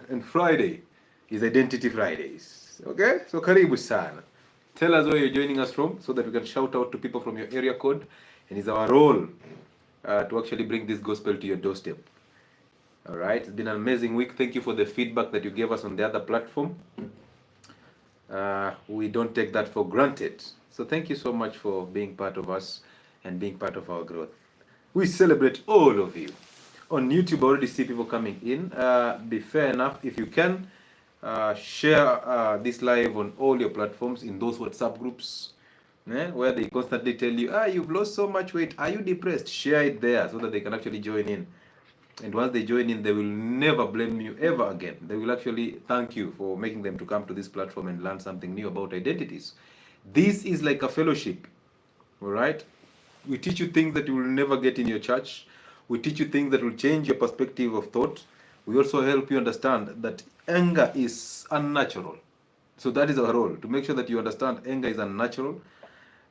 and Friday is Identity Fridays. Okay? So karibu sana. Tell us where you're joining us from so that we can shout out to people from your area code. And it's our role to actually bring this gospel to your doorstep. All right? It's been an amazing week. Thank you for the feedback that you gave us on the other platform. We don't take that for granted. So thank you so much for being part of us and being part of our growth. We celebrate all of you. On YouTube, I already see people coming in. Be fair enough, if you can, share this live on all your platforms, in those WhatsApp groups, where they constantly tell you, you've lost so much weight, are you depressed? Share it there so that they can actually join in. And once they join in, they will never blame you ever again. They will actually thank you for making them to come to this platform and learn something new about identities. This is like a fellowship, all right? We teach you things that you will never get in your church. We teach you things that will change your perspective of thought. We also help you understand that anger is unnatural. So that is our role, to make sure that you understand anger is unnatural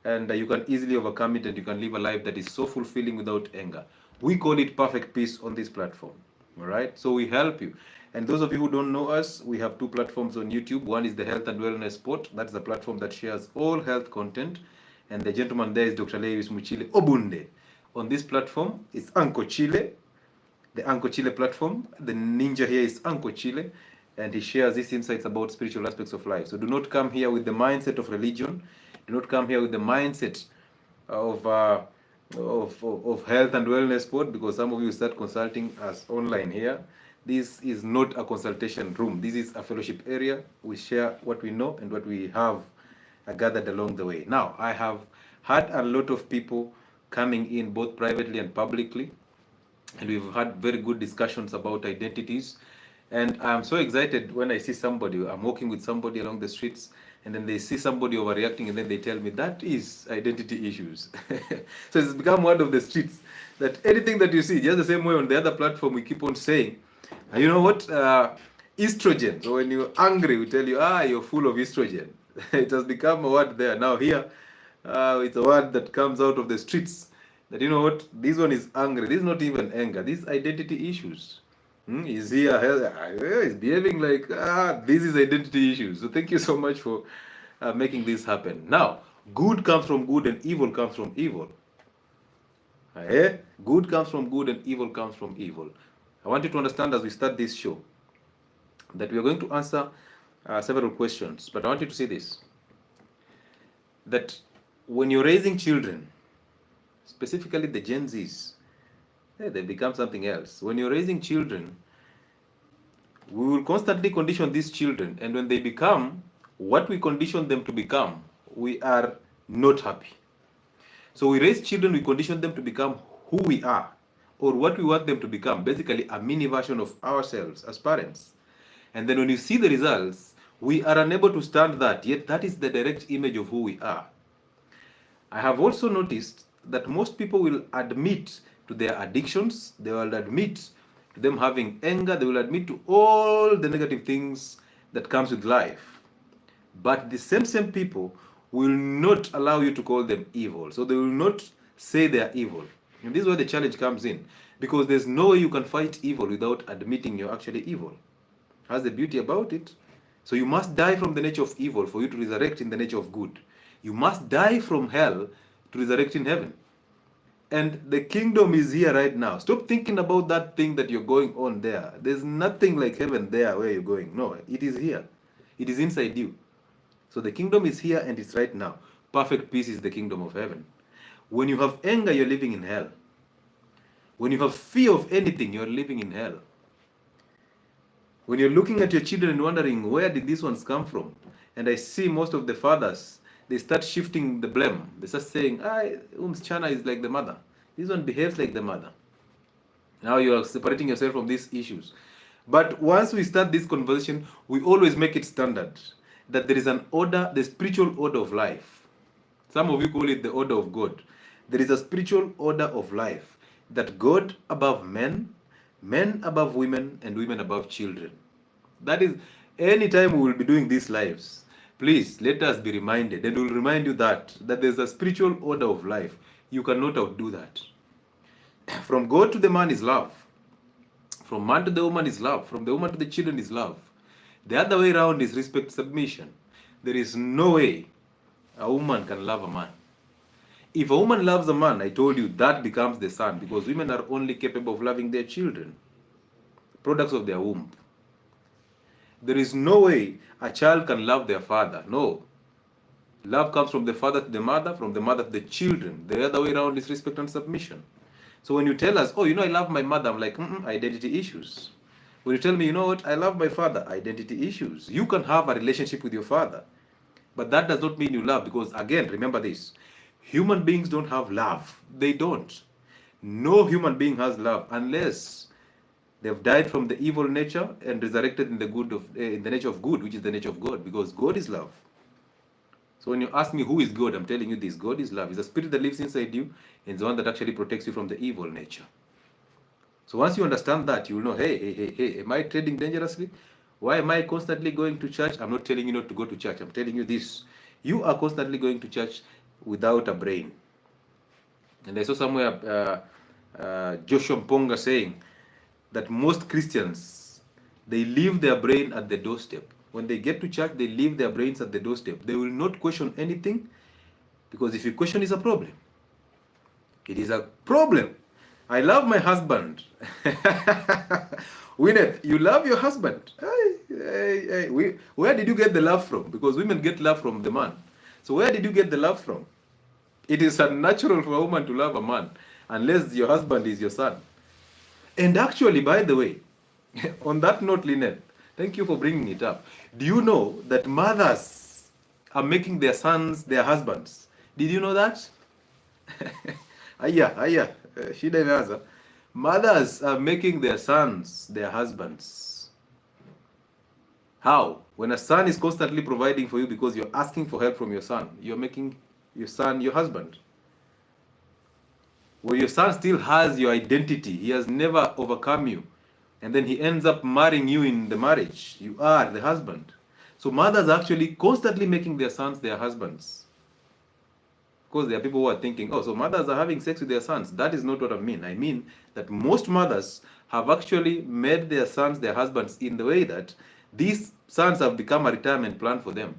and you can easily overcome it and you can live a life that is so fulfilling without anger. We call it perfect peace on this platform. All right? So we help you. And those of you who don't know us, we have two platforms on YouTube. One is the Health and Wellness Spot. That's the platform that shares all health content. And the gentleman there is Dr. 𝗘𝗩𝗜𝗟 Obunde. On this platform, it's Uncle Chile, the Uncle Chile platform. The ninja here is Uncle Chile, and he shares these insights about spiritual aspects of life. So do not come here with the mindset of religion. Do not come here with the mindset of health and wellness sport, because some of you start consulting us online here. This is not a consultation room. This is a fellowship area. We share what we know and what we have gathered along the way. Now, I have had a lot of people coming in both privately and publicly, and we've had very good discussions about identities. And I'm so excited when I see somebody, I'm walking with somebody along the streets, and then they see somebody overreacting, and then they tell me that is identity issues. So it's become one of the streets that anything that you see, just the same way on the other platform, we keep on saying, you know what, estrogen. So when you're angry, we tell you, you're full of estrogen. It has become a word there. Now here, it's a word that comes out of the streets, that you know what, this one is angry. This is not even anger. These identity issues. Is here, is behaving like, this is identity issues. So thank you so much for making this happen. Now, good comes from good and evil comes from evil. Good comes from good and evil comes from evil. I want you to understand as we start this show that we are going to answer several questions, but I want you to see this, that when you're raising children, specifically the Gen Zs, they become something else. When you're raising children, we will constantly condition these children, and when they become what we condition them to become, we are not happy. So we raise children, we condition them to become who we are, or what we want them to become, basically a mini version of ourselves as parents. And then when you see the results, we are unable to stand that, yet that is the direct image of who we are. I have also noticed that most people will admit to their addictions, they will admit to them having anger, they will admit to all the negative things that comes with life. But the same people will not allow you to call them evil. So they will not say they are evil. And this is where the challenge comes in, because there's no way you can fight evil without admitting you're actually evil. That's the beauty about it. So you must die from the nature of evil for you to resurrect in the nature of good. You must die from hell to resurrect in heaven. And the kingdom is here right now. Stop thinking about that thing that you're going on there. There's nothing like heaven there where you're going. No, it is here. It is inside you. So the kingdom is here and it's right now. Perfect peace is the kingdom of heaven. When you have anger, you're living in hell. When you have fear of anything, you're living in hell. When you're looking at your children and wondering, where did these ones come from? And I see most of the fathers, they start shifting the blame. They start saying, Chana is like the mother. This one behaves like the mother. Now you are separating yourself from these issues. But once we start this conversation, we always make it standard that there is an order, the spiritual order of life. Some of you call it the order of God. There is a spiritual order of life, that God above men, men above women, and women above children. That is, anytime we will be doing these lives, please let us be reminded, and we'll remind you that there's a spiritual order of life. You cannot outdo that. From God to the man is love. From man to the woman is love. From the woman to the children is love. The other way around is respect, submission. There is no way a woman can love a man. If a woman loves a man, I told you, that becomes the son, because women are only capable of loving their children, products of their womb. There is no way a child can love their father. No. Love comes from the father to the mother, from the mother to the children. The other way around is respect and submission. So when you tell us, oh, I love my mother, I'm like, identity issues. When you tell me, what, I love my father, identity issues. You can have a relationship with your father, but that does not mean you love, because again, remember this, human beings don't have love. They don't. No human being has love unless they've died from the evil nature and resurrected in the nature of good, which is the nature of God, because God is love. So when you ask me who is God, I'm telling you this: God is love. It's a spirit that lives inside you, and the one that actually protects you from the evil nature. So once you understand that, you will know, hey, am I trading dangerously? Why am I constantly going to church? I'm not telling you not to go to church. I'm telling you this: you are constantly going to church without a brain. And I saw somewhere Joshua Mponga saying that most Christians, they leave their brain at the doorstep. When they get to church, they leave their brains at the doorstep. They will not question anything, because if you question, it's a problem. It is a problem. I love my husband. Winnet, you love your husband. Hey, where did you get the love from? Because women get love from the man. So where did you get the love from? It is unnatural for a woman to love a man unless your husband is your son. And actually, by the way, on that note, Lynette, thank you for bringing it up. Do you know that mothers are making their sons their husbands? Did you know that? Shida imeanza. Mothers are making their sons their husbands. How? When a son is constantly providing for you because you're asking for help from your son, you're making your son your husband. Well, your son still has your identity. He has never overcome you. And then he ends up marrying you in the marriage. You are the husband. So mothers are actually constantly making their sons their husbands. Because there are people who are thinking, oh, so mothers are having sex with their sons. That is not what I mean. I mean that most mothers have actually made their sons their husbands in the way that these sons have become a retirement plan for them.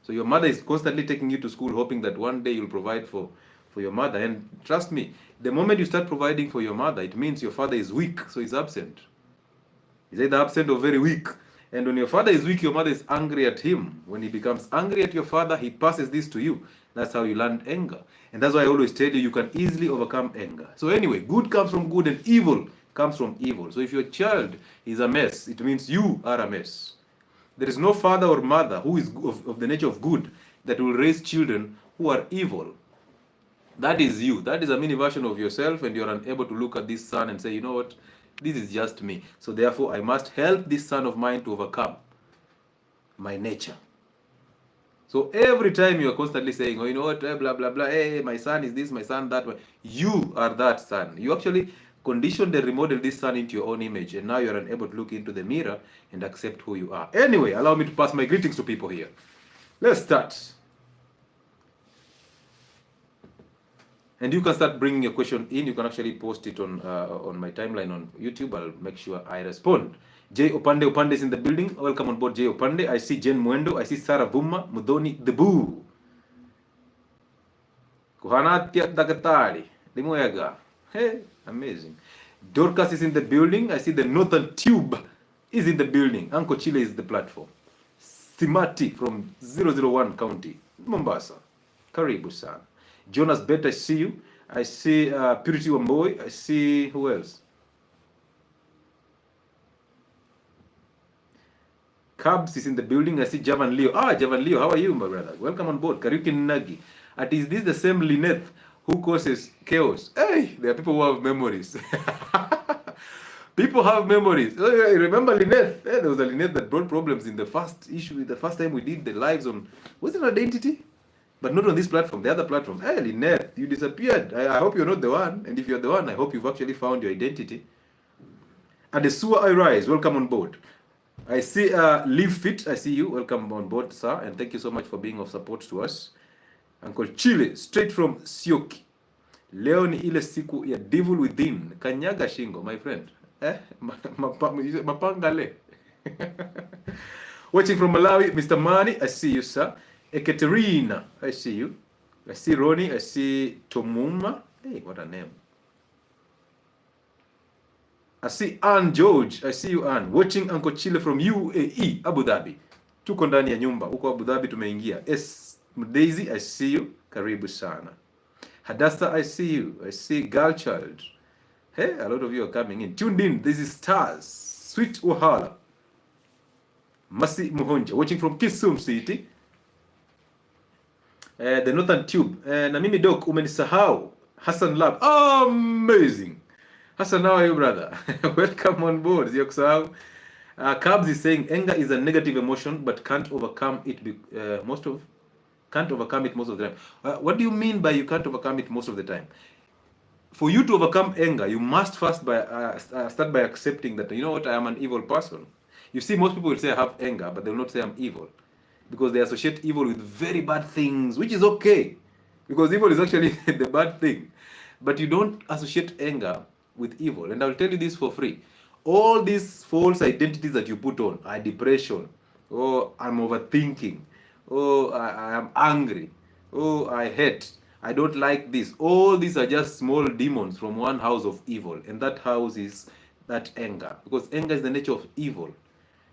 So your mother is constantly taking you to school, hoping that one day you'll provide for your mother. And trust me, the moment you start providing for your mother, it means your father is weak, so he's absent. He's either absent or very weak. And when your father is weak, your mother is angry at him. When he becomes angry at your father, he passes this to you. That's how you learn anger. And that's why I always tell you, you can easily overcome anger. So anyway, good comes from good and evil comes from evil. So if your child is a mess, it means you are a mess. There is no father or mother who is of the nature of good that will raise children who are evil. That is you. That is a mini version of yourself, and you're unable to look at this son and say, you know what, this is just me. So therefore, I must help this son of mine to overcome my nature. So every time you're constantly saying, oh, you know what, blah, blah, blah, hey, my son is this, my son that, you are that son. You actually conditioned and remodeled this son into your own image, and now you're unable to look into the mirror and accept who you are. Anyway, allow me to pass my greetings to people here. Let's start. And you can start bringing your question in. You can actually post it on my timeline on YouTube. I'll make sure I respond. Jay Opande is in the building. Welcome on board, Jay Opande. I see Jen Mwendo. I see Sarah Vuma. Mudoni Debu. Kuhanatia Dagatari. Limoyaga. Hey, amazing. Dorcas is in the building. I see the Northern Tube is in the building. Uncle Chile is the platform. Simati from 001 County, Mombasa. Karibu sana. Jonas Bet, I see you. I see Purity Wamboy. I see who else? Cubs is in the building. I see Javan Leo. Javan Leo, how are you, my brother? Welcome on board. Karyuki Nagi. Is this the same Lynette who causes chaos? Hey, there are people who have memories. People have memories. Remember Lynette? Hey, there was a Lynette that brought problems in the first issue, the first time we did the lives on, was it Identity? But not on this platform, the other platform. Hey, Lynette, you disappeared. I hope you're not the one. And if you're the one, I hope you've actually found your identity. Adesua I Rise, welcome on board. I see Live Fit, I see you. Welcome on board, sir. And thank you so much for being of support to us. Uncle Chile, straight from Sioki. Leo ni ile siku ya devil within. Kanyaga shingo, my friend. Mapangale. Watching from Malawi, Mr. Mani, I see you, sir. Ekaterina, I see you. I see Ronnie, I see Tomuma. Hey, what a name. I see Ann George, I see you Ann. Watching Uncle Chile from UAE, Abu Dhabi. Tuko ndani ya nyumba, huko Abu Dhabi tumeingia. Daisy, I see you. Karibu sana. Hadassah, I see you. I see Girl Child. Hey, a lot of you are coming in. Tuned in, this is Stars. Sweet Wahala. Masi Muhonja, watching from Kisumu City. The Northern Tube. Na mimi Doc, umenisahau. Hassan Lab. Amazing. Hassan, how are you, brother? Welcome on board. Cabs is saying anger is a negative emotion, but can't overcome it most of the time. What do you mean by you can't overcome it most of the time? For you to overcome anger, you must first start by accepting that, you know what, I am an evil person. You see, most people will say I have anger, but they will not say I'm evil, because they associate evil with very bad things, which is okay, because evil is actually the bad thing. But you don't associate anger with evil. And I'll tell you this for free. All these false identities that you put on, depression, oh, I'm overthinking, oh, I am angry, oh, I hate, I don't like this. All these are just small demons from one house of evil. And that house is that anger. Because anger is the nature of evil.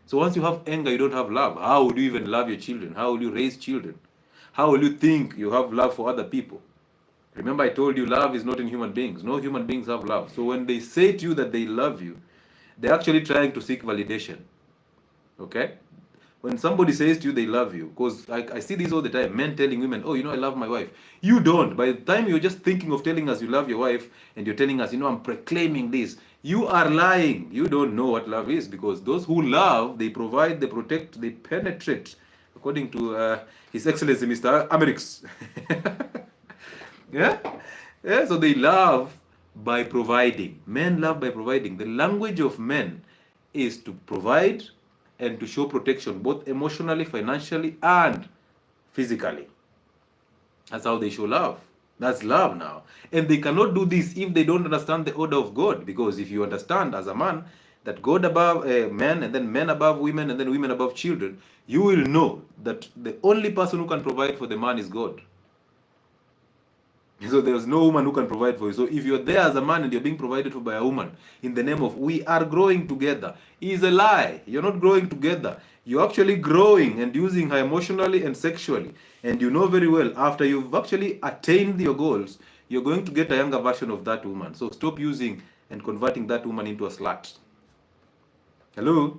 So once you have anger, you don't have love. How will you even love your children? How will you raise children? How will you think you have love for other people? Remember, I told you love is not in human beings. No human beings have love. So when they say to you that they love you, they're actually trying to seek validation. Okay? When somebody says to you they love you, because I see this all the time, men telling women, oh, you know, I love my wife. You don't. By the time you're just thinking of telling us you love your wife, and you're telling us, you know, I'm proclaiming this, you are lying. You don't know what love is, because those who love, they provide, they protect, they penetrate, according to His Excellency Mr. Amerix. Yeah? Yeah, so they love by providing. Men love by providing. The language of men is to provide and to show protection, both emotionally, financially, and physically. That's how they show love. That's love now. And they cannot do this if they don't understand the order of God. Because if you understand as a man that God above men, and then men above women, and then women above children, you will know that the only person who can provide for the man is God. So there's no woman who can provide for you. So if you're there as a man and you're being provided for by a woman in the name of we are growing together, is a lie. You're not growing together. You're actually growing and using her emotionally and sexually. And you know very well, after you've actually attained your goals, you're going to get a younger version of that woman. So stop using and converting that woman into a slut. Hello?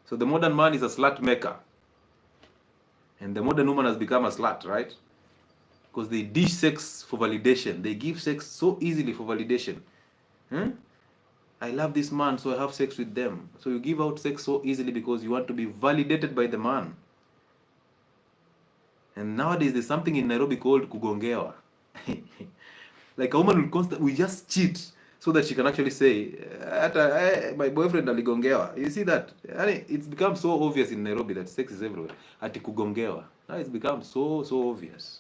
So the modern man is a slut maker. And the modern woman has become a slut, right? Because they dish sex for validation. They give sex so easily for validation. I love this man, so I have sex with them. So you give out sex so easily because you want to be validated by the man. And nowadays there's something in Nairobi called kugongewa. Like a woman will just cheat so that she can actually say, my boyfriend aligongewa. You see that? It's become so obvious in Nairobi that sex is everywhere. Ati kugongewa. Now it's become so obvious.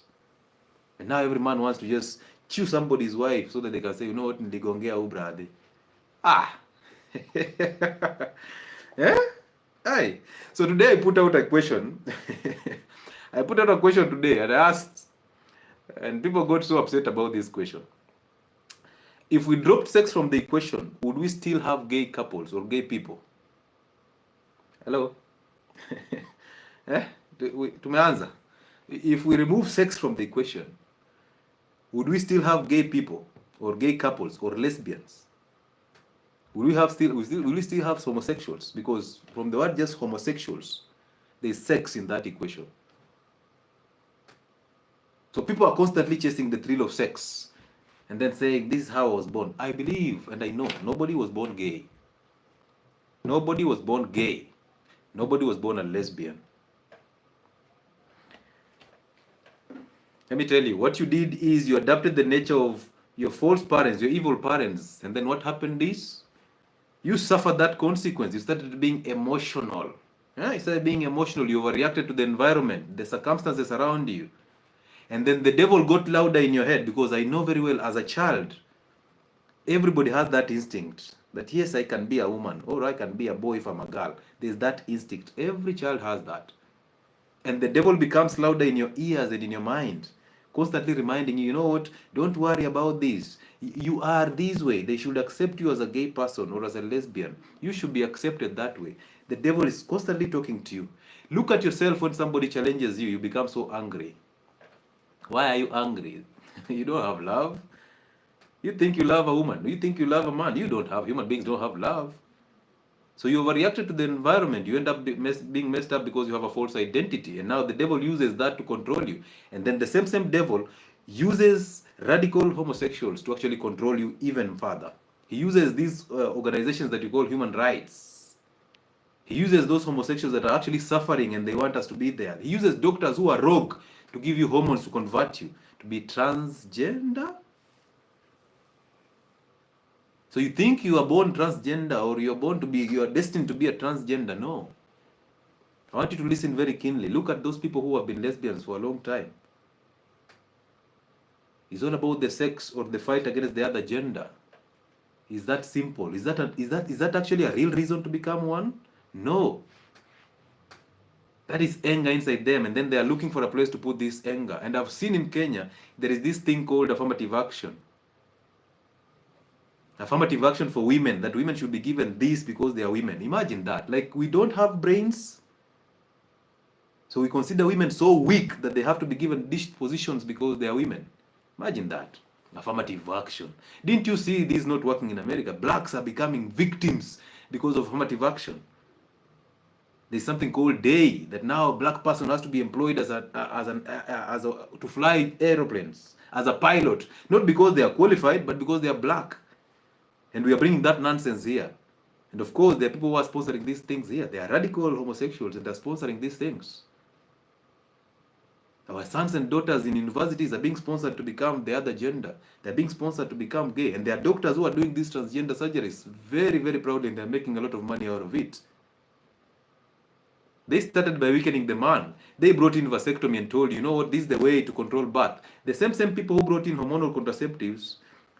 And now every man wants to just chew somebody's wife so that they can say, you know what, niligongea ubrade. Yeah? Aye. So today I put out a question. I put out a question today and I asked, and people got so upset about this question. If we dropped sex from the equation, would we still have gay couples or gay people? Hello? Tumeanza. If we remove sex from the equation, would we still have gay people or gay couples or lesbians? Will we still have homosexuals? Because from the word just homosexuals, there's sex in that equation. So people are constantly chasing the thrill of sex and then saying, this is how I was born. I believe and I know nobody was born gay. Nobody was born gay. Nobody was born a lesbian. Let me tell you, what you did is you adapted the nature of your false parents, your evil parents. And then what happened is, you suffered that consequence. You started being emotional. You started being emotional. You overreacted to the environment, the circumstances around you. And then the devil got louder in your head, because I know very well as a child, everybody has that instinct that yes, I can be a woman, or I can be a boy if I'm a girl. There's that instinct. Every child has that. And the devil becomes louder in your ears and in your mind, constantly reminding you, you know what, don't worry about this. You are this way. They should accept you as a gay person or as a lesbian. You should be accepted that way. The devil is constantly talking to you. Look at yourself when somebody challenges you, you become so angry. Why are you angry? You don't have love. You think you love a woman. You think you love a man. You don't have. Human beings don't have love. So you overreacted to the environment. You end up being messed up because you have a false identity. And now the devil uses that to control you. And then the same devil uses radical homosexuals to actually control you even further. He uses these organizations that you call human rights. He uses those homosexuals that are actually suffering and they want us to be there. He uses doctors who are rogue to give you hormones to convert you to be transgender. So you think you are born transgender, or you are destined to be a transgender? No. I want you to listen very keenly. Look at those people who have been lesbians for a long time. It's all about the sex or the fight against the other gender. Is that simple? Is that actually a real reason to become one? No. That is anger inside them, and then they are looking for a place to put this anger. And I've seen in Kenya, there is this thing called affirmative action. Affirmative action for women, that women should be given this because they are women. Imagine that. Like, we don't have brains, so we consider women so weak that they have to be given these positions because they are women. Imagine that. Affirmative action. Didn't you see this not working in America? Blacks are becoming victims because of affirmative action. There's something called day, that now a black person has to be employed to fly aeroplanes as a pilot, not because they are qualified, but because they are black. And we are bringing that nonsense here. And of course, there are people who are sponsoring these things here. They are radical homosexuals and they are sponsoring these things. Our sons and daughters in universities are being sponsored to become the other gender. They're being sponsored to become gay. And there are doctors who are doing these transgender surgeries very, very proudly, and they're making a lot of money out of it. They started by weakening the man. They brought in vasectomy and told you, you know what, this is the way to control birth. The same people who brought in hormonal contraceptives,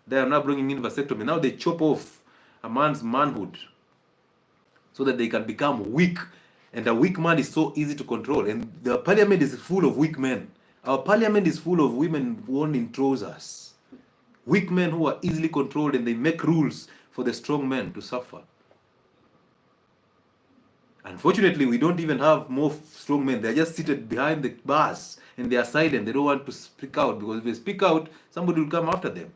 they are now bringing in vasectomy. Now they chop off a man's manhood so that they can become weak. And a weak man is so easy to control. And the parliament is full of weak men. Our parliament is full of women worn in trousers. Weak men who are easily controlled, and they make rules for the strong men to suffer. Unfortunately, we don't even have more strong men. They're just seated behind the bars and they are silent. They don't want to speak out, because if they speak out, somebody will come after them.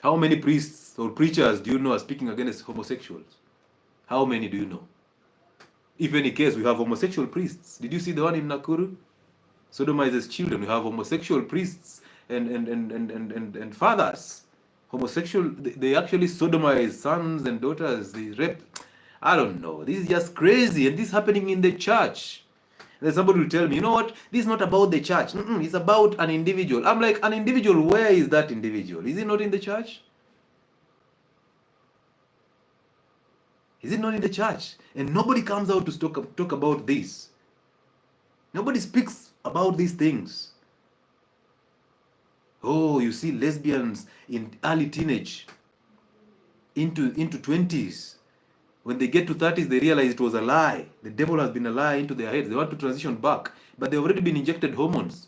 How many priests or preachers do you know are speaking against homosexuals? How many do you know? If any case, we have homosexual priests. Did you see the one in Nakuru? Sodomizes children. We have homosexual priests and fathers. Homosexual, they actually sodomize sons and daughters. They rape. I don't know. This is just crazy, and this is happening in the church. And then somebody will tell me, you know what? This is not about the church. It's about an individual. I'm like, an individual? Where is that individual? Is it not in the church? Is it not in the church? And nobody comes out to talk about this. Nobody speaks about these things. Oh, you see lesbians in early teenage, into 20s. When they get to 30s, they realize it was a lie. The devil has been a lie into their heads. They want to transition back, but they've already been injected hormones.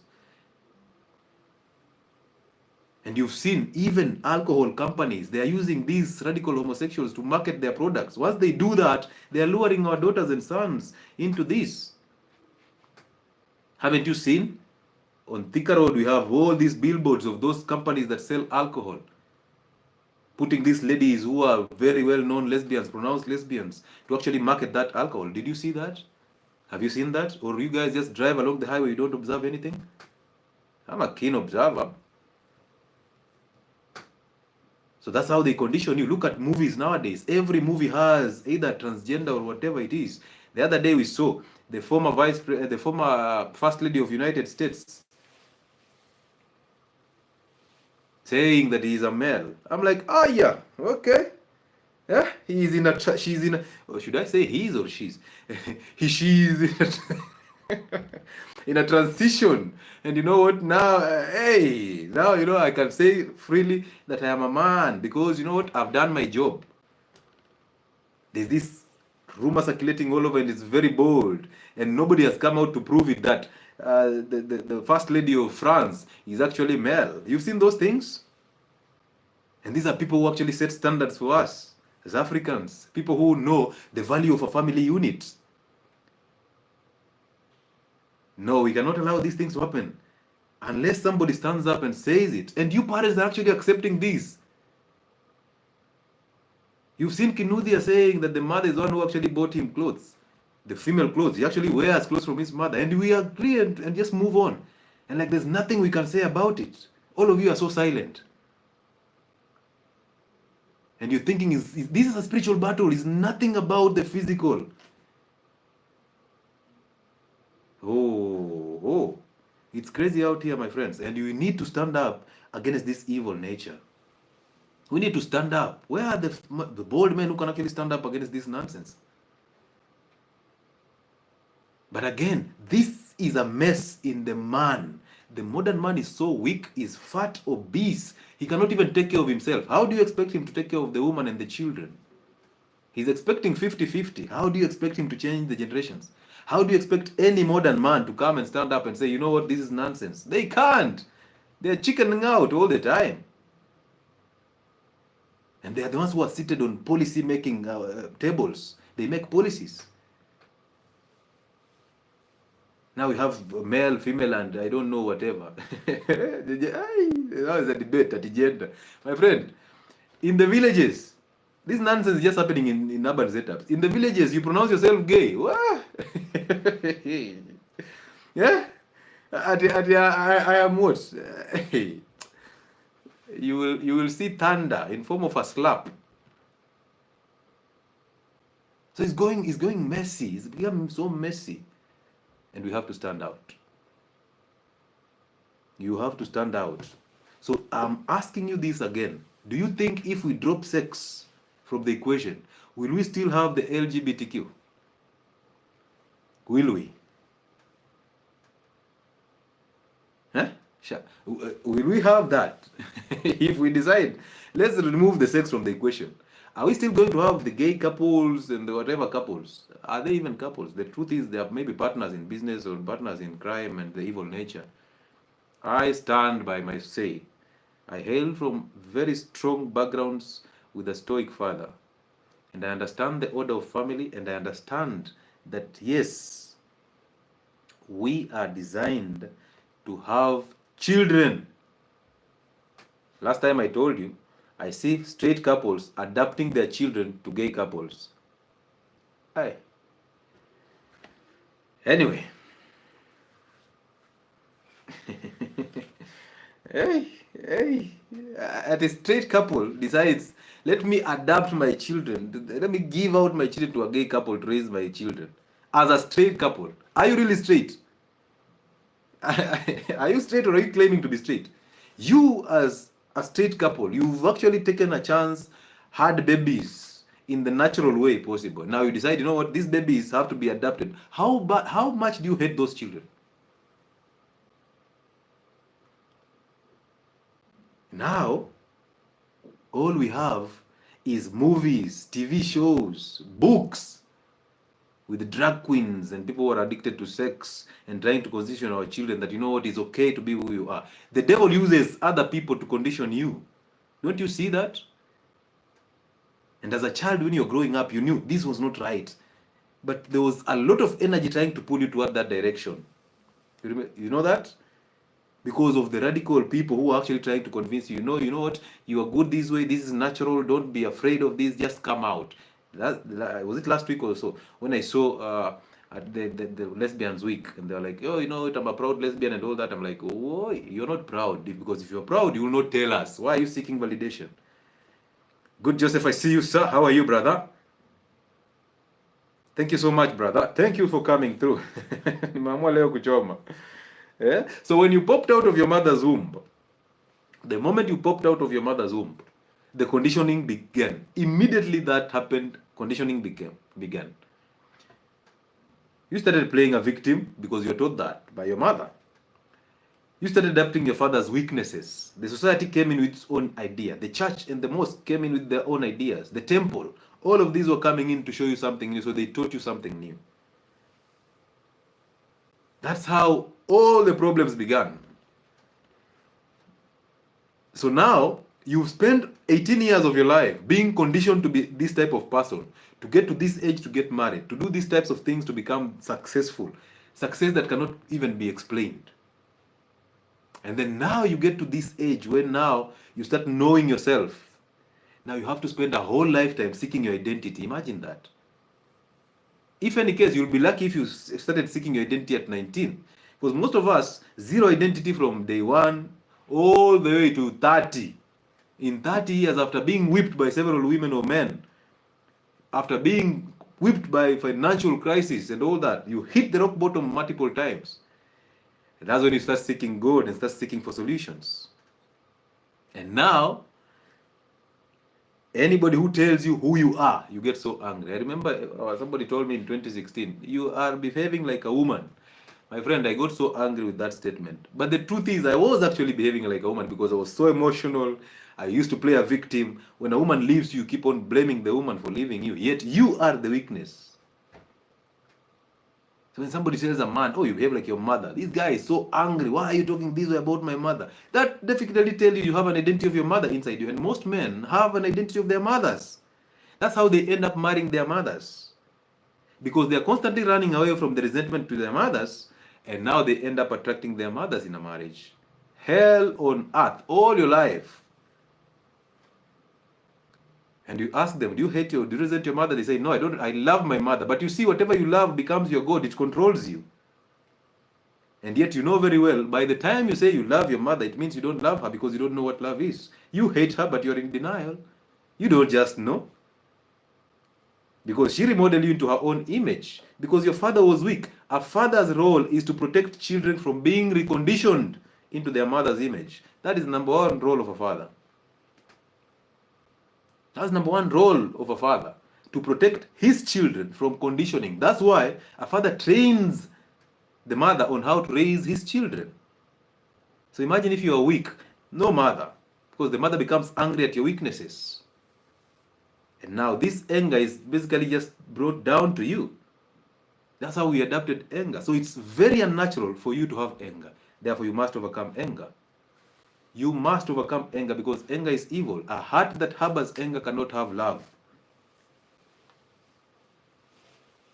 And you've seen even alcohol companies, they are using these radical homosexuals to market their products. Once they do that, they are luring our daughters and sons into this. Haven't you seen? On Thika Road, we have all these billboards of those companies that sell alcohol, putting these ladies who are very well-known lesbians, pronounced lesbians, to actually market that alcohol. Did you see that? Have you seen that? Or you guys just drive along the highway, you don't observe anything? I'm a keen observer. So that's how they condition you. Look at movies nowadays. Every movie has either transgender or whatever it is. The other day we saw the former First Lady of United States saying that he is a male. I'm like, oh yeah, okay. Yeah, she's in a, or should I say he's or she's? She's in a, in a transition. And you know what? Now, hey, now you know I can say freely that I am a man because you know what? I've done my job. There's this rumor circulating all over, and it's very bold, and nobody has come out to prove it that the first lady of France is actually male. You've seen those things, and these are people who actually set standards for us as Africans, people who know the value of a family unit. No, we cannot allow these things to happen unless somebody stands up and says it. And you parents are actually accepting this. You've seen Kinuthia saying that the mother is the one who actually bought him clothes, the female clothes. He actually wears clothes from his mother, and we agree and just move on. And like there's nothing we can say about it. All of you are so silent. And you're thinking, this is a spiritual battle. It's nothing about the physical. Oh, it's crazy out here, my friends. And you need to stand up against this evil nature. We need to stand up. Where are the bold men who can actually stand up against this nonsense? But again, this is a mess in the man. The modern man is so weak, is fat, obese. He cannot even take care of himself. How do you expect him to take care of the woman and the children? He's expecting 50-50. How do you expect him to change the generations? How do you expect any modern man to come and stand up and say, you know what, this is nonsense? They can't. They're chickening out all the time. And they are the ones who are seated on policy making tables. They make policies. Now we have male, female, and I don't know whatever. That is a debate at gender. My friend, in the villages, this nonsense is just happening in urban setups. In the villages, you pronounce yourself gay. Yeah? I am what? You will see thunder in form of a slap. So it's going messy. It's becoming so messy. And we have to stand out. You have to stand out. So I'm asking you this again. Do you think if we drop sex from the equation, will we still have the LGBTQ? Will we? Huh? Will we have that? If we decide, let's remove the sex from the equation. Are we still going to have the gay couples and the whatever couples? Are they even couples? The truth is they are maybe partners in business or partners in crime and the evil nature. I stand by my say. I hail from very strong backgrounds with a stoic father. And I understand the order of family, and I understand that yes, we are designed to have children. Last time I told you, I see straight couples adopting their children to gay couples. Hi. Anyway. Hey. A straight couple decides, let me adopt my children. Let me give out my children to a gay couple to raise my children. As a straight couple. Are you really straight? Are you straight, or are you claiming to be straight? You as a straight couple, you've actually taken a chance, had babies in the natural way possible. Now you decide, you know what, these babies have to be adopted. How much do you hate those children? Now, all we have is movies, TV shows, books with drag queens and people who are addicted to sex and trying to condition our children that, you know what, it's okay to be who you are. The devil uses other people to condition you. Don't you see that? And as a child, when you're growing up, you knew this was not right. But there was a lot of energy trying to pull you toward that direction. You know that? Because of the radical people who are actually trying to convince you, you know what, you are good this way, this is natural, don't be afraid of this, just come out. Was it last week or so when I saw at the lesbians week, and they're like, oh, you know what, I'm a proud lesbian and all that. I'm like, oh, you're not proud, because if you're proud, you will not tell us. Why are you seeking validation? Good Joseph, I see you, sir. How are you, brother? Thank you so much, brother. Thank you for coming through. Nimeamua leo kuchoma. Yeah? So when you popped out of your mother's womb, the moment you popped out of your mother's womb, the conditioning began. Immediately that happened, conditioning began. You started playing a victim because you're taught that by your mother. You started adapting your father's weaknesses. The society came in with its own idea. The church and the mosque came in with their own ideas. The temple, all of these were coming in to show you something new, so they taught you something new. That's how all the problems began. So now, you've spent 18 years of your life being conditioned to be this type of person, to get to this age to get married, to do these types of things to become successful. Success that cannot even be explained. And then now you get to this age where now you start knowing yourself. Now you have to spend a whole lifetime seeking your identity. Imagine that. If any case, you'll be lucky if you started seeking your identity at 19. Because most of us, zero identity from day one all the way to 30. In 30 years, after being whipped by several women or men, after being whipped by financial crisis and all that, you hit the rock bottom multiple times. And that's when you start seeking God and start seeking for solutions. And now, anybody who tells you who you are, you get so angry. I remember somebody told me in 2016, you are behaving like a woman. My friend, I got so angry with that statement. But the truth is, I was actually behaving like a woman because I was so emotional. I used to play a victim. When a woman leaves you, keep on blaming the woman for leaving you. Yet you are the weakness. So when somebody tells a man, oh, you behave like your mother, this guy is so angry, why are you talking this way about my mother? That definitely tells you have an identity of your mother inside you. And most men have an identity of their mothers. That's how they end up marrying their mothers. Because they are constantly running away from the resentment to their mothers, and now they end up attracting their mothers in a marriage. Hell on earth, all your life. And you ask them, do you resent your mother? They say, no, I don't. I love my mother. But you see, whatever you love becomes your God. It controls you. And yet you know very well, by the time you say you love your mother, it means you don't love her because you don't know what love is. You hate her, but you're in denial. You don't just know. Because she remodeled you into her own image. Because your father was weak. A father's role is to protect children from being reconditioned into their mother's image. That is the number one role of a father. That's number one role of a father, to protect his children from conditioning. That's why a father trains the mother on how to raise his children. So imagine if you are weak, no mother, because the mother becomes angry at your weaknesses. And now this anger is basically just brought down to you. That's how we adapted anger. So it's very unnatural for you to have anger. Therefore, you must overcome anger. You must overcome anger because anger is evil. A heart that harbors anger cannot have love.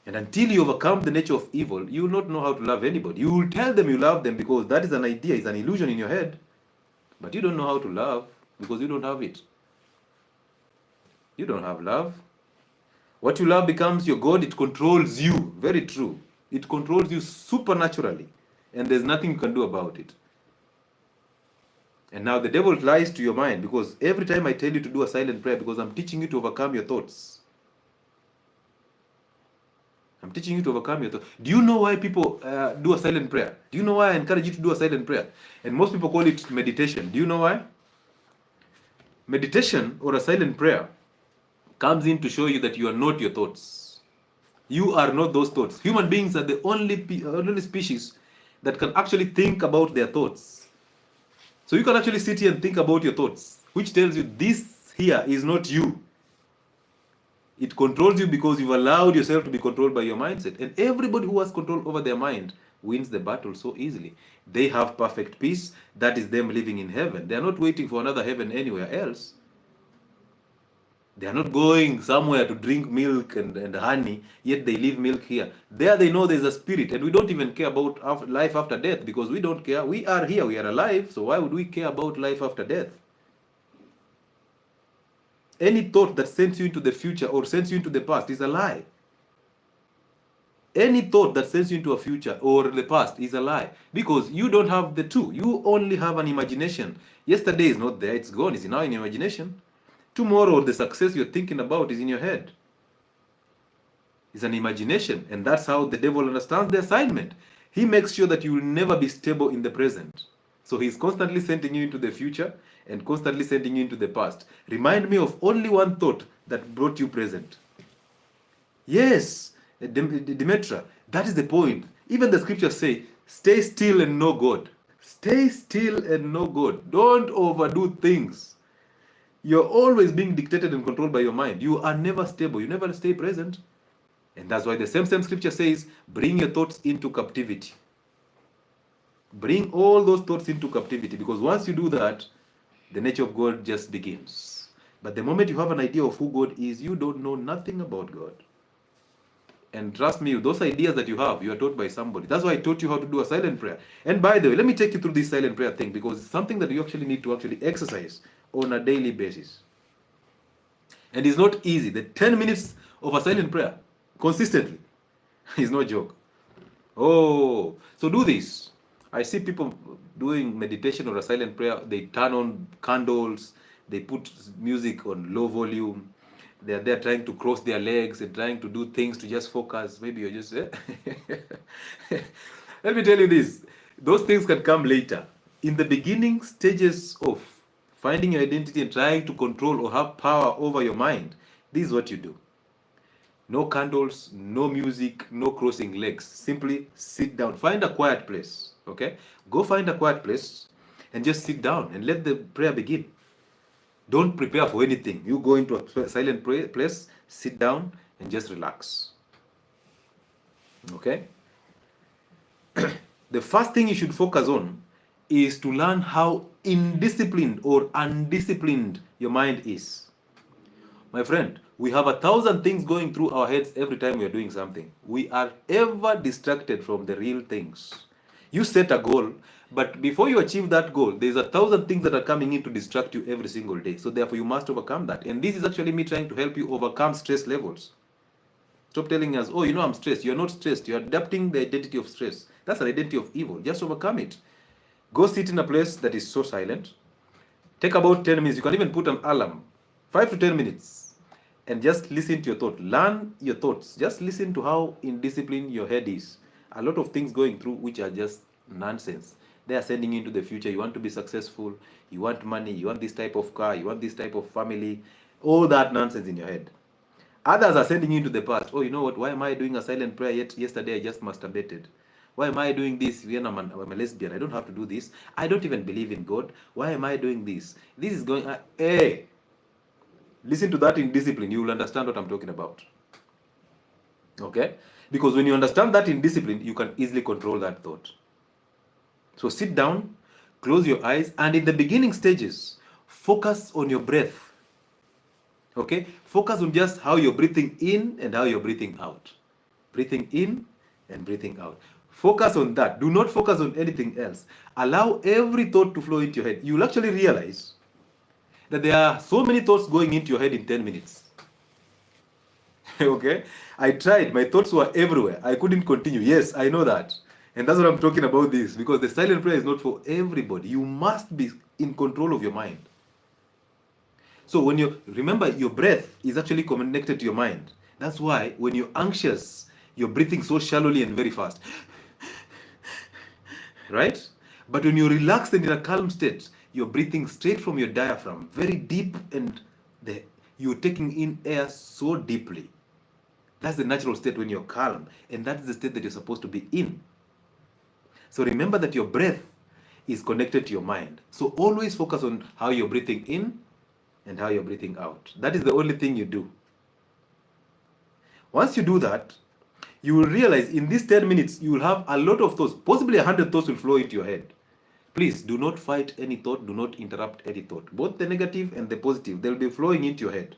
And until you overcome the nature of evil, you will not know how to love anybody. You will tell them you love them because that is an idea, it's an illusion in your head. But you don't know how to love because you don't have it. You don't have love. What you love becomes your God. It controls you. Very true. It controls you supernaturally. And there's nothing you can do about it. And now the devil lies to your mind because every time I tell you to do a silent prayer, because I'm teaching you to overcome your thoughts. I'm teaching you to overcome your thoughts. Do you know why people do a silent prayer? Do you know why I encourage you to do a silent prayer? And most people call it meditation. Do you know why? Meditation or a silent prayer comes in to show you that you are not your thoughts. You are not those thoughts. Human beings are the only species that can actually think about their thoughts. So you can actually sit here and think about your thoughts, which tells you this here is not you. It controls you because you've allowed yourself to be controlled by your mindset. And everybody who has control over their mind wins the battle so easily. They have perfect peace. That is them living in heaven. They are not waiting for another heaven anywhere else. They are not going somewhere to drink milk and honey, yet they leave milk here. There they know there's a spirit, and we don't even care about life after death because we don't care. We are here, we are alive, so why would we care about life after death? Any thought that sends you into the future or sends you into the past is a lie. Any thought that sends you into a future or the past is a lie because you don't have the two. You only have an imagination. Yesterday is not there, it's gone, it's now in your imagination. Tomorrow, the success you're thinking about is in your head. It's an imagination, and that's how the devil understands the assignment. He makes sure that you will never be stable in the present. So he's constantly sending you into the future and constantly sending you into the past. Remind me of only one thought that brought you present. Yes, 𝗙𝗢𝗓. That is the point. Even the scriptures say, stay still and know God. Stay still and know God. Don't overdo things. You're always being dictated and controlled by your mind. You are never stable. You never stay present. And that's why the same scripture says, bring your thoughts into captivity. Bring all those thoughts into captivity, because once you do that, the nature of God just begins. But the moment you have an idea of who God is, you don't know nothing about God. And trust me, those ideas that you have, you are taught by somebody. That's why I taught you how to do a silent prayer. And by the way, let me take you through this silent prayer thing, because it's something that you actually need to exercise on a daily basis. And it's not easy. The 10 minutes of a silent prayer consistently is no joke. Oh, so do this. I see people doing meditation or a silent prayer. They turn on candles. They put music on low volume. They're there trying to cross their legs and trying to do things to just focus. Maybe you're just... Let me tell you this. Those things can come later. In the beginning stages of finding your identity and trying to control or have power over your mind, this is what you do. No candles, no music, no crossing legs. Simply sit down. Find a quiet place. Okay? Go find a quiet place and just sit down and let the prayer begin. Don't prepare for anything. You go into a silent place, sit down, and just relax. Okay? The first thing you should focus on is to learn how indisciplined or undisciplined your mind is. My friend, we have 1,000 things going through our heads every time we are doing something. We are ever distracted from the real things. You set a goal, but before you achieve that goal, there's 1,000 things that are coming in to distract you every single day. So therefore, you must overcome that. And this is actually me trying to help you overcome stress levels. Stop telling us, oh, I'm stressed. You're not stressed. You're adapting the identity of stress. That's an identity of evil. Just overcome it. Go sit in a place that is so silent. Take about 10 minutes. You can even put an alarm. 5 to 10 minutes. And just listen to your thought. Learn your thoughts. Just listen to how indisciplined your head is. A lot of things going through which are just nonsense. They are sending you into the future. You want to be successful. You want money. You want this type of car. You want this type of family. All that nonsense in your head. Others are sending you into the past. Oh, you know what? Why am I doing a silent prayer yet? Yesterday I just masturbated. Why am I doing this when I'm a lesbian? I don't have to do this. I don't even believe in God. Why am I doing this? This is going... Hey! Listen to that in discipline. You will understand what I'm talking about. Okay? Because when you understand that in discipline, you can easily control that thought. So sit down, close your eyes, and in the beginning stages, focus on your breath. Okay? Focus on just how you're breathing in and how you're breathing out. Breathing in and breathing out. Focus on that. Do not focus on anything else. Allow every thought to flow into your head. You'll actually realize that there are so many thoughts going into your head in 10 minutes. Okay? I tried. My thoughts were everywhere. I couldn't continue. Yes, I know that. And that's what I'm talking about this. Because the silent prayer is not for everybody. You must be in control of your mind. So when you remember, your breath is actually connected to your mind. That's why when you're anxious, you're breathing so shallowly and very fast. Right? But when you're relaxed and in a calm state, you're breathing straight from your diaphragm, very deep, and you're taking in air so deeply. That's the natural state when you're calm, and that's the state that you're supposed to be in. So remember that your breath is connected to your mind. So always focus on how you're breathing in and how you're breathing out. That is the only thing you do. Once you do that, you will realize in these 10 minutes, you will have a lot of thoughts. Possibly 100 thoughts will flow into your head. Please do not fight any thought. Do not interrupt any thought. Both the negative and the positive, they'll be flowing into your head.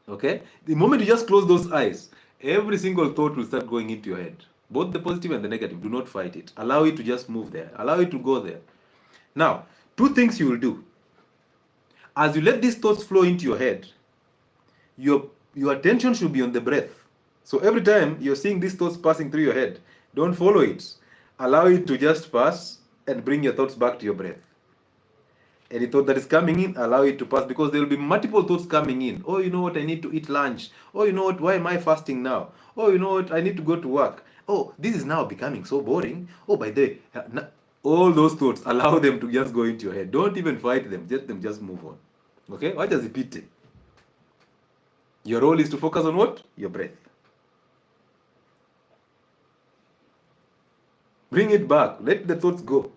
Okay? The moment you just close those eyes, every single thought will start going into your head. Both the positive and the negative. Do not fight it. Allow it to just move there. Allow it to go there. Now, 2 things you will do. As you let these thoughts flow into your head, your attention should be on the breath. So every time you're seeing these thoughts passing through your head, don't follow it. Allow it to just pass and bring your thoughts back to your breath. Any thought that is coming in, allow it to pass, because there will be multiple thoughts coming in. Oh, you know what? I need to eat lunch. Oh, you know what? Why am I fasting now? Oh, you know what? I need to go to work. Oh, this is now becoming so boring. Oh, by the way, all those thoughts, allow them to just go into your head. Don't even fight them. Let them just move on. Okay? Why does it repeat it? Your role is to focus on what? Your breath. Bring it back. Let the thoughts go.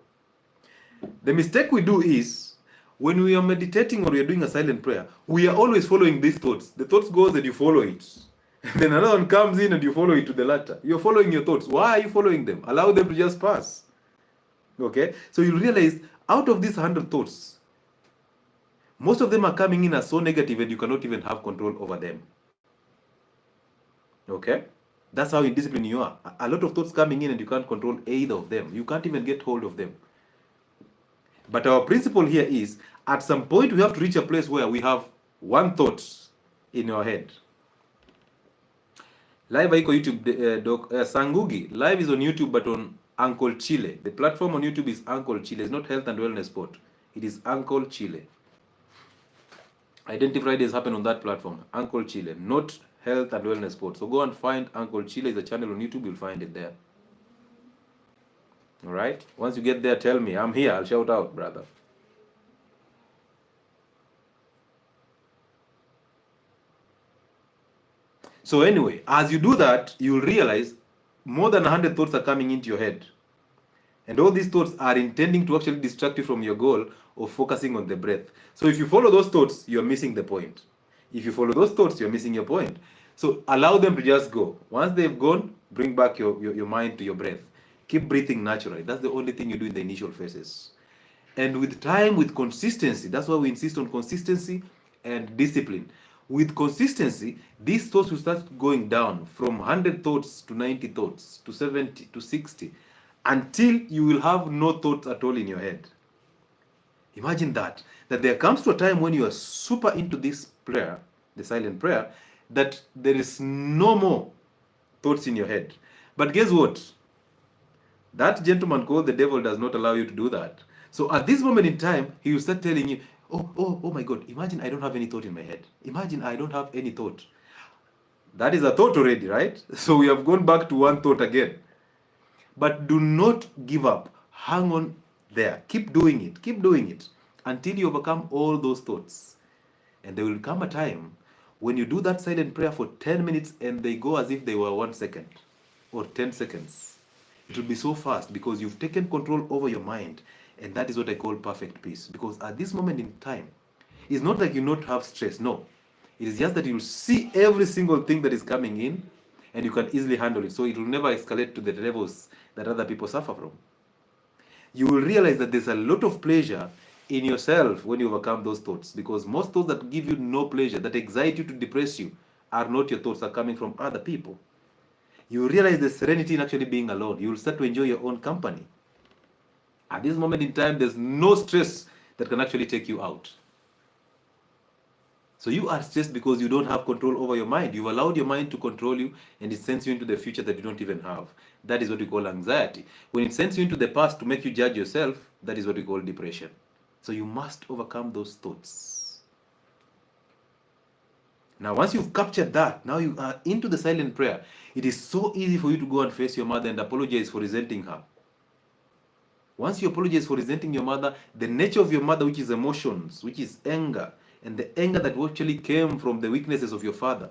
The mistake we do is, when we are meditating or we are doing a silent prayer, we are always following these thoughts. The thoughts goes and you follow it. And then another one comes in and you follow it to the latter. You're following your thoughts. Why are you following them? Allow them to just pass. Okay? So you realize, out of these 100 thoughts, most of them are coming in as so negative and you cannot even have control over them. Okay? That's how indisciplined you are. A lot of thoughts coming in and you can't control either of them. You can't even get hold of them. But our principle here is, at some point we have to reach a place where we have one thought in your head. Live iko YouTube, Sangugi. Live is on YouTube but on Uncle Chile. The platform on YouTube is Uncle Chile. It's not Health and Wellness Spot. It is Uncle Chile. Identity Fridays happen on that platform. Uncle Chile, not Health and Wellness Spot. So go and find Uncle Chile. It's a channel on YouTube. You'll find it there. All right. Once you get there, tell me. I'm here. I'll shout out, brother. So anyway, as you do that, you'll realize more than 100 thoughts are coming into your head. And all these thoughts are intending to actually distract you from your goal of focusing on the breath. So if you follow those thoughts, you're missing the point. If you follow those thoughts, you're missing your point. So allow them to just go. Once they've gone, bring back your mind to your breath. Keep breathing naturally. That's the only thing you do in the initial phases. And with time, with consistency, that's why we insist on consistency and discipline. With consistency, these thoughts will start going down from 100 thoughts to 90 thoughts to 70 to 60 until you will have no thoughts at all in your head. Imagine that there comes to a time when you are super into this prayer, the silent prayer, that there is no more thoughts in your head. But guess what? That gentleman called the devil does not allow you to do that. So at this moment in time, he will start telling you, oh my God, imagine I don't have any thought in my head. Imagine I don't have any thought. That is a thought already, right? So we have gone back to one thought again. But do not give up. Hang on there. Keep doing it until you overcome all those thoughts. And there will come a time when you do that silent prayer for 10 minutes and they go as if they were 1 second or 10 seconds. It will be so fast because you've taken control over your mind. And that is what I call perfect peace. Because at this moment in time, it's not like you not have stress. No. It is just that you'll see every single thing that is coming in and you can easily handle it. So it will never escalate to the levels that other people suffer from. You will realize that there's a lot of pleasure in yourself when you overcome those thoughts. Because most thoughts that give you no pleasure, that excite you to depress you, are not your thoughts, are coming from other people. You realize the serenity in actually being alone. You will start to enjoy your own company. At this moment in time, there's no stress that can actually take you out. So you are stressed because you don't have control over your mind. You've allowed your mind to control you and it sends you into the future that you don't even have. That is what we call anxiety. When it sends you into the past to make you judge yourself, that is what we call depression. So you must overcome those thoughts. Now, once you've captured that, now you are into the silent prayer. It is so easy for you to go and face your mother and apologize for resenting her. Once you apologize for resenting your mother, the nature of your mother, which is emotions, which is anger, and the anger that actually came from the weaknesses of your father,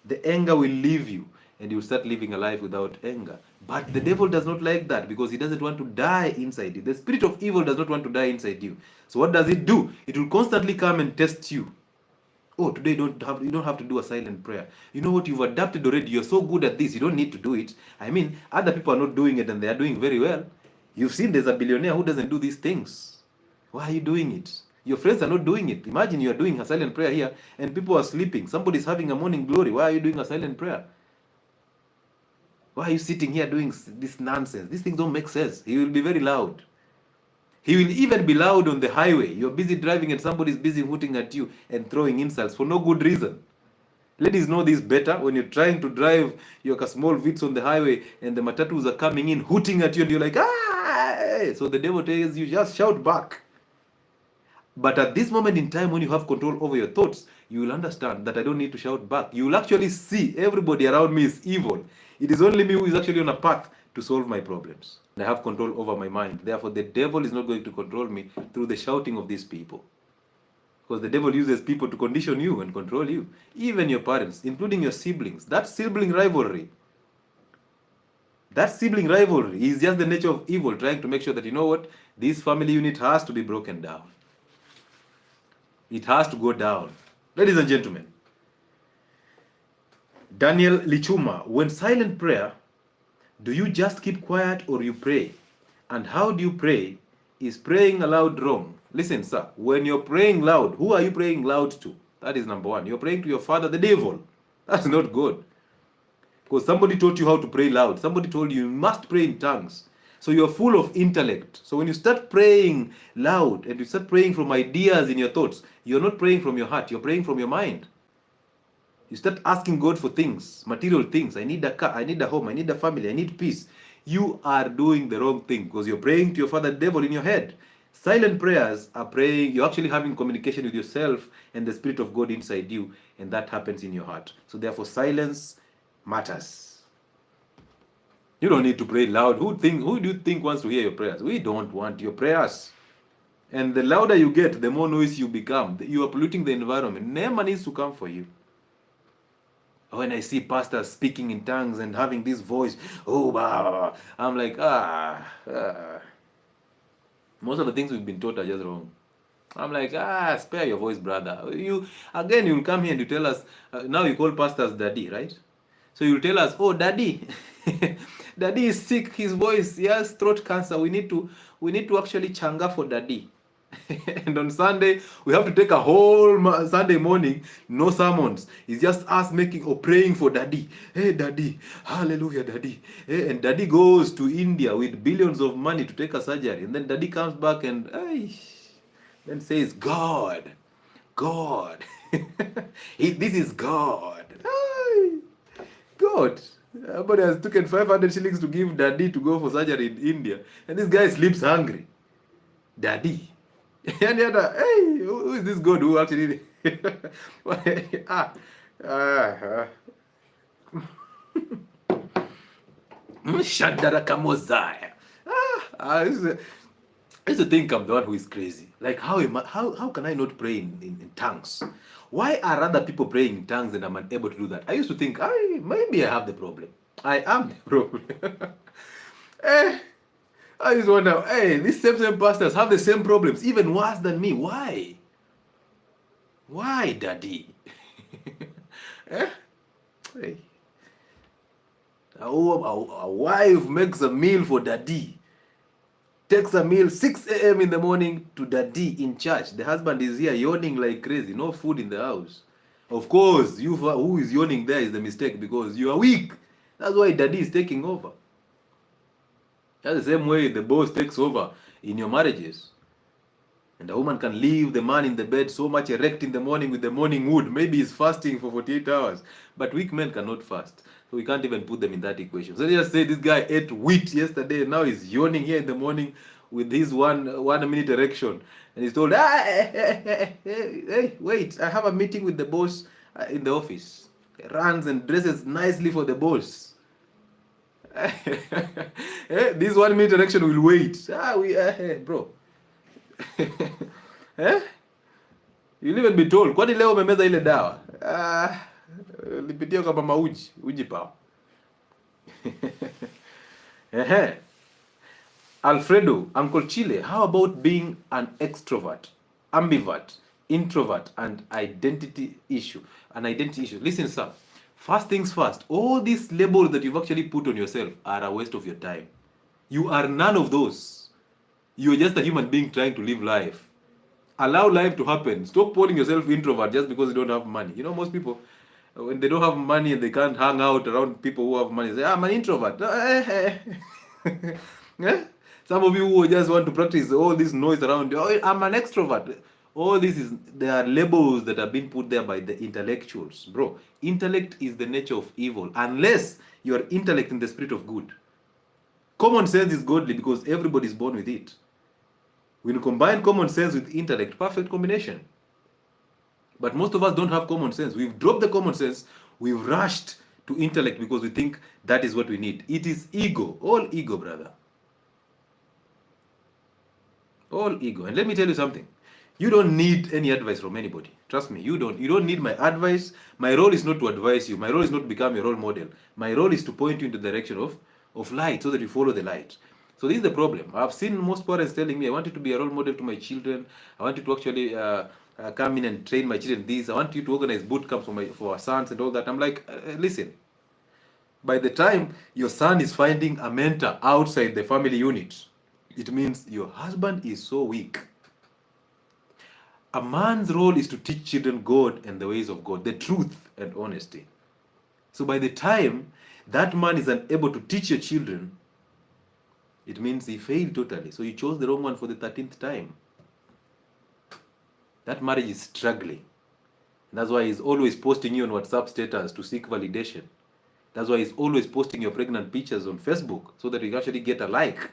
the anger will leave you and you will start living a life without anger. But the devil does not like that because he doesn't want to die inside you. The spirit of evil does not want to die inside you. So what does it do? It will constantly come and test you. Oh, today you don't have to do a silent prayer. You know what? You've adapted already. You're so good at this. You don't need to do it. I mean, other people are not doing it and they are doing very well. You've seen there's a billionaire who doesn't do these things. Why are you doing it? Your friends are not doing it. Imagine you are doing a silent prayer here and people are sleeping. Somebody's having a morning glory. Why are you doing a silent prayer? Why are you sitting here doing this nonsense? These things don't make sense. He will be very loud. He will even be loud on the highway. You're busy driving and somebody's busy hooting at you and throwing insults for no good reason. Ladies know this better. When you're trying to drive your small Vitz on the highway and the matatus are coming in hooting at you and you're like, ah! So the devil tells you, just shout back. But at this moment in time, when you have control over your thoughts, you will understand that I don't need to shout back. You will actually see everybody around me is evil. It is only me who is actually on a path to solve my problems. I have control over my mind. Therefore, the devil is not going to control me through the shouting of these people. Because the devil uses people to condition you and control you. Even your parents, including your siblings. That sibling rivalry is just the nature of evil, trying to make sure that, you know what, this family unit has to be broken down. It has to go down. Ladies and gentlemen, Daniel Lichuma, when silent prayer, do you just keep quiet or you pray? And how do you pray? Is praying aloud wrong? Listen, sir, when you're praying loud, who are you praying loud to? That is number one. You're praying to your father, the devil. That's not good. Because somebody taught you how to pray loud. Somebody told you must pray in tongues. So you're full of intellect. So when you start praying loud and you start praying from ideas in your thoughts, you're not praying from your heart, you're praying from your mind. You start asking God for things, material things. I need a car, I need a home, I need a family, I need peace. You are doing the wrong thing because you're praying to your father, the devil, in your head. Silent prayers are praying, you're actually having communication with yourself and the Spirit of God inside you, and that happens in your heart. So therefore, silence matters. You don't need to pray loud. Who do you think wants to hear your prayers? We don't want your prayers. And the louder you get, the more noise you become. You are polluting the environment. Never needs to come for you. When I see pastors speaking in tongues and having this voice, I'm like, most of the things we've been taught are just wrong. I'm like, spare your voice, brother. You'll come here and you tell us, now you call pastors daddy, right? So you'll tell us, oh, daddy, daddy is sick, his voice, he has throat cancer. We need to actually changa for daddy. And on Sunday, we have to take a whole Sunday morning, no sermons. It's just us making or praying for daddy. Hey, daddy, hallelujah, daddy. Hey, and daddy goes to India with billions of money to take a surgery. And then daddy comes back and then says, God. This is God. God. Somebody has taken 500 shillings to give daddy to go for surgery in India. And this guy sleeps hungry. Daddy. And the other, hey, who is this God who actually Shadaraka I used to think I'm the one who is crazy. Like, how can I not pray in tongues? Why are other people praying in tongues and I'm unable to do that? I used to think, maybe I have the problem. I am the problem. I just wonder, hey, these same pastors have the same problems, even worse than me. Why? Why, daddy? Hey. A wife makes a meal for daddy. Takes a meal 6 a.m. in the morning to daddy in church. The husband is here yawning like crazy. No food in the house. Of course, you who is yawning there is the mistake because you are weak. That's why daddy is taking over. That's the same way the boss takes over in your marriages. And a woman can leave the man in the bed so much erect in the morning with the morning wood. Maybe he's fasting for 48 hours. But weak men cannot fast. So we can't even put them in that equation. So they just say this guy ate wheat yesterday and now he's yawning here in the morning with his one minute erection. And he's told, hey, wait, I have a meeting with the boss in the office. He runs and dresses nicely for the boss. This 1 minute erection will wait. Bro. You'll even be told, kwani leo umemeza ile dawa? Lipitia kwa mama uji pa. Alfredo, Uncle Chile, how about being an extrovert, ambivert, introvert, and identity issue? An identity issue. Listen, sir. First things first, all these labels that you've actually put on yourself are a waste of your time. You are none of those. You're just a human being trying to live life. Allow life to happen. Stop calling yourself introvert just because you don't have money. You know, most people, when they don't have money and they can't hang out around people who have money, they say, I'm an introvert. Some of you who just want to practice all this noise around you, I'm an extrovert. All this there are labels that have been put there by the intellectuals. Bro, intellect is the nature of evil unless you are intellect in the spirit of good. Common sense is godly because everybody is born with it. When you combine common sense with intellect, perfect combination. But most of us don't have common sense. We've dropped the common sense. We've rushed to intellect because we think that is what we need. It is ego. All ego, brother. All ego. And let me tell you something. You don't need any advice from anybody. Trust me, you don't. You don't need my advice. My role is not to advise you. My role is not to become your role model. My role is to point you in the direction of light so that you follow the light. So this is the problem. I've seen most parents telling me, I want you to be a role model to my children. I want you to actually come in and train my children this. I want you to organize boot camps for our sons and all that. I'm like, listen, by the time your son is finding a mentor outside the family unit, it means your husband is so weak. A man's role is to teach children God and the ways of God, the truth and honesty. So by the time that man is unable to teach your children, it means he failed totally. So you chose the wrong one for the 13th time. That marriage is struggling. That's why he's always posting you on WhatsApp status to seek validation. That's why he's always posting your pregnant pictures on Facebook so that you actually get a like.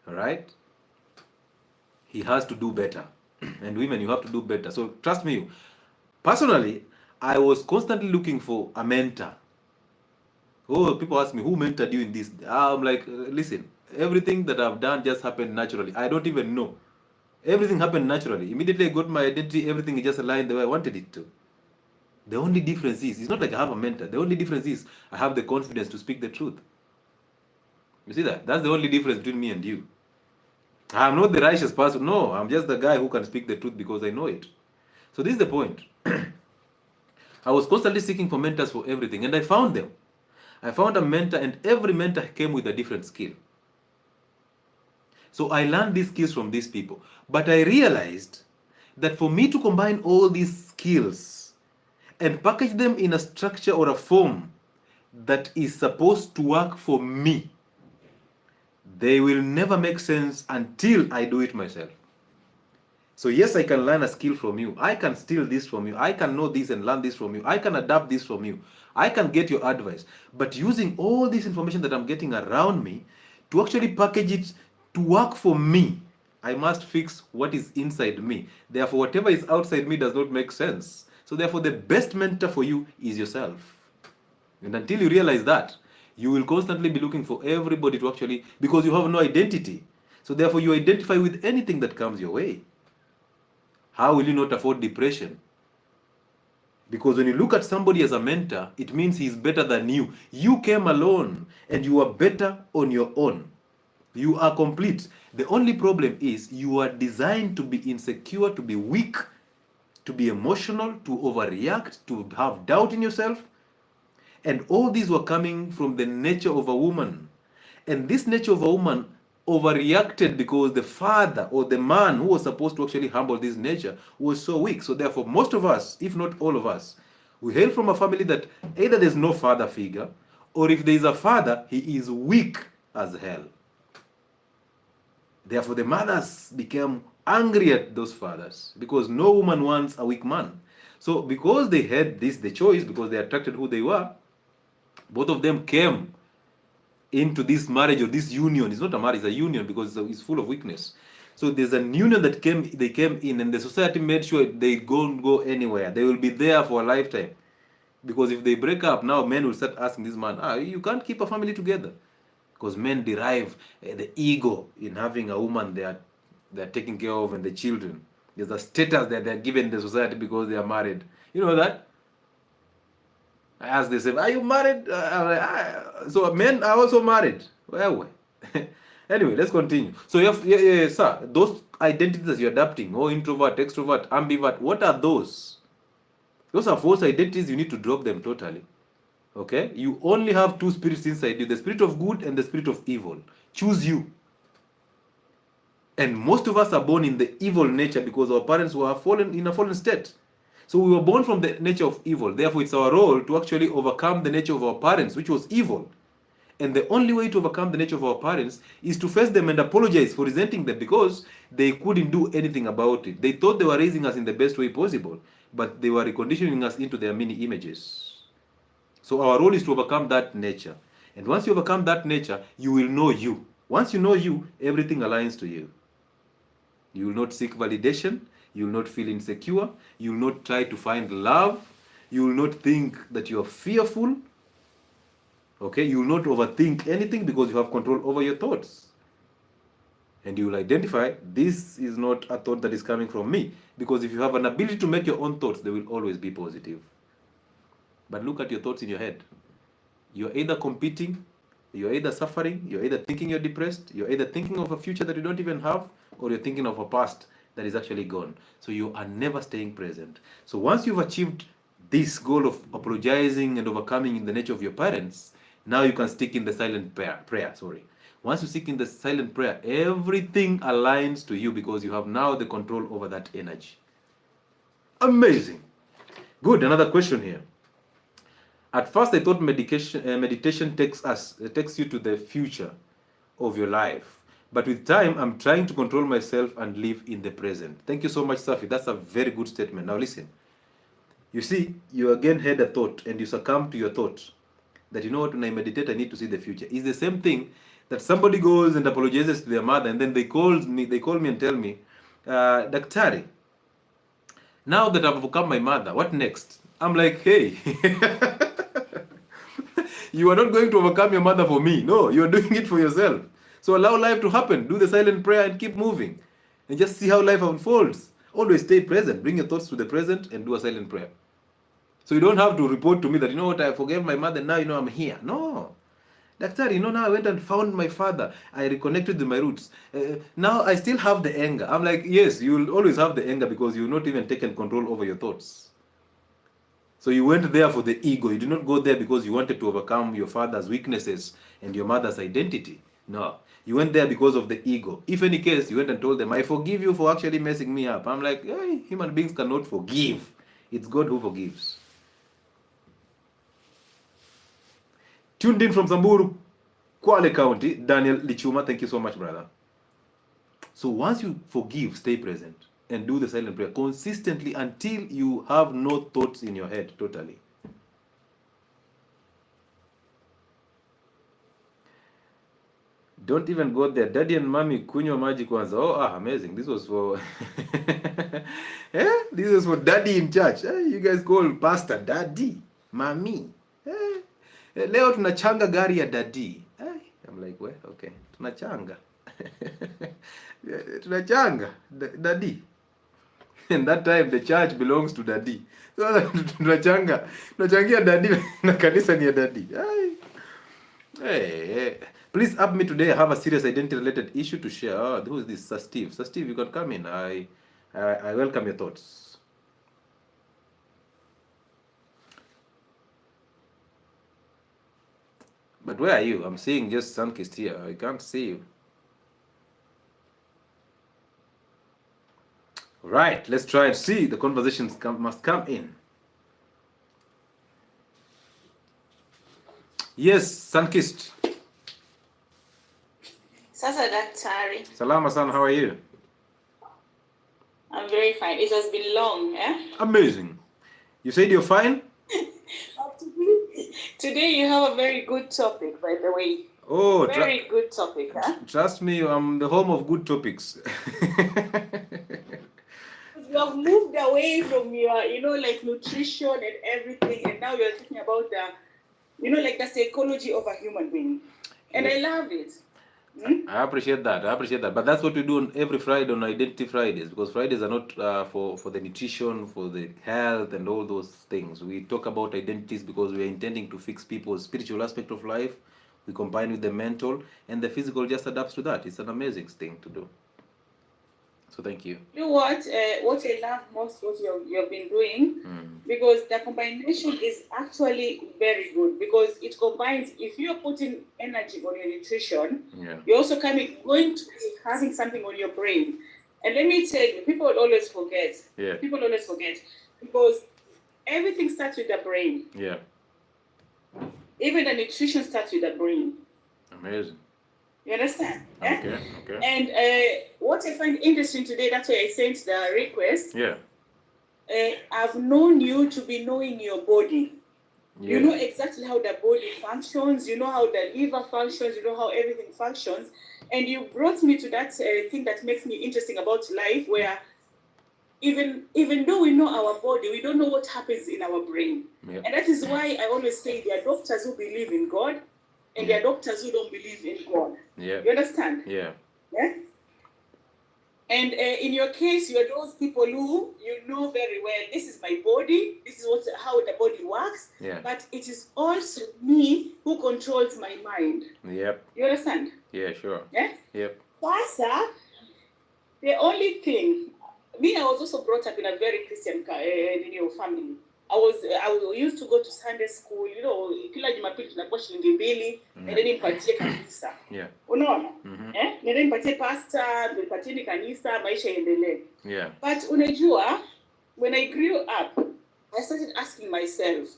All right? He has to do better. And women, you have to do better. So trust me, personally, I was constantly looking for a mentor. Oh, people ask me, who mentored you in this? I'm like, listen, everything that I've done just happened naturally. I don't even know. Everything happened naturally. Immediately I got my identity, everything just aligned the way I wanted it to. The only difference is, it's not like I have a mentor. The only difference is I have the confidence to speak the truth. You see that? That's the only difference between me and you. I'm not the righteous person. No, I'm just the guy who can speak the truth because I know it. So this is the point. I was constantly seeking for mentors for everything, and I found them. I found a mentor, and every mentor came with a different skill. So I learned these skills from these people. But I realized that for me to combine all these skills and package them in a structure or a form that is supposed to work for me, they will never make sense until I do it myself. So yes, I can learn a skill from you. I can steal this from you. I can know this and learn this from you. I can adapt this from you. I can get your advice. But using all this information that I'm getting around me to actually package it to work for me, I must fix what is inside me. Therefore, whatever is outside me does not make sense. So therefore, the best mentor for you is yourself. And until you realize that, you will constantly be looking for everybody to actually, because you have no identity. So therefore, you identify with anything that comes your way. How will you not afford depression? Because when you look at somebody as a mentor, it means he's better than you. You came alone and you are better on your own. You are complete. The only problem is you are designed to be insecure, to be weak, to be emotional, to overreact, to have doubt in yourself. And all these were coming from the nature of a woman. And this nature of a woman overreacted because the father or the man who was supposed to actually humble this nature was so weak. So therefore, most of us, if not all of us, we hail from a family that either there's no father figure, or if there is a father, he is weak as hell. Therefore, the mothers became angry at those fathers because no woman wants a weak man. So because they had the choice, because they attracted who they were, both of them came into this marriage or this union. It's not a marriage, it's a union because it's full of weakness. So there's a union that they came in, and the society made sure they don't go anywhere. They will be there for a lifetime. Because if they break up, now men will start asking this man, you can't keep a family together. Because men derive the ego in having a woman they're taking care of and the children. There's a status that they're given in the society because they are married. You know that? As they say, are you married? So men are also married. Well, anyway, let's continue. So sir, those identities that you're adapting, introvert, extrovert, ambivert, what are those? Those are false identities. You need to drop them totally. Okay? You only have two spirits inside you, the spirit of good and the spirit of evil. Choose you. And most of us are born in the evil nature because our parents were fallen in a fallen state. So we were born from the nature of evil. Therefore, it's our role to actually overcome the nature of our parents, which was evil. And the only way to overcome the nature of our parents is to face them and apologize for resenting them because they couldn't do anything about it. They thought they were raising us in the best way possible, but they were reconditioning us into their mini images. So our role is to overcome that nature. And once you overcome that nature, you will know you. Once you know you, everything aligns to you. You will not seek validation. You will not feel insecure. You will not try to find love. You will not think that you are fearful. Okay? You will not overthink anything because you have control over your thoughts. And you will identify, this is not a thought that is coming from me. Because if you have an ability to make your own thoughts, they will always be positive. But look at your thoughts in your head. You're either competing, you're either suffering, you're either thinking you're depressed, you're either thinking of a future that you don't even have, or you're thinking of a past that is actually gone. So you are never staying present. So once you've achieved this goal of apologizing and overcoming in the nature of your parents, now you can stick in the silent prayer. Once you stick in the silent prayer, everything aligns to you because you have now the control over that energy. Amazing. Good. Another question here. At first, I thought meditation takes you to the future of your life. But with time, I'm trying to control myself and live in the present. Thank you so much, Safi. That's a very good statement. Now listen. You see, you again had a thought and you succumb to your thought that, you know what, when I meditate, I need to see the future. It's the same thing that somebody goes and apologizes to their mother, and then they call me and tell me, Daktari, now that I've overcome my mother, what next? I'm like, hey, you are not going to overcome your mother for me. No, you are doing it for yourself. So allow life to happen. Do the silent prayer and keep moving. And just see how life unfolds. Always stay present. Bring your thoughts to the present and do a silent prayer. So you don't have to report to me that, you know what, I forgave my mother, now, you know, I'm here. No. Doctor, you know, now I went and found my father. I reconnected with my roots. Now I still have the anger. I'm like, yes, you'll always have the anger because you've not even taken control over your thoughts. So you went there for the ego. You did not go there because you wanted to overcome your father's weaknesses and your mother's identity. No. You went there because of the ego. If any case, you went and told them, I forgive you for actually messing me up. I'm like, hey, human beings cannot forgive. It's God who forgives. Tuned in from Samburu, Kwale County, Daniel Lichuma. Thank you so much, brother. So once you forgive, stay present and do the silent prayer consistently until you have no thoughts in your head totally. Don't even go there. Daddy and mommy, kunywa maji kwanza. Oh, amazing. This was for this was for daddy in church. You guys call pastor daddy, mommy. Leo tunachanga gari ya daddy. I'm like, well, okay. Tunachanga. Tunachanga daddy. And that time the church belongs to daddy. So tunachangia daddy na kanisa ni ya daddy. Hey. Please help me today. I have a serious identity related issue to share. Oh, who is this? Sir Steve. Sir Steve, you can come in. I welcome your thoughts. But where are you? I'm seeing just Sunkist here. I can't see you. Right, let's try and see. The conversations must come in. Yes, Sunkist. Sasa Daktari. Salama sana, how are you? I'm very fine. It has been long, eh? Amazing. You said you're fine? Today you have a very good topic, by the way. Oh, very good topic, huh? Trust me, I'm the home of good topics. You have moved away from your, like nutrition and everything, and now you're talking about the, like the psychology of a human being. And I love it. I appreciate that. But that's what we do on every Friday on Identity Fridays, because Fridays are not for the nutrition, for the health and all those things. We talk about identities because we are intending to fix people's spiritual aspect of life. We combine with the mental, and the physical just adapts to that. It's an amazing thing to do. So thank you. You know what I love most what you've been doing, because the combination is actually very good, because it combines, if you're putting energy on your nutrition, you're also going to be having something on your brain. And let me tell you, people always forget. Yeah. People always forget, because everything starts with the brain. Yeah. Even the nutrition starts with the brain. Amazing. You understand? Okay. And what I find interesting today, that's why I sent the request. Yeah. I've known you to be knowing your body. Yeah. You know exactly how the body functions. You know how the liver functions. You know how everything functions. And you brought me to that thing that makes me interesting about life, where even though we know our body, we don't know what happens in our brain. Yeah. And that is why I always say there are doctors who believe in God, and there are doctors who don't believe in God. Yeah. You understand? Yeah. Yeah. And in your case, you're those people who you know very well, this is my body, this is how the body works, but it is also me who controls my mind. Yep. You understand? Yeah, sure. Yeah? Yep. Pasa, the only thing, me, I was also brought up in a very Christian family. I used to go to Sunday school, you know, kila Jumapili tunakuwa shilingi mbili, nenda nimpatie kanisa. Yeah. Unaona? Nenda nimpatie pastor, nipatie ni kanisa, maisha yaendelee. Yeah. But unajua, when I grew up, I started asking myself,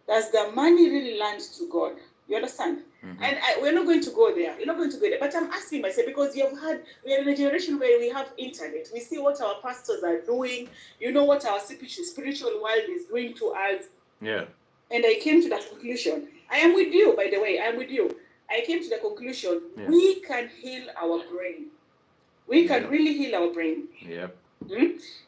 does the money really land to God? You understand? And we're not going to go there. We're not going to go there. But I'm asking myself, because we are in a generation where we have internet. We see what our pastors are doing. You know what our spiritual world is doing to us. Yeah. And I came to that conclusion. I am with you, by the way. I am with you. I came to the conclusion, we can heal our brain. We can really heal our brain. Yep.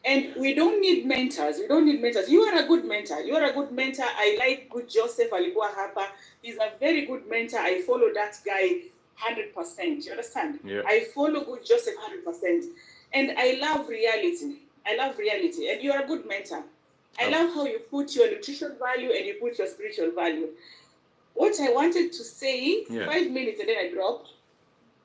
And we don't need mentors. We don't need mentors. You are a good mentor. You are a good mentor. I like good Joseph Alikuwa Hapa. He's a very good mentor. I follow that guy 100%. You understand? Yeah. I follow good Joseph 100%. And I love reality. I love reality. And you are a good mentor. I love how you put your nutrition value and you put your spiritual value. What I wanted to say, 5 minutes and then I drop,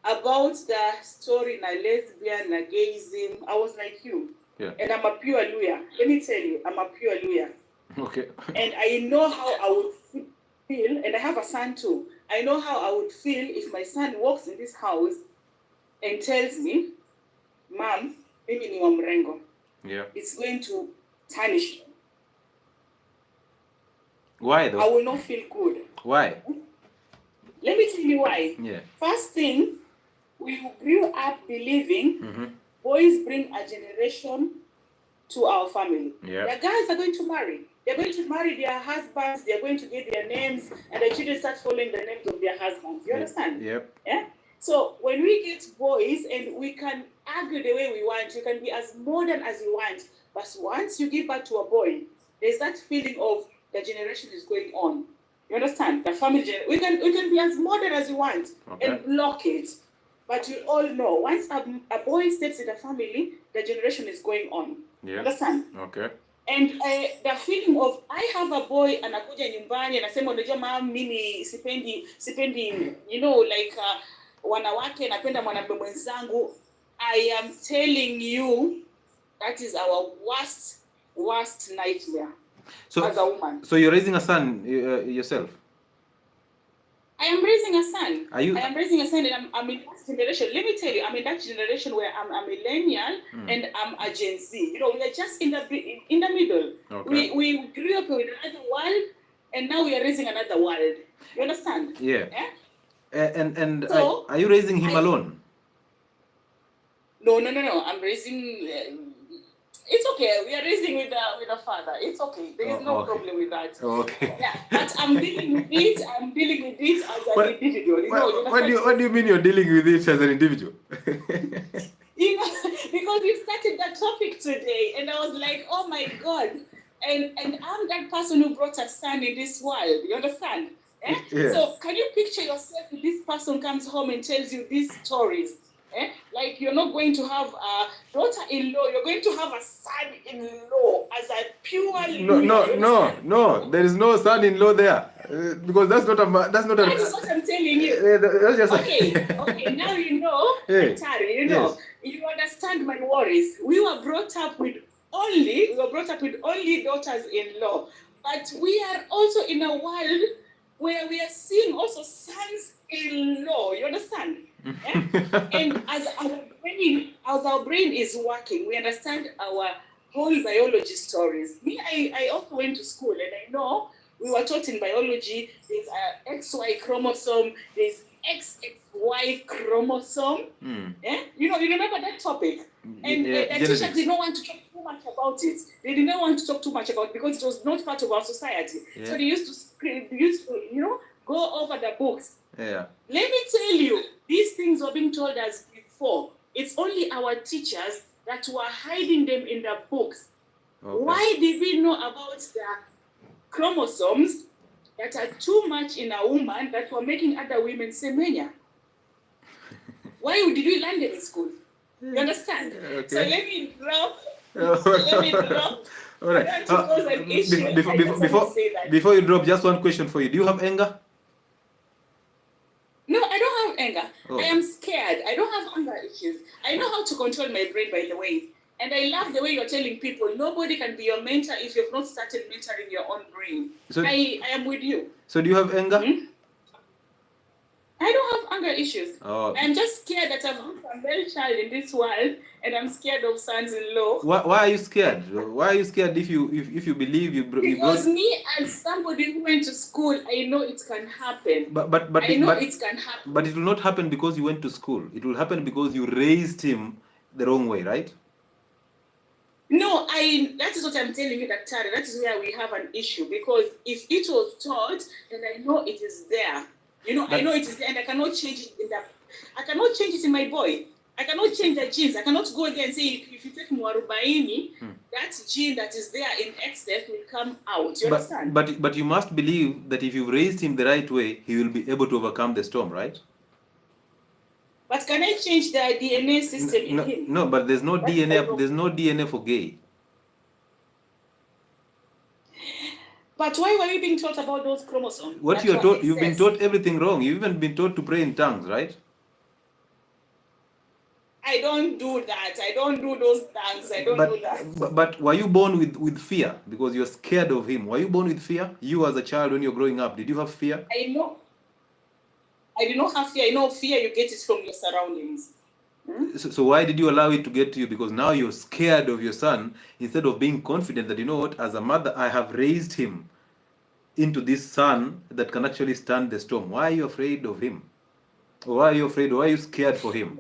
about the story na lesbian, na gayism, I was like you. Yeah. And I'm a pure lawyer. Let me tell you, I'm a pure lawyer. Okay. And I know how I would feel, and I have a son too. I know how I would feel if my son walks in this house and tells me, Mom, mimi ni wa mrengo. Yeah. It's going to tarnish me. Why though? I will not feel good. Why? Let me tell you why. Yeah. First thing, we grew up believing boys bring a generation to our family. Yeah. The guys are going to marry. They're going to marry their husbands. They're going to get their names, and the children start following the names of their husbands. You understand? Yep. Yeah. So when we get boys, and we can argue the way we want, you can be as modern as you want, but once you give birth to a boy, there's that feeling of the generation is going on. You understand? The family we can be as modern as you want and block it. But you all know, once a boy steps in the family, the generation is going on. Yeah. Understand? Okay. And the feeling of, I have a boy anakuja nyumbani anasema unajua mama mimi sipendi you know, like wanawake napenda mwanamume mwenzangu. I am telling you, that is our worst nightmare. So, as a woman. So you're raising a son yourself? I am raising a son. Are you? I am raising a son, and I'm in that generation. Let me tell you, I'm in that generation where I'm a millennial and I'm a Gen Z. You know, we are just in the middle. Okay. We grew up with another world, and now we are raising another world. You understand? Yeah. And so, are you raising him alone? No. I'm raising. It's okay. We are raising with a father. It's okay. There is no problem with that. Okay. Yeah, but I'm dealing with it. I'm dealing with it as an individual. You know, what do you mean you're dealing with it as an individual? You know, because we started that topic today, and I was like, oh my God. And I'm that person who brought a son in this world. You understand? Eh? Yeah. So can you picture yourself if this person comes home and tells you these stories? Eh? Like, you're not going to have a daughter-in-law, you're going to have a son-in-law as a pure No. There is no son-in-law there because that's not a. That is what I'm telling you. That's just okay. Now you know, hey. Tari, you know, you understand my worries. We were brought up with only daughters-in-law, but we are also in a world where we are seeing also sons-in-law. You understand? And as our brain is working, we understand our whole biology stories. Me, I also went to school, and I know we were taught in biology there's a XY chromosome, there's XXY chromosome. You know, you remember that topic? And the teachers did not want to talk too much about it. They did not want to talk too much about it because it was not part of our society. So they used to go over the books. Yeah. Let me tell you, these things were being told us before. It's only our teachers that were hiding them in the books. Okay. Why did we know about the chromosomes that are too much in a woman that were making other women semenya? Why did we learn them in school? You understand? Okay. So let me drop. Let me drop. All right. That was an issue. I just want to say that. Before you drop, just one question for you. Do you have anger? No, I don't have anger. Oh. I am scared. I don't have anger issues. I know how to control my brain, by the way. And I love the way you're telling people nobody can be your mentor if you've not started mentoring your own brain. So I am with you. So do you have anger? I don't have anger issues. Oh. I'm just scared that I'm a male child in this world, and I'm scared of sons-in-law. Why are you scared? Why are you scared if you believe Because me as somebody who went to school, I know it can happen. But it can happen. But it will not happen because you went to school. It will happen because you raised him the wrong way, right? No, that is what I'm telling you, Daktari. That is where we have an issue, because if it was taught, then I know it is there. You know, I know it is there, and I cannot change it I cannot change it in my boy. I cannot change the genes. I cannot go there and say, if you take Mwarubaini, that gene that is there in excess will come out. You understand? But you must believe that if you raised him the right way, he will be able to overcome the storm, right? But can I change the DNA system in him? No, but there's no DNA. There's no DNA for gay. But why were you being taught about those chromosomes? What you are taught, you've been taught everything wrong. You've even been taught to pray in tongues, right? I don't do that. I don't do those tongues. I don't do that. But were you born with fear because you're scared of him? Were you born with fear? You as a child when you're growing up, did you have fear? I know. I did not have fear. I know fear, you get it from your surroundings. So why did you allow it to get to you? Because now you're scared of your son instead of being confident that, you know what, as a mother, I have raised him into this son that can actually stand the storm. Why are you afraid of him? Or why are you afraid? Why are you scared for him?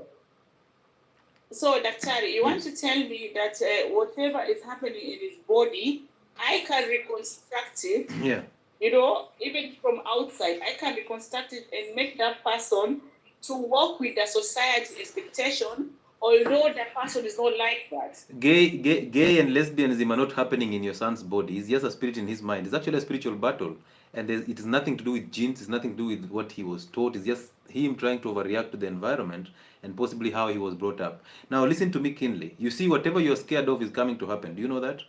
So, Daktari, you want to tell me that whatever is happening in his body, I can reconstruct it. Yeah. You know, even from outside, I can reconstruct it and make that person to work with the society expectation, although the person is not like that. Gay and lesbianism are not happening in your son's body. It's just a spirit in his mind. It's actually a spiritual battle. And it has nothing to do with genes. It's nothing to do with what he was taught. It's just him trying to overreact to the environment and possibly how he was brought up. Now, listen to me keenly. You see, whatever you're scared of is coming to happen. Do you know that?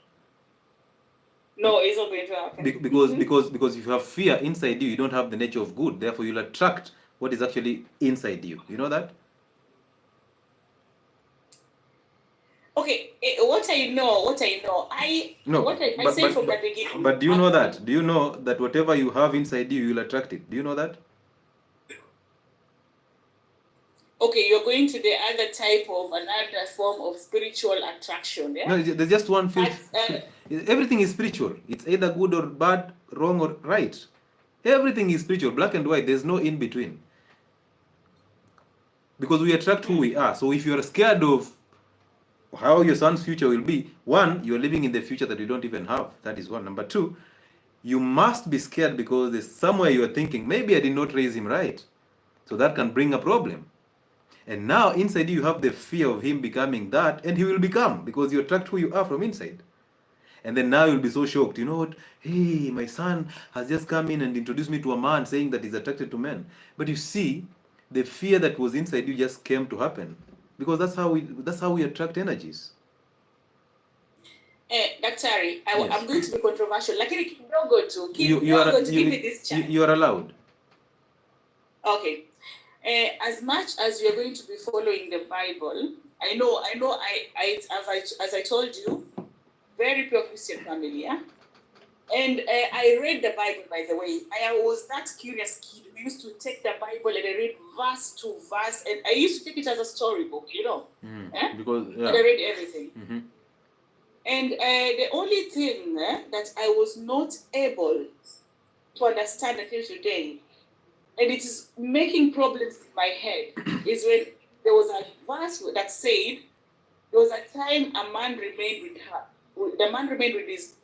No, it's not going to happen. Because if you have fear inside you, you don't have the nature of good. Therefore, you'll attract what is actually inside you. You know that? Okay, what I know, I say from the beginning. But do you know that? Do you know that whatever you have inside you, you'll attract it? Do you know that? Okay, you're going to the other type of another form of spiritual attraction. Yeah? No, there's just one field. Everything is spiritual. It's either good or bad, wrong or right. Everything is spiritual, black and white. There's no in between. Because we attract who we are. So if you're scared of how your son's future will be, one, you're living in the future that you don't even have. That is one. Number two, you must be scared because there's somewhere you're thinking, maybe I did not raise him right. So that can bring a problem. And now inside you have the fear of him becoming that, and he will become, because you attract who you are from inside. And then now you'll be so shocked, you know what, hey, my son has just come in and introduced me to a man saying that he's attracted to men. But you see, the fear that was inside you just came to happen. Because that's how we attract energies. Daktari, I'm going to be controversial. Like, give me this chance. You are allowed. Okay. As much as we are going to be following the Bible, I know, as I told you, very pure Christian family, yeah? And I read the Bible, by the way. I was that curious kid who used to take the Bible and I read verse to verse, and I used to take it as a storybook, you know? Because, and I read everything. And the only thing that I was not able to understand until today, and it is making problems in my head, is when there was a verse that said, there was a time a man remained with her. The man remained with his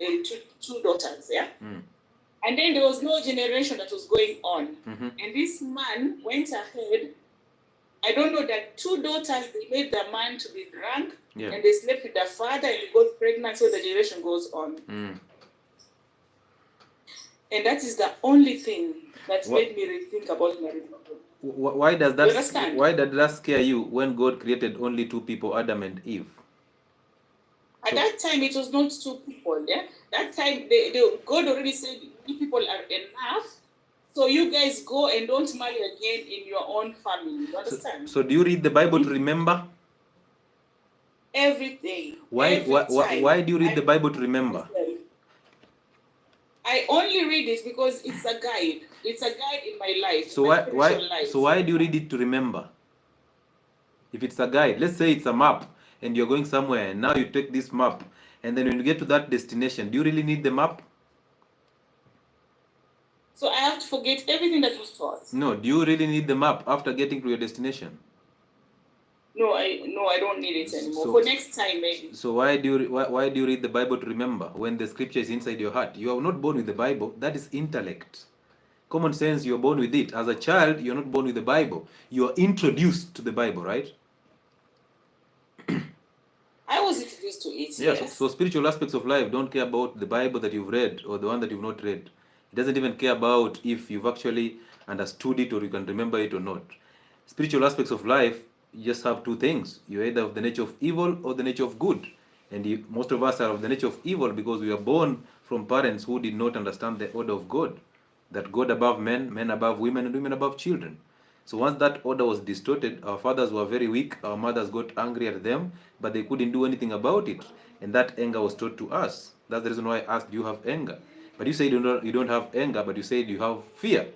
two daughters, yeah? And then there was no generation that was going on. And this man went ahead. I don't know, that two daughters, they made the man to be drunk, and they slept with the father, and he got pregnant, so the generation goes on. And that is the only thing that made me rethink about marriage. Why does that scare you when God created only two people, Adam and Eve? At that time, it was not two people. Yeah, that time God already said people are enough. So you guys go and don't marry again in your own family. You understand? So do you read the Bible to remember? Every day. Why do you read the Bible to remember? I only read it because it's a guide. It's a guide in my life. So why do you read it to remember? If it's a guide, let's say it's a map and you're going somewhere and now you take this map and then when you get to that destination, do you really need the map? So I have to forget everything that was taught? No, do you really need the map after getting to your destination? No, I don't need it anymore. For next time, maybe. So why do you read the Bible to remember when the scripture is inside your heart? You are not born with the Bible. That is intellect. Common sense, you are born with it. As a child, you're not born with the Bible. You are introduced to the Bible, right? I was introduced to it. Yes. So spiritual aspects of life don't care about the Bible that you've read or the one that you've not read. It doesn't even care about if you've actually understood it or you can remember it or not. Spiritual aspects of life, you just have two things. You're either of the nature of evil or the nature of good. And most of us are of the nature of evil because we are born from parents who did not understand the order of God. That God above men, men above women, and women above children. So once that order was distorted, our fathers were very weak, our mothers got angry at them, but they couldn't do anything about it. And that anger was taught to us. That's the reason why I asked, do you have anger? But you say you don't have anger, but you said you have fear.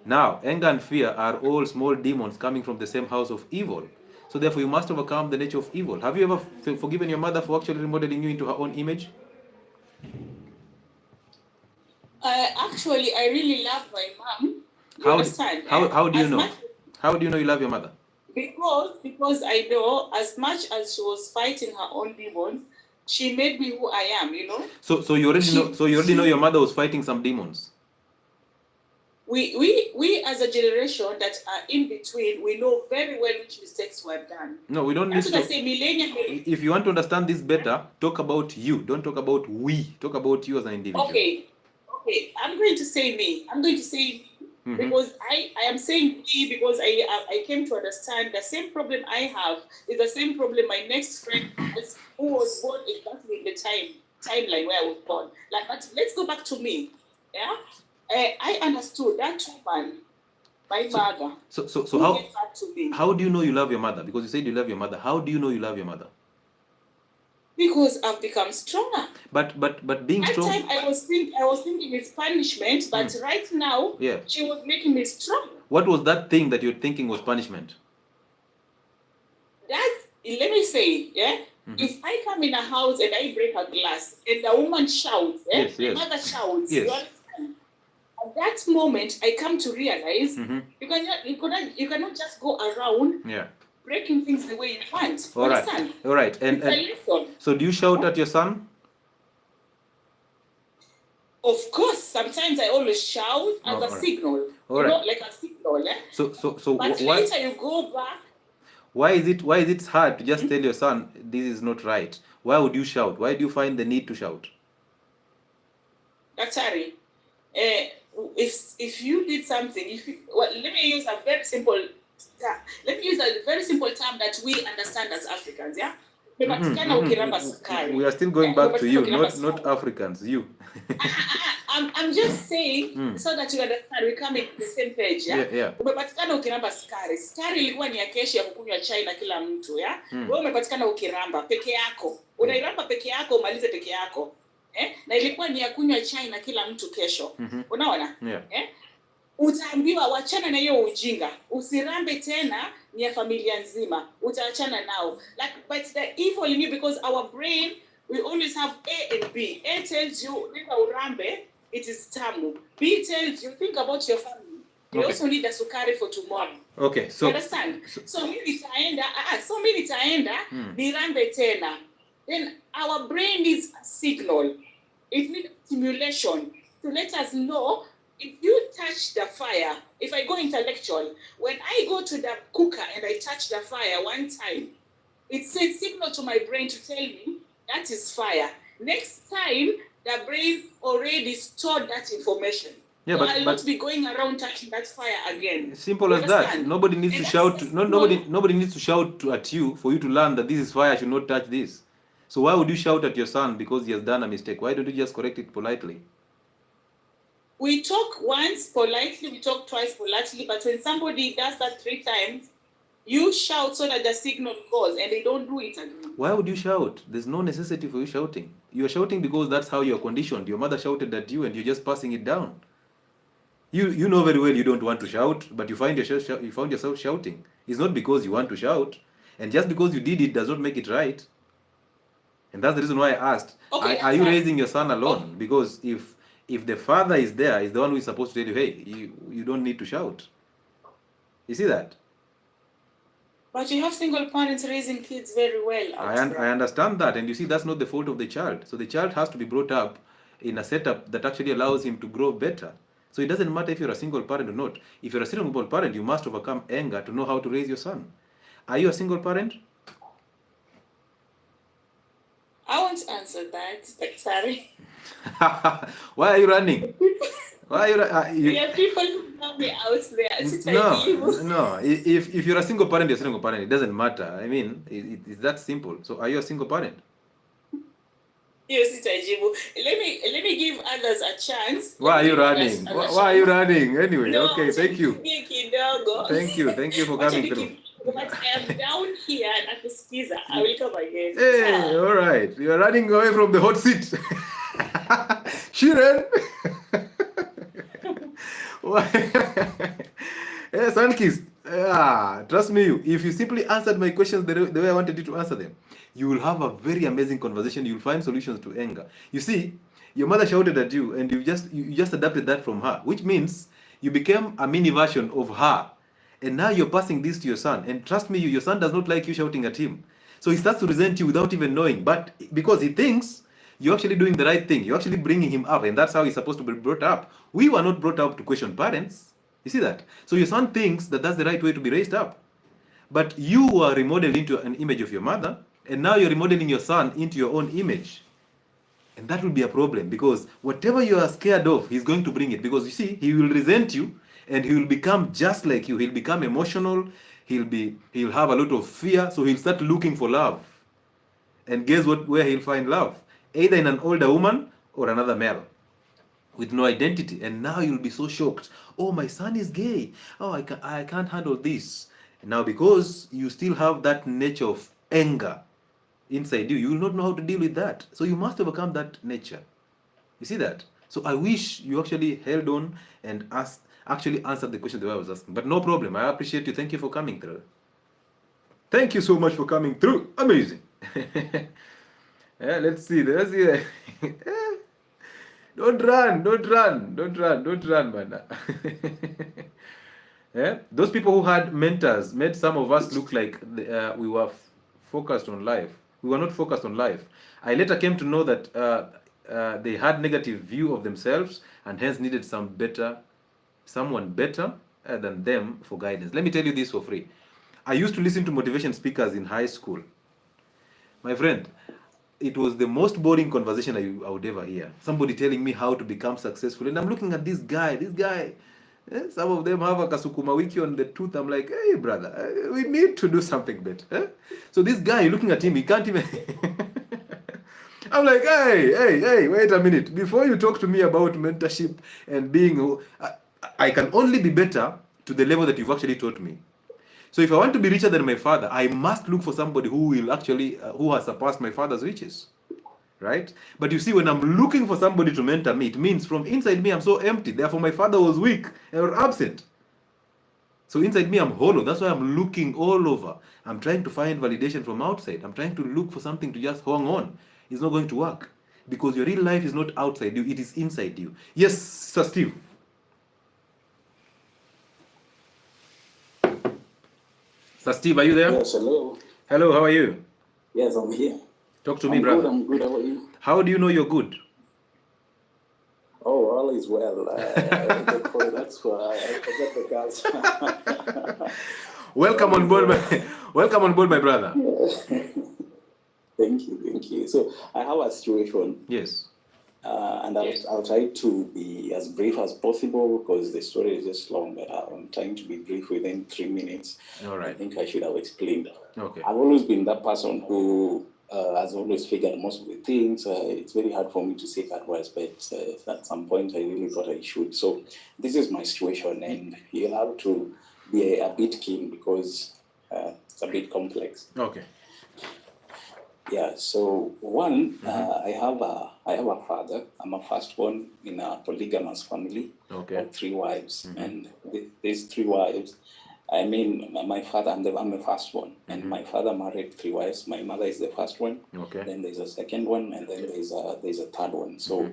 Now, anger and fear are all small demons coming from the same house of evil. So therefore, you must overcome the nature of evil. Have you ever forgiven your mother for actually remodeling you into her own image? Actually, I really love my mom. How do you know? How do you know you love your mother? Because I know as much as she was fighting her own demons, she made me who I am, you know. So you already know your mother was fighting some demons. We as a generation that are in between, we know very well which mistakes we have done. No, we don't need to. That's what I say, millennium. If you want to understand this better, talk about you. Don't talk about we. Talk about you as an individual. Okay. I'm going to say me. Because I am saying me because I came to understand the same problem I have is the same problem my next friend has, who was born exactly in the timeline where I was born. But let's go back to me. Yeah, I understood that woman, my mother. So how do you know you love your mother? Because you said you love your mother. How do you know you love your mother? Because I've become stronger. But being strong. That time I was thinking it's punishment, but right now she was making me strong. What was that thing that you're thinking was punishment? Let me say, if I come in a house and I break a glass and the woman shouts, the mother shouts, you understand? At that moment, I come to realize you cannot just go around. Breaking things the way you want. All right. And so do you shout at your son? Of course, sometimes I always shout as a signal. Like a signal. But later you go back. Why is it hard to just tell your son this is not right? Why would you shout? Why do you find the need to shout? Daktari, if you did something, let me use a very simple term that we understand as Africans, We are still going back to you, not Africans, you. I'm just saying so that you understand, we come in the same page, Umepatikana ukiramba sukari. Sukari ilikuwa ni ya kesho ya kukunywa chai na kila mtu, Wewe umepatikana ukiramba peke yako. Unairamba peke yako, umalize peke yako. Na ilikuwa ni ya kunywa chai na kila mtu kesho. Unaona? Utaambiwa wachana na hiyo ujinga, usirambe tena, ni ya familia nzima, utaachana nao. But the evil in you, because our brain, we always have A and B. A tells you nenda urambe, it is tamu. B tells you think about your family. You also need the sukari for tomorrow. Okay, so you understand? So mimi nitaenda nirambe tena. Then our brain needs a signal. It needs stimulation to let us know. If you touch the fire, if I go intellectual, when I go to the cooker and I touch the fire one time, it sends signal to my brain to tell me that is fire. Next time the brain already stored that information. Yeah, So but I'll not be going around touching that fire again. Simple as that. Nobody needs to shout. Nobody needs to shout at you for you to learn that this is fire. I should not touch this. So why would you shout at your son because he has done a mistake? Why don't you just correct it politely? We talk once politely, we talk twice politely, but when somebody does that 3 times, you shout so that the signal goes and they don't do it again. Why would you shout? There's no necessity for you shouting. You're shouting because that's how you're conditioned. Your mother shouted at you and you're just passing it down. You know very well you don't want to shout, but you found yourself shouting. It's not because you want to shout, and just because you did it does not make it right. And that's the reason why I asked, okay, are you raising your son alone? Because if the father is there, is the one who is supposed to tell you, hey, you don't need to shout. You see that? But you have single parents raising kids very well. I understand that, and you see that's not the fault of the child. So the child has to be brought up in a setup that actually allows him to grow better. So it doesn't matter if you're a single parent or not. If you're a single parent, you must overcome anger to know how to raise your son. Are you a single parent? I won't answer that. Sorry. Why are you running? Why are you? There are people who know me out there. No. If you're a single parent, you're a single parent. It doesn't matter. I mean, it's that simple. So are you a single parent? Yes, let me give others a chance. Why are you running? Why are you running? Anyway, no, okay, thank you. Thank you for coming through. But I am down here at the skiza. I will come again. Hey, all right. You are running away from the hot seat. Shiren. Hey, Sunkist. Trust me, if you simply answered my questions the way I wanted you to answer them, you will have a very amazing conversation. You'll find solutions to anger. You see, your mother shouted at you and you just adapted that from her, which means you became a mini version of her. And now you're passing this to your son. And trust me, your son does not like you shouting at him. So he starts to resent you without even knowing. But because he thinks you're actually doing the right thing, you're actually bringing him up. And that's how he's supposed to be brought up. We were not brought up to question parents. You see that? So your son thinks that that's the right way to be raised up. But you are remodeled into an image of your mother. And now you're remodeling your son into your own image. And that will be a problem. Because whatever you are scared of, he's going to bring it. Because you see, he will resent you. And he will become just like you. He'll become emotional. He'll have a lot of fear. So he'll start looking for love. And guess what? Where he'll find love? Either in an older woman or another male with no identity. And now you'll be so shocked. Oh, my son is gay. Oh, I can't handle this. And now because you still have that nature of anger inside you, you will not know how to deal with that. So you must overcome that nature. You see that? So I wish you actually held on and actually answered the question that I was asking. But no problem. I appreciate you. Thank you for coming through. Thank you so much for coming through. Amazing. Let's see. Don't run, man. Those people who had mentors made some of us look like we were focused on life. We were not focused on life. I later came to know that they had negative view of themselves and hence needed someone better than them for guidance. Let me tell you this for free. I used to listen to motivation speakers in high school. My friend, it was the most boring conversation I would ever hear. Somebody telling me how to become successful. And I'm looking at this guy. Some of them have a kasukuma wiki on the tooth. I'm like, hey, brother, we need to do something better. So this guy, looking at him, he can't even... I'm like, hey, wait a minute. Before you talk to me about mentorship and being... I can only be better to the level that you've actually taught me. So if I want to be richer than my father, I must look for somebody who will actually, who has surpassed my father's riches. Right? But you see, when I'm looking for somebody to mentor me, it means from inside me, I'm so empty. Therefore, my father was weak or absent. So inside me, I'm hollow. That's why I'm looking all over. I'm trying to find validation from outside. I'm trying to look for something to just hang on. It's not going to work. Because your real life is not outside you. It is inside you. Yes, Sir Steve. Sir Steve, are you there? Yes, hello. Hello, how are you? Yes, I'm here. Talk to me, brother. I'm good. How are you? How do you know you're good? Oh, all is well. That's why I forgot the guys. Welcome on board, my brother. Thank you. So I have a situation. Yes. And I'll try to be as brief as possible because the story is just long, but I'm trying to be brief within 3 minutes. All right. I think I should have explained. Okay. I've always been that person who has always figured most of the things. It's very hard for me to seek advice, but at some point I really thought I should. So this is my situation, and you have to be a bit keen because it's a bit complex. Okay. Yeah, so one, I have a father. I'm a firstborn in a polygamous family of 3 wives, and these 3 wives, I mean, my father, I'm the firstborn, and my father married 3 wives. My mother is the first one. Okay. Then there's a second one, and then there's a third one. So,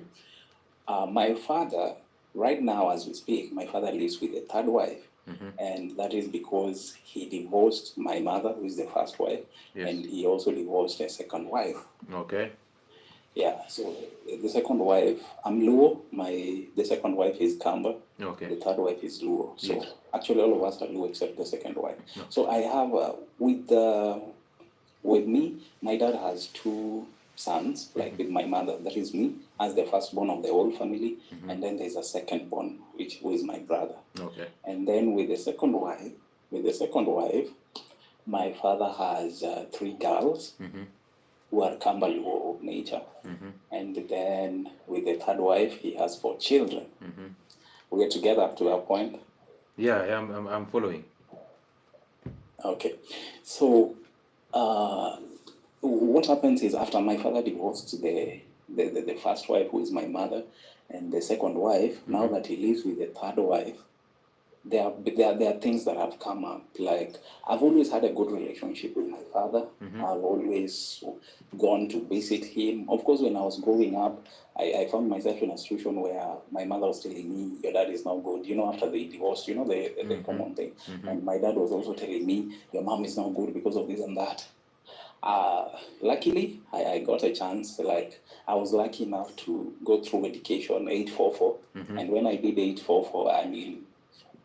my father, right now as we speak, my father lives with a third wife. And that is because he divorced my mother, who is the first wife, and he also divorced a second wife. Okay. Yeah, so the second wife, I'm Luo. The second wife is Kamba. Okay. The third wife is Luo. So actually, all of us are Luo except the second wife. No. So I have with me, my dad has 2 sons, like with my mother, that is me, as the firstborn of the whole family, and then there's a secondborn, who is my brother. Okay. And then with the second wife, my father has 3 girls who are Kamba Luo of nature. And then with the third wife, he has 4 children. We are together up to that point. Yeah, I'm following. Okay, so what happens is after my father divorced the first wife, who is my mother, and the second wife, now that he lives with the third wife, there are things that have come up. Like, I've always had a good relationship with my father. I've always gone to visit him. Of course, when I was growing up, I found myself in a situation where my mother was telling me, your dad is not good. After they divorced, the common thing. And my dad was also telling me, your mom is not good because of this and that. Luckily, I got a chance. Like, I was lucky enough to go through education, 844. And when I did 844, I mean,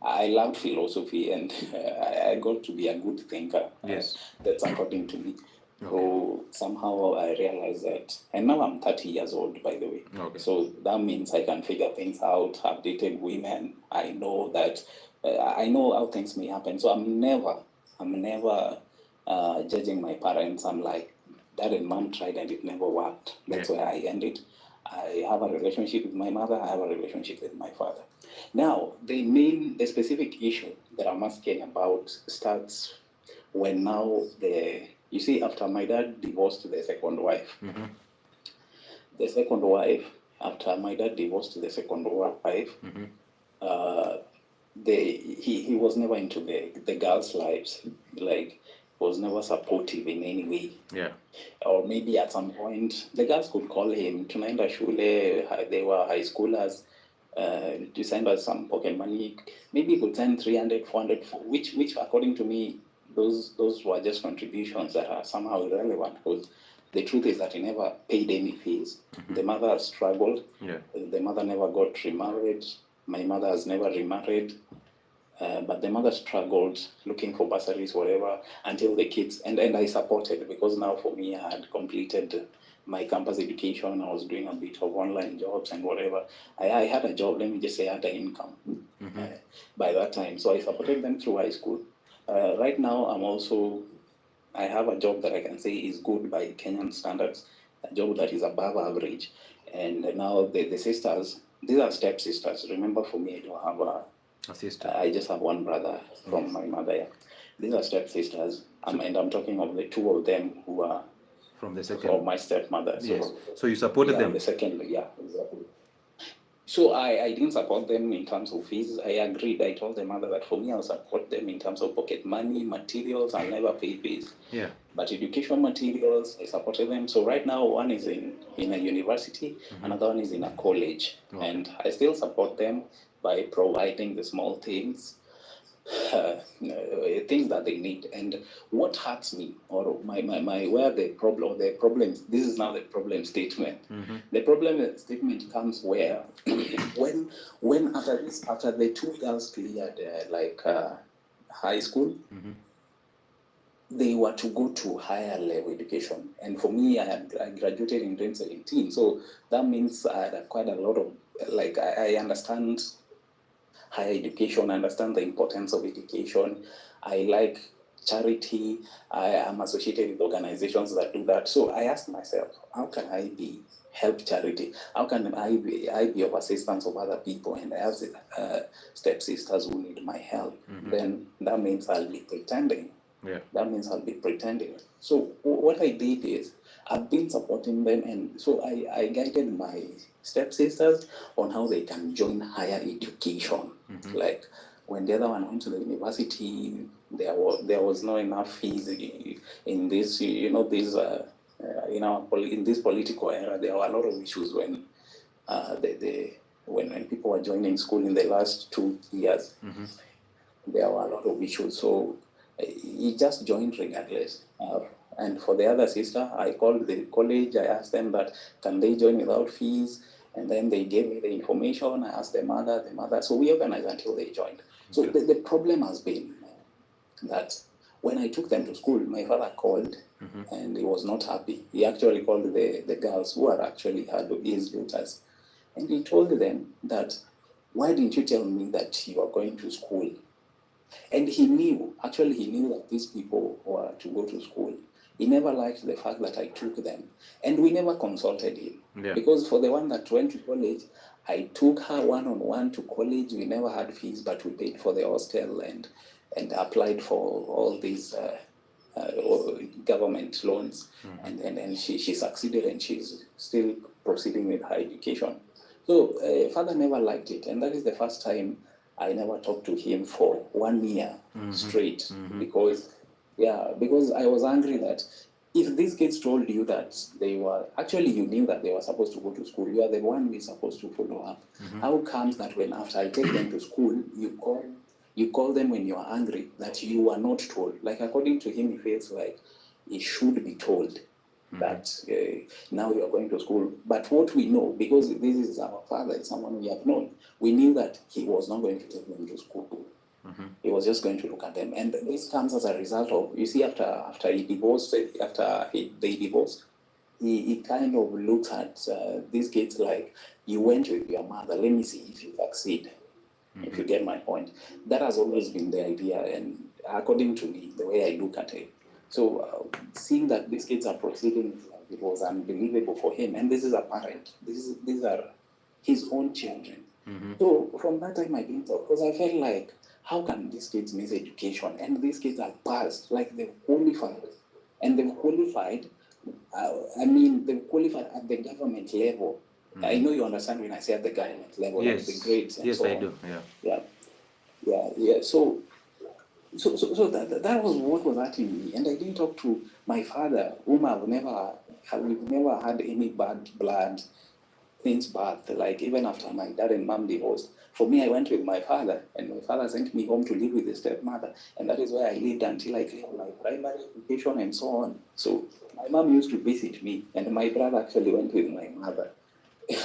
I loved philosophy, and I got to be a good thinker. Yes. That's according to me. Okay. So somehow I realized that, and now I'm 30 years old, by the way. Okay. So that means I can figure things out. I've dated women. I know that, I know how things may happen. So I'm never judging my parents. I'm like, dad and mom tried and it never worked. That's where I ended. I have a relationship with my mother. I have a relationship with my father. Now, the specific issue that I'm asking about starts when now you see, after my dad divorced the second wife, the second wife, after my dad divorced the second wife, he was never into the girls' lives. Like, was never supportive in any way. Yeah. Or maybe at some point, the girls could call him, tunaenda shule, they were high schoolers, to send us some pocket money. Maybe he could send 300, 400, which according to me, those were just contributions that are somehow irrelevant, because the truth is that he never paid any fees. The mother struggled. Yeah. The mother never got remarried. My mother has never remarried. But the mother struggled looking for bursaries, whatever, until the kids, and I supported, because now for me, I had completed my campus education. I was doing a bit of online jobs and whatever. I had a job, let me just say I had an income by that time. So I supported them through high school. Right now, I have a job that I can say is good by Kenyan standards, a job that is above average. And now the sisters, these are step sisters. Remember, for me, I don't have a sister. I just have one brother from my mother. Yeah. These are step sisters, and I'm talking of the 2 of them who are from the second, from my stepmother. Yes. So you supported them. The second, yeah, exactly. So I didn't support them in terms of fees. I agreed. I told the mother that for me, I'll support them in terms of pocket money, materials. I'll never pay fees. Yeah. But education materials, I supported them. So right now, one is in a university, another one is in a college, and I still support them by providing the small things, things that they need. And what hurts me, or where the problems, this is now the problem statement. The problem statement comes where, when after the 2 girls cleared high school, they were to go to higher level education. And for me, I graduated in 2017. So that means I had quite a lot of, like, I understand higher education, I understand the importance of education. I like charity. I am associated with organizations that do that. So I asked myself, how can I help charity? How can I be of assistance of other people? And I have stepsisters who need my help. Then that means I'll be pretending. Yeah. That means I'll be pretending. So what I did is I've been supporting them, and so I guided my stepsisters on how they can join higher education. Like when the other one went to the university, there was not enough fees in this, in this political era. There were a lot of issues when when people were joining school in the last 2 years. There were a lot of issues. So he just joined regardless. And for the other sister, I called the college. I asked them that can they join without fees, and then they gave me the information. I asked the mother. So we organized until they joined. So the problem has been that when I took them to school, my father called, and he was not happy. He actually called the girls who are actually his daughters, and he told them that, why didn't you tell me that you are going to school? And he knew that these people were to go to school. He never liked the fact that I took them. And we never consulted him. Yeah. Because for the one that went to college, I took her one-on-one to college. We never had fees, but we paid for the hostel and applied for all these government loans. And she succeeded, and she's still proceeding with her education. So father never liked it. And that is the first time I never talked to him for 1 year straight, because I was angry that if these kids told you that they were, actually you knew that they were supposed to go to school, you are the one who is supposed to follow up. How comes that when after I take them to school, you call them when you are angry that you were not told? Like, according to him, he feels like he should be told that now you are going to school. But what we know, because this is our father, it's someone we have known, we knew that he was not going to take them to school. He was just going to look at them. And this comes as a result of, you see, after they divorced, he kind of looks at these kids like, you went with your mother, let me see if you succeed, if you get my point. That has always been the idea, and according to me, the way I look at it. So seeing that these kids are proceeding, it was unbelievable for him. And this is a parent. These are his own children. So from that time I didn't talk, because I felt like, how can these kids miss education? And these kids are passed, like they've qualified. And they've qualified, they've qualified at the government level. I know you understand when I say at the government level, yes. like the grades and yes, so I on. do. Yeah. So that was what was hurting me. And I didn't talk to my father, whom we've never had any bad blood since birth. Like, even after my dad and mom divorced, for me, I went with my father, and my father sent me home to live with his stepmother. And that is where I lived until I cleared my primary education and so on. So my mom used to visit me, and my brother actually went with my mother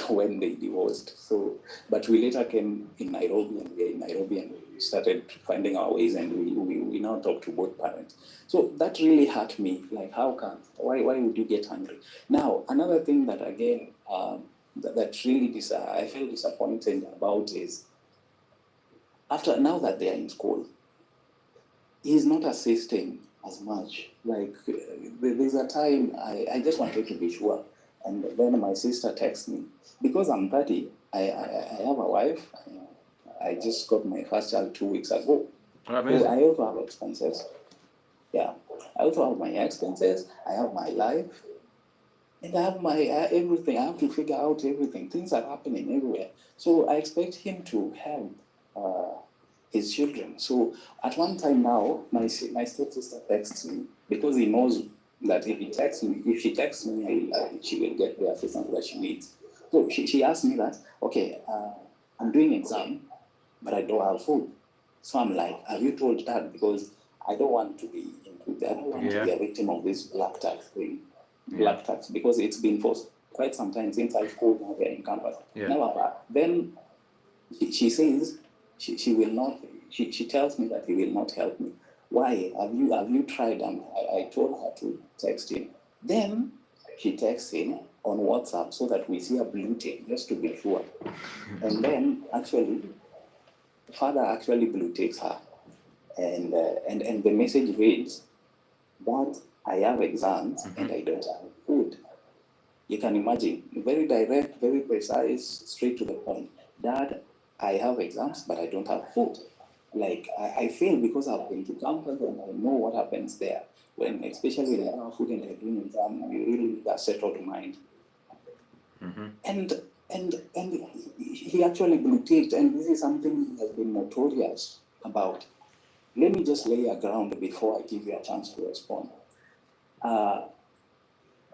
when they divorced. So, but we later came in Nairobi, and we are in Nairobi, and we started finding our ways, and we now talk to both parents. So that really hurt me. Like, how come? Why would you get angry? Now, another thing that again that really I feel disappointed about is, now that they are in school, he's not assisting as much. Like, there's a time I just wanted to be sure. And then my sister texts me, because I'm 30, I have a wife. I just got my first child 2 weeks ago. Amazing. So I also have expenses. Yeah, I also have my expenses. I have my life, and I have my everything. I have to figure out everything. Things are happening everywhere. So I expect him to help his children. So at one time now, my stepsister texts me, because he knows that if she texts me, she will get the assistance that she needs. So she asked me that, okay, I'm doing exam, but I don't have food. So I'm like, have you told Dad? Because I don't want to be to be a victim of this black tax thing. Black tax, because it's been for quite some time since I school now here in campus. Now, then she says she will not. She tells me that he will not help me. why have you tried? And I told her to text him. Then she texts him on WhatsApp so that we see a blue tick just to be sure. And then actually, father actually blue ticks her, and the message reads that I have exams and I don't have food. You can imagine, very direct, very precise, straight to the point. Dad, I have exams, but I don't have food. Like, I feel because I've been to campus and I know what happens there. When, especially when you don't have food and you're doing exam, you really need a settled mind. And he actually blue ticked, and this is something he has been notorious about. Let me just lay a ground before I give you a chance to respond.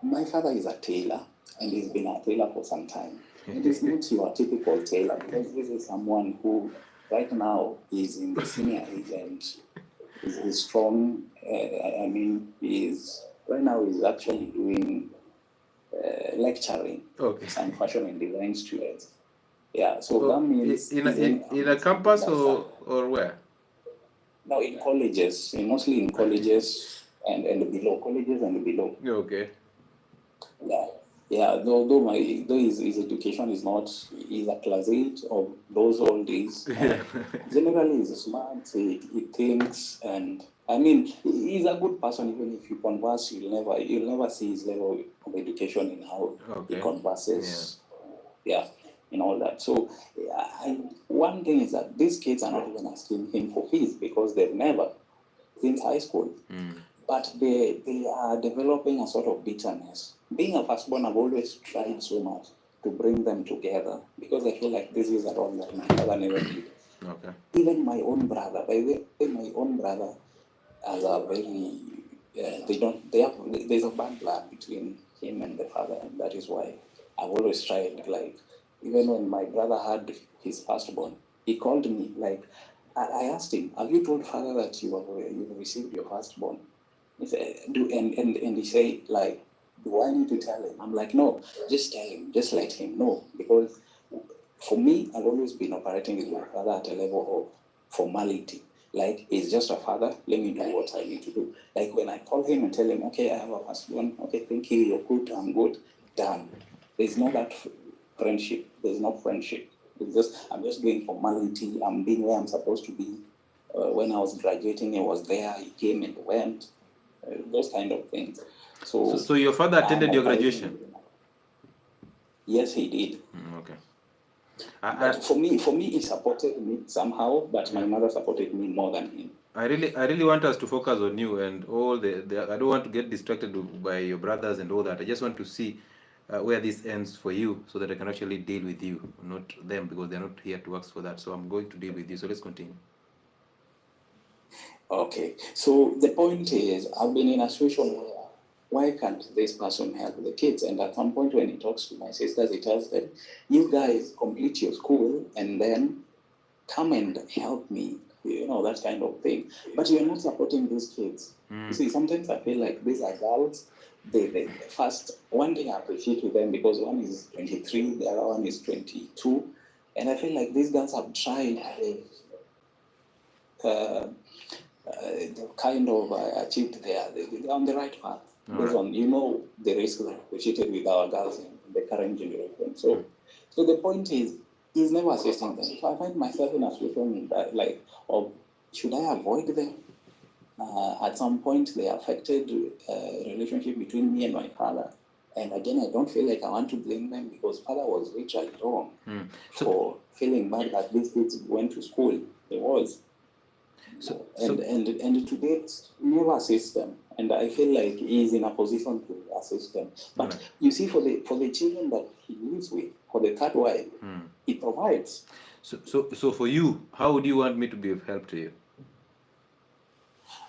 My father is a tailor, and he's been a tailor for some time. It is not your typical tailor, because this is someone who right now is in the senior age and is strong. I mean, right now he's actually doing lecturing some fashion and design students. Yeah, so that means in a campus or where? No, in colleges, mostly in colleges and below, colleges and below. Okay. Yeah. Though his education is not, he's a class 8 of those old days. Generally, he's smart. He thinks, and I mean, he's a good person. Even if you converse, you'll never see his level of education in how he converses. Yeah, and all that. So, one thing is that these kids are not even asking him for fees because they've never since high school. But they are developing a sort of bitterness. Being a firstborn, I've always tried so much to bring them together because I feel like this is a role that my father never did. Okay. Even my own brother, my own brother has a very, there's a bad blood between him and the father, and that is why I've always tried, like, even when my brother had his firstborn, he called me, like, I asked him, have you told father that you received your firstborn? He said, and he said, like, do I need to tell him? I'm like, no, just tell him, just let him know. Because for me, I've always been operating with my father at a level of formality. Like, he's just a father, let me do what I need to do. Like, when I call him and tell him, okay, I have a firstborn, okay, thank you, you're good, I'm good, done. There's no that friendship, there's no friendship. I'm just doing formality, I'm being where I'm supposed to be. When I was graduating, he was there, he came and went. Those kind of things. So your father attended your graduation? Yes, he did. Okay. But for me, he supported me somehow, but my mother supported me more than him. I really want us to focus on you and all the I don't want to get distracted by your brothers and all that. I just want to see where this ends for you so that I can actually deal with you, not them, because they're not here to ask for that. So I'm going to deal with you. So let's continue. Okay, so the point is, I've been in a situation where, why can't this person help the kids? And at some point when he talks to my sisters, he tells them, you guys complete your school and then come and help me, that kind of thing. But you're not supporting these kids. You see, sometimes I feel like these are girls, they first, one thing I appreciate with them, because one is 23, the other one is 22, and I feel like these girls have tried, they've kind of achieved they're on the right path. Based on, the risk that associated with our girls in the current generation. So the point is, he's never assisting them. So I find myself in a situation that, like, should I avoid them? At some point, they affected relationship between me and my father. And again, I don't feel like I want to blame them because father was literally wrong for feeling bad that these kids went to school. He was. And to date, never assist them. And I feel like he's in a position to assist them. But you see, for the children that he lives with, for the third wife, he provides. So for you, how would you want me to be of help to you?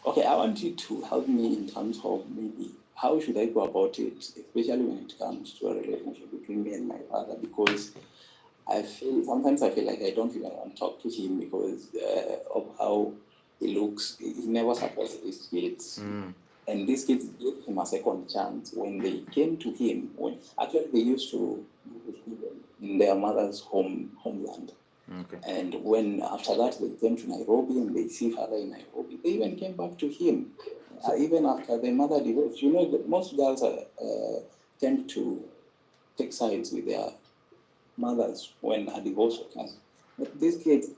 Okay, I want you to help me in terms of maybe how should I go about it, especially when it comes to a relationship between me and my father, because sometimes I feel like I don't even want to talk to him because of how he looks. He never supports these kids. And these kids gave him a second chance when they came to him. When actually they used to in their mother's homeland. Okay. And when after that they came to Nairobi and they see father in Nairobi, they even came back to him. Even after the mother divorced, you know, most girls tend to take sides with their mothers when a divorce occurs. But these kids,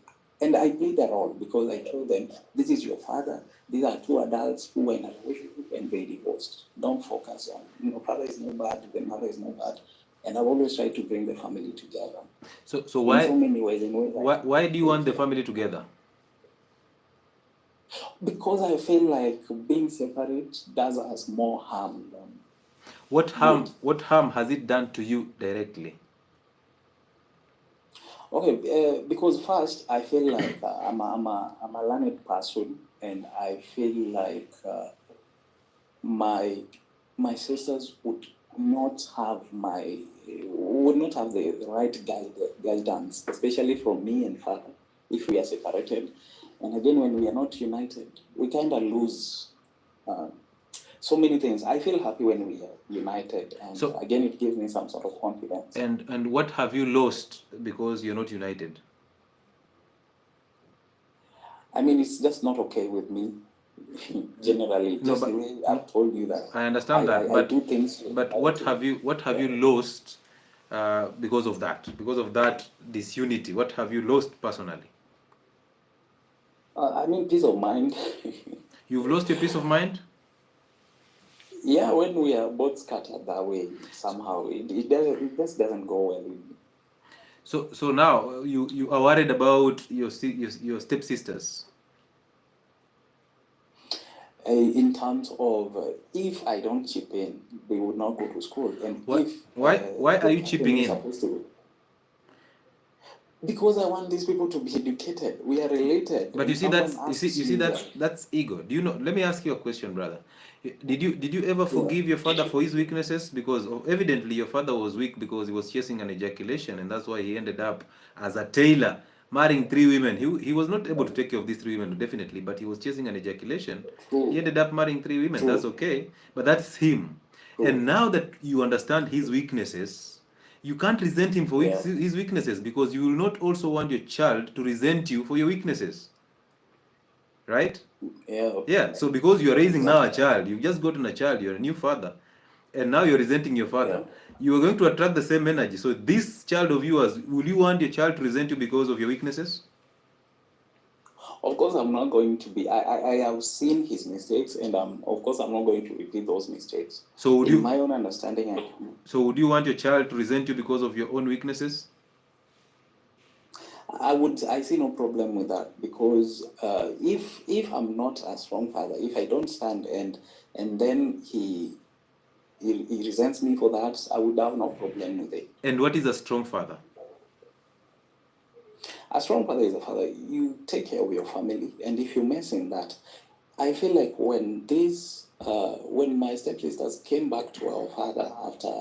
and I played a role because I told them, this is your father. These are two adults who were in a relationship and they divorced. Don't focus on, you know, father is no bad, the mother is no bad. And I've always tried to bring the family together. So why, in so many ways, why do you want the family together? Because I feel like being separate does us more harm than what harm has it done to you directly? Okay, because first I feel like I'm a learned person, and I feel like my sisters would not have the right guidance, especially from me and father, if we are separated. And again, when we are not united, we kind of lose so many things. I feel happy when we are united, and So again, it gives me some sort of confidence. And what have you lost because you're not united? I mean, it's just not okay with me. Generally, No, just the way I've told you that. I understand that, I do things. but what have you lost because of that disunity? What have you lost personally? I mean, peace of mind. You've lost your peace of mind? Yeah, when we are both scattered that way, somehow it just doesn't go well with me. So now you are worried about your stepsisters. In terms of if I don't chip in, they would not go to school. And why are you chipping in? Supposed to, because I want these people to be educated. We are related. But you see that's ego. Do you know? Let me ask you a question, brother. Did you ever forgive your father for his weaknesses? Because evidently your father was weak because he was chasing an ejaculation, and that's why he ended up as a tailor, marrying 3 women. He was not able to take care of these 3 women, definitely, but he was chasing an ejaculation. He ended up marrying 3 women. That's okay, but that's him. And now that you understand his weaknesses, you can't resent him for his weaknesses, because you will not also want your child to resent you for your weaknesses. Right? Yeah. So because you are raising now a child, you've just gotten a child, you're a new father, and now you're resenting your father, you are going to attract the same energy. So this child of yours, will you want your child to resent you because of your weaknesses? Of course, I'm not going to be. I have seen his mistakes, and of course, I'm not going to repeat those mistakes. So in my own understanding, so would you want your child to resent you because of your own weaknesses? I see no problem with that, because if I'm not a strong father, if I don't stand and then he resents me for that, I would have no problem with it. And what is a strong father? A strong father is a father. You take care of your family, and if you mess in that, I feel like when my stepsisters came back to our father after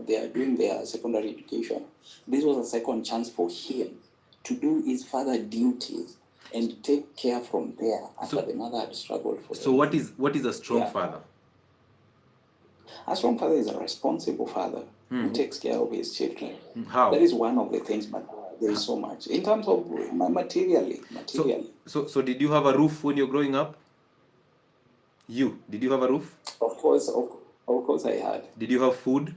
they are doing their secondary education, this was a second chance for him to do his father duties and take care from there after the mother had struggled for. So what is a strong father? A strong father is a responsible father who takes care of his children. How? That is one of the things, but there is so much in terms of materially. So did you have a roof when you're growing up? Did you have a roof? Of course I had. Did you have food?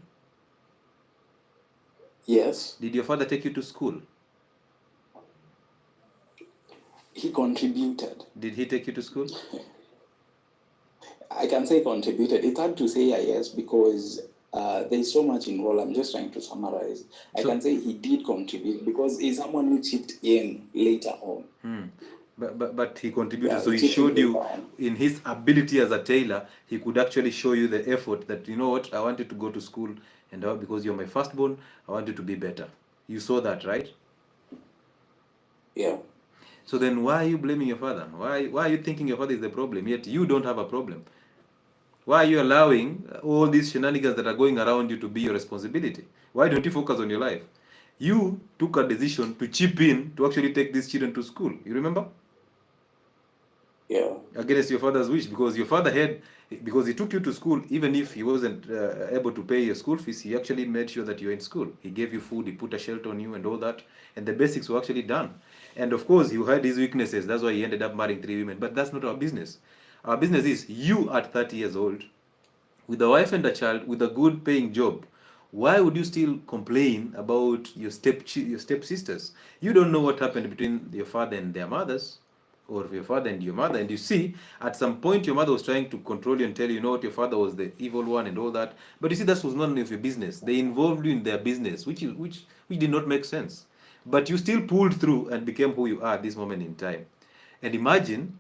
Yes. Did your father take you to school? He contributed. Did he take you to school? I can say contributed. It's hard to say yes, because there's so much involved. I'm just trying to summarize. I can say he did contribute, because he's someone who chipped in later on. But he contributed, so he showed you in his ability as a tailor, he could actually show you the effort that, you know what, I wanted to go to school, and because you're my firstborn, I wanted to be better. You saw that, right? Yeah. So then why are you blaming your father? Why are you thinking your father is the problem, yet you don't have a problem? Why are you allowing all these shenanigans that are going around you to be your responsibility? Why don't you focus on your life? You took a decision to chip in to actually take these children to school. You remember? Yeah. Against your father's wish, because your father had, because he took you to school, even if he wasn't able to pay your school fees, he actually made sure that you're in school. He gave you food, he put a shelter on you and all that, and the basics were actually done. And of course, he had his weaknesses. That's why he ended up marrying 3 women. But that's not our business. Our business is you at 30 years old, with a wife and a child, with a good paying job. Why would you still complain about your stepsisters? You don't know what happened between your father and their mothers, or your father and your mother. And you see, at some point, your mother was trying to control you and tell you, know what, your father was the evil one and all that. But you see, that was none of your business. They involved you in their business, which did not make sense. But you still pulled through and became who you are at this moment in time. And imagine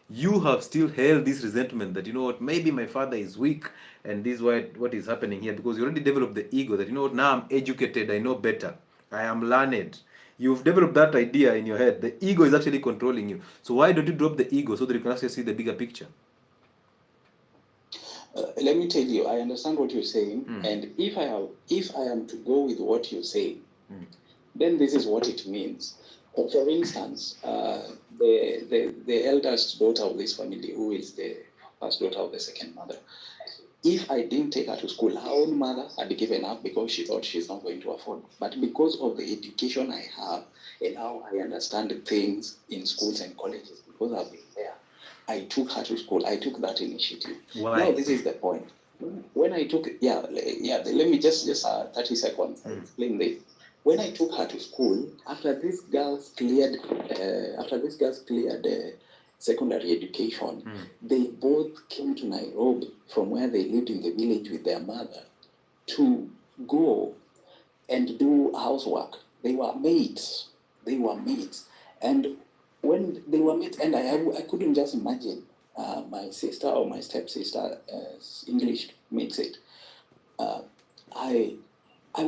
you have still held this resentment that, you know what, maybe my father is weak and this is what is happening here, because you already developed the ego that, you know what, now I'm educated, I know better, I am learned. You've developed that idea in your head. The ego is actually controlling you. So why don't you drop the ego so that you can actually see the bigger picture? Let me tell you, I understand what you're saying, and if I am to go with what you're saying, then this is what it means. For instance, the eldest daughter of this family, who is the first daughter of the second mother, if I didn't take her to school, her own mother had given up because she thought she's not going to afford. But because of the education I have and how I understand things in schools and colleges, because I've been there, I took her to school. I took that initiative. Why? Now, this is the point. When I took, let me just 30 seconds explain this. When I took her to school, after these girls cleared secondary education, they both came to Nairobi from where they lived in the village with their mother to go and do housework. They were mates. And when they were mates, and I couldn't just imagine my sister or my stepsister, as English makes it. I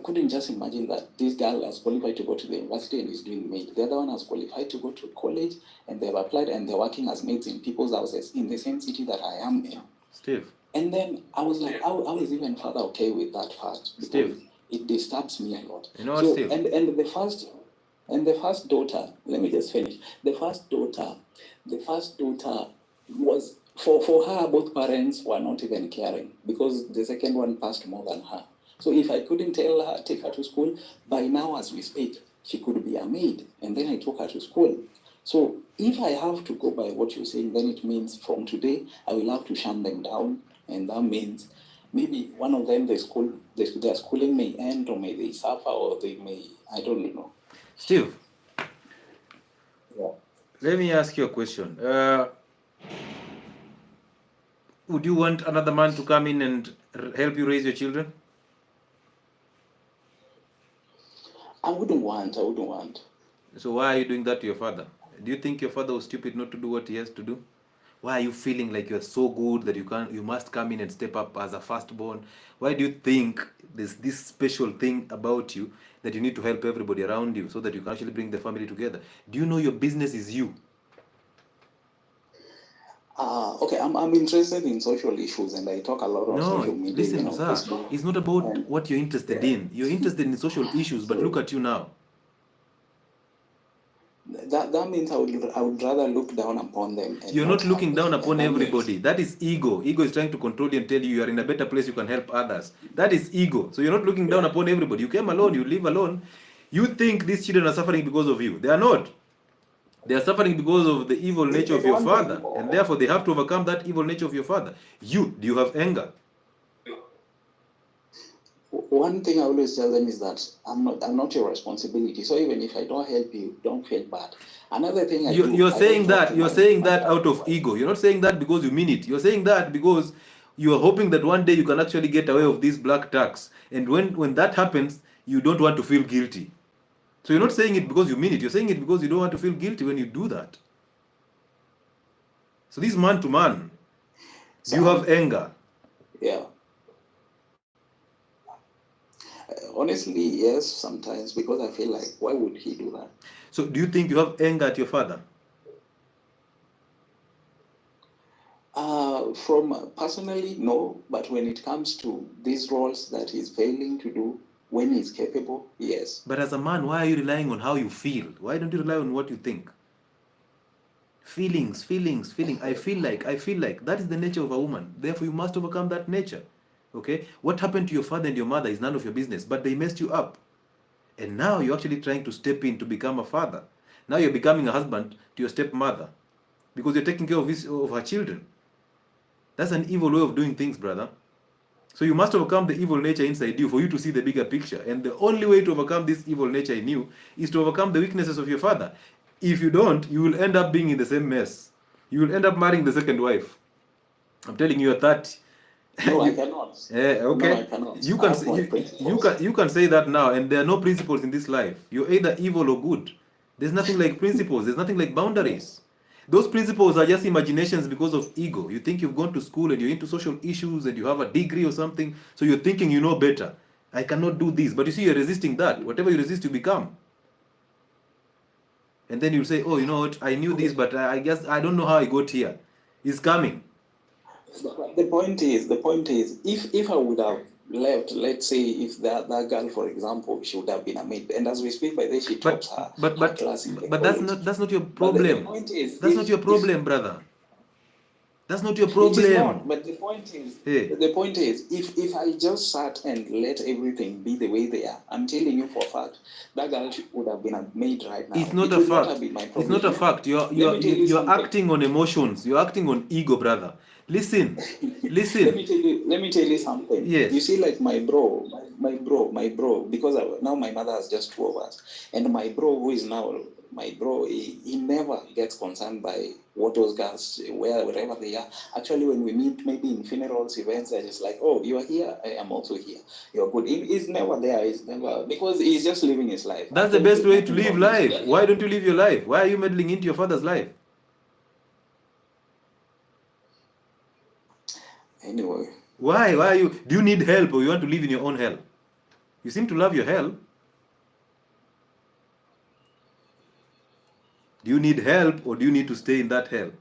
couldn't just imagine that this girl has qualified to go to the university and is doing maid. The other one has qualified to go to college and they've applied and they're working as maids in people's houses in the same city that I am in. Steve. And then I was like, I was even further okay with that fact, because Steve, it disturbs me a lot. you know what, Steve? And the first daughter, let me just finish. The first daughter was, for her, both parents were not even caring because the second one passed more than her. So if I couldn't take her to school, by now as we speak, she could be a maid. And then I took her to school. So if I have to go by what you're saying, then it means from today, I will have to shun them down. And that means maybe one of them, their schooling may end, or may they suffer, or they may, I don't know. Steve, Yeah. let me ask you a question. Would you want another man to come in and help you raise your children? I wouldn't want. So why are you doing that to your father? Do you think your father was stupid not to do what he has to do? Why are you feeling like you're so good that you must come in and step up as a firstborn? Why do you think there's this special thing about you that you need to help everybody around you so that you can actually bring the family together? Do you know your business is you? Okay, I'm interested in social issues and I talk a lot on social media. Listen, sir, Facebook. it's not about what you're interested in. You're interested in social issues, but look at you now. That means I would rather look down upon them. You're not looking down upon everybody. That is ego. Ego is trying to control you and tell you are in a better place, you can help others. That is ego. So you're not looking down upon everybody. You came alone, you live alone. You think these children are suffering because of you. They are not. They are suffering because of the evil nature of your father. And therefore they have to overcome that evil nature of your father. Do you have anger? One thing I always tell them is that I'm not your responsibility. So even if I don't help you, don't feel bad. Another thing you're saying that out of ego. You're not saying that because you mean it. You're saying that because you are hoping that one day you can actually get away of this black tax. And when that happens, you don't want to feel guilty. So you're not saying it because you mean it. You're saying it because you don't want to feel guilty when you do that. So this man to man, do you have anger? Yeah. Honestly, yes, sometimes, because I feel like, why would he do that? So do you think you have anger at your father? From personally, no. But when it comes to these roles that he's failing to do when he's capable, yes. But as a man, why are you relying on how you feel? Why don't you rely on what you think? Feelings, feelings, feeling. I feel like, I feel like. That is the nature of a woman. Therefore, you must overcome that nature. Okay? What happened to your father and your mother is none of your business, but they messed you up. And now you're actually trying to step in to become a father. Now you're becoming a husband to your stepmother because you're taking care of her children. That's an evil way of doing things, brother. So you must overcome the evil nature inside you for you to see the bigger picture. And the only way to overcome this evil nature in you is to overcome the weaknesses of your father. If you don't, you will end up being in the same mess. You will end up marrying the second wife. I'm telling you, you're 30. No, I cannot. Okay. No, I cannot. You can say that now, and there are no principles in this life. You're either evil or good. There's nothing like principles. There's nothing like boundaries. Those principles are just imaginations because of ego. You think you've gone to school and you're into social issues and you have a degree or something, so you're thinking you know better. I cannot do this. But you see, you're resisting that. Whatever you resist, you become. And then you'll say, oh, you know what, I knew this, but I guess I don't know how I got here. It's coming. The point is, if I would have left, let's say, if that girl, for example, she would have been a maid, and as we speak, by then she taught her class in the college. That's not your problem. The point is, that's not your problem, brother. That's not your problem. It is not, but the point is, the point is, if I just sat and let everything be the way they are, I'm telling you for a fact, that girl would have been a maid right now. It's not a fact. It's not a fact. You're acting on emotions. You're acting on ego, brother. Listen. Let me tell you something. Yes. You see, like my bro, because now my mother has just two of us, and my bro, who is now my bro, he never gets concerned by what those girls, wherever they are. Actually, when we meet, maybe in funerals, events, they're just like, oh, you are here, I am also here. You're good. He's never there. He's never, because he's just living his life. That's the best way to live life. Why don't you live your life? Why are you meddling into your father's life? Anyway. Why are you? Do you need help or you want to live in your own hell? You seem to love your hell. Do you need help or do you need to stay in that hell?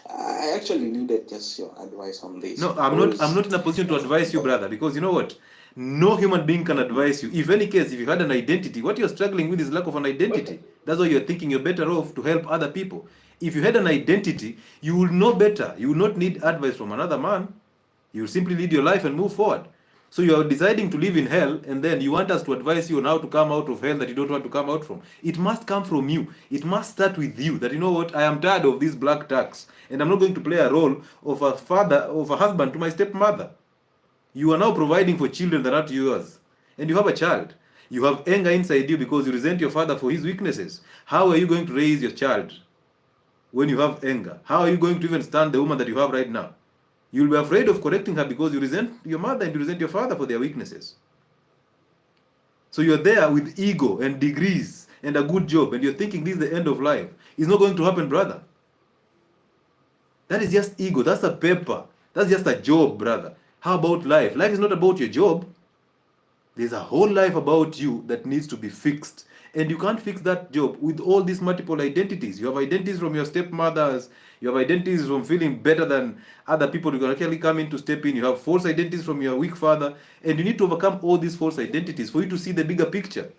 I actually needed just your advice on this. No, I'm not in a position to advise you, brother, because you know what? No human being can advise you. If any case, if you had an identity, what you're struggling with is lack of an identity. That's why you're thinking you're better off to help other people. If you had an identity, you will know better. You will not need advice from another man. You will simply lead your life and move forward. So you are deciding to live in hell, and then you want us to advise you on how to come out of hell that you don't want to come out from. It must come from you. It must start with you. That you know what, I am tired of these black tax, and I'm not going to play a role of a father, of a husband to my stepmother. You are now providing for children that are not yours, and you have a child. You have anger inside you because you resent your father for his weaknesses. How are you going to raise your child when you have anger? How are you going to even stand the woman that you have right now? You'll be afraid of correcting her because you resent your mother and you resent your father for their weaknesses. So you're there with ego and degrees and a good job, and you're thinking this is the end of life. It's not going to happen, brother. That is just ego. That's a paper. That's just a job, brother. How about life? Life is not about your job. There's a whole life about you that needs to be fixed. And you can't fix that job with all these multiple identities. You have identities from your stepmothers. You have identities from feeling better than other people. You can actually come in to step in. You have false identities from your weak father. And you need to overcome all these false identities for you to see the bigger picture.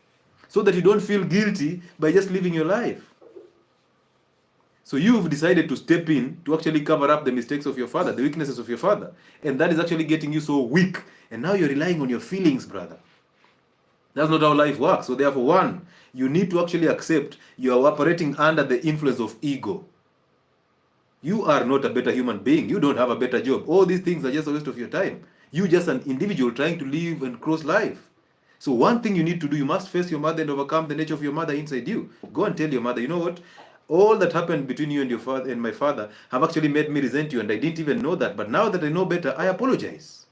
So that you don't feel guilty by just living your life. So you've decided to step in to actually cover up the mistakes of your father, the weaknesses of your father. And that is actually getting you so weak. And now you're relying on your feelings, brother. That's not how life works. So therefore, one, you need to actually accept you are operating under the influence of ego. You are not a better human being. You don't have a better job. All these things are just a waste of your time. You're just an individual trying to live and cross life. So one thing you need to do, you must face your mother and overcome the nature of your mother inside you. Go and tell your mother, you know what? All that happened between you and your father and my father have actually made me resent you, and I didn't even know that. But now that I know better, I apologize.